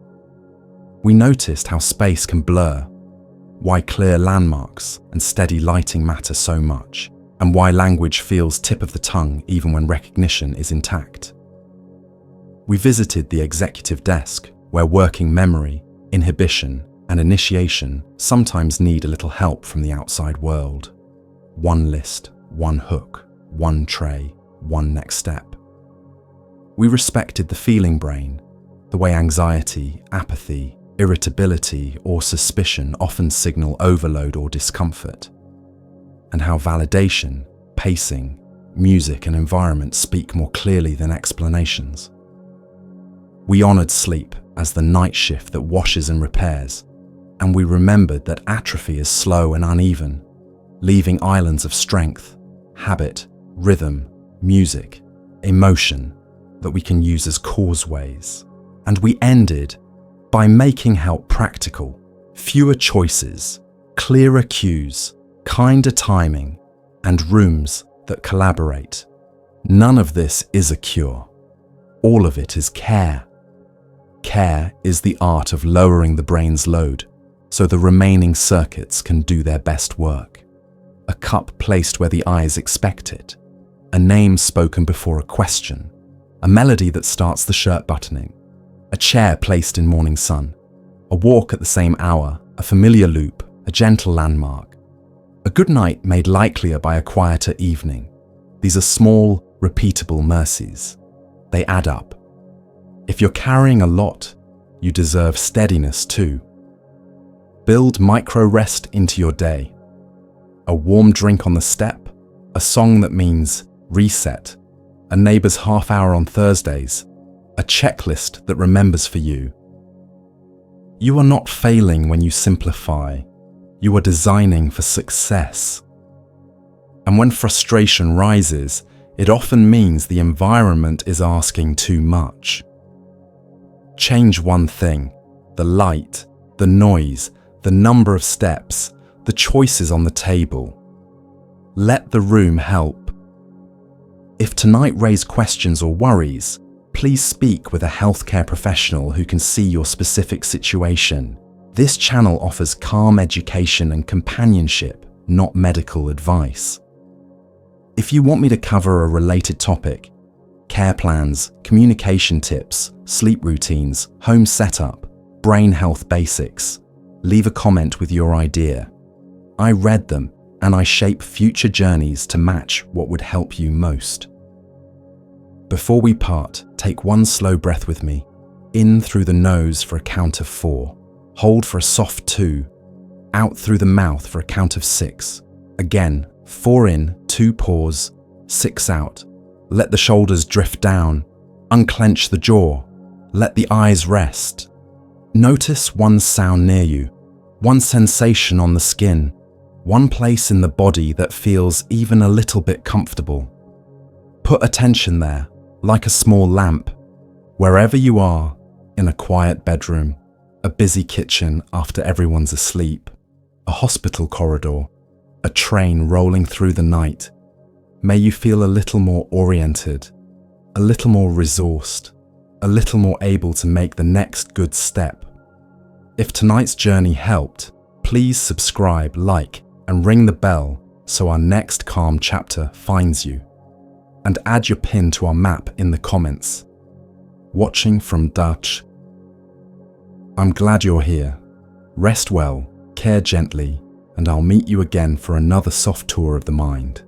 Speaker 1: We noticed how space can blur, why clear landmarks and steady lighting matter so much, and why language feels tip of the tongue even when recognition is intact. We visited the executive desk, where working memory, inhibition, and initiation sometimes need a little help from the outside world. One list, one hook, one tray, one next step. We respected the feeling brain, the way anxiety, apathy, irritability, or suspicion often signal overload or discomfort, and how validation, pacing, music, and environment speak more clearly than explanations. We honored sleep as the night shift that washes and repairs, and we remembered that atrophy is slow and uneven, leaving islands of strength, habit, rhythm, music, emotion that we can use as causeways. And we ended by making help practical, Fewer choices, clearer cues, kinder timing, and rooms that collaborate. None of this is a cure. All of it is care. Care is the art of lowering the brain's load so the remaining circuits can do their best work. A cup placed where the eyes expect it, a name spoken before a question, a melody that starts the shirt buttoning, a chair placed in morning sun, a walk at the same hour, a familiar loop, a gentle landmark. A good night made likelier by a quieter evening. These are small, repeatable mercies. They add up. If you're carrying a lot, you deserve steadiness too. Build micro-rest into your day. A warm drink on the step, a song that means reset, a neighbour's half hour on Thursdays, a checklist that remembers for you. You are not failing when you simplify. You are designing for success. And when frustration rises, it often means the environment is asking too much. Change one thing: the light, the noise, the number of steps, the choices on the table. Let the room help. If tonight raised questions or worries, please speak with a healthcare professional who can see your specific situation. This channel offers calm education and companionship, not medical advice. If you want me to cover a related topic, care plans, communication tips, sleep routines, home setup, brain health basics, leave a comment with your idea. I read them and I shape future journeys to match what would help you most. Before we part, take one slow breath with me. In through the nose for a count of 4. Hold for a soft 2. Out through the mouth for a count of 6. Again, 4 in, 2 pause, 6 out. Let the shoulders drift down. Unclench the jaw. Let the eyes rest. Notice one sound near you, one sensation on the skin, one place in the body that feels even a little bit comfortable. Put attention there, like a small lamp, wherever you are, in a quiet bedroom, a busy kitchen after everyone's asleep, a hospital corridor, a train rolling through the night. May you feel a little more oriented, a little more resourced, a little more able to make the next good step. If tonight's journey helped, please subscribe, like, and ring the bell so our next calm chapter finds you. And add your pin to our map in the comments. Watching from Dutch. I'm glad you're here. Rest well, care gently, and I'll meet you again for another soft tour of the mind.